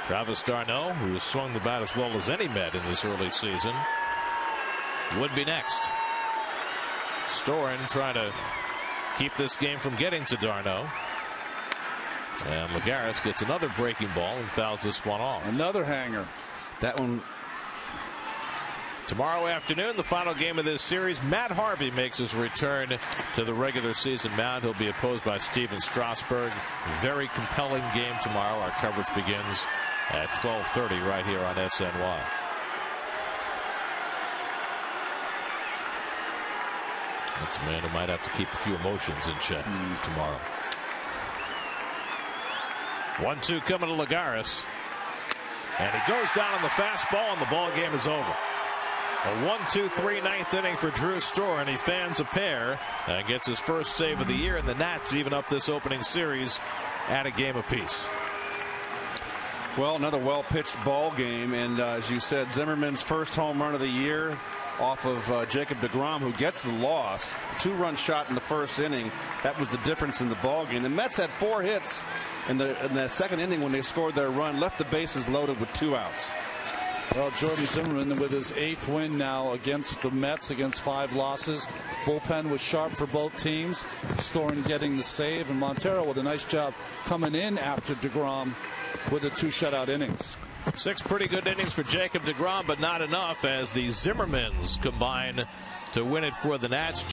Travis d'Arnaud, who has swung the bat as well as any Met in this early season, would be next. Storen trying to keep this game from getting to d'Arnaud. And Lagares gets another breaking ball and fouls this one off. Another hanger. That one. Tomorrow afternoon, the final game of this series, Matt Harvey makes his return to the regular season mound. He'll be opposed by Steven Strasburg. Very compelling game tomorrow. Our coverage begins at 12:30 right here on SNY. That's a man who might have to keep a few emotions in check tomorrow. 1-2 coming to Lagares. And he goes down on the fastball, and the ball game is over. A 1-2-3 ninth inning for Drew Storen. He fans a pair and gets his first save of the year, and the Nats even up this opening series at a game apiece. Well, another well-pitched ball game, and as you said, Zimmerman's first home run of the year. off of Jacob deGrom, who gets the loss. 2-run shot in the first inning. That was the difference in the ballgame. The Mets had 4 hits in the second inning when they scored their run, left the bases loaded with 2 outs. Well, Jordan Zimmerman with his 8th win now against the Mets, against 5 losses. Bullpen was sharp for both teams. Storen getting the save, and Montero with a nice job coming in after deGrom with the 2 shutout innings. 6 pretty good innings for Jacob deGrom, but not enough as the Zimmermans combine to win it for the Nats.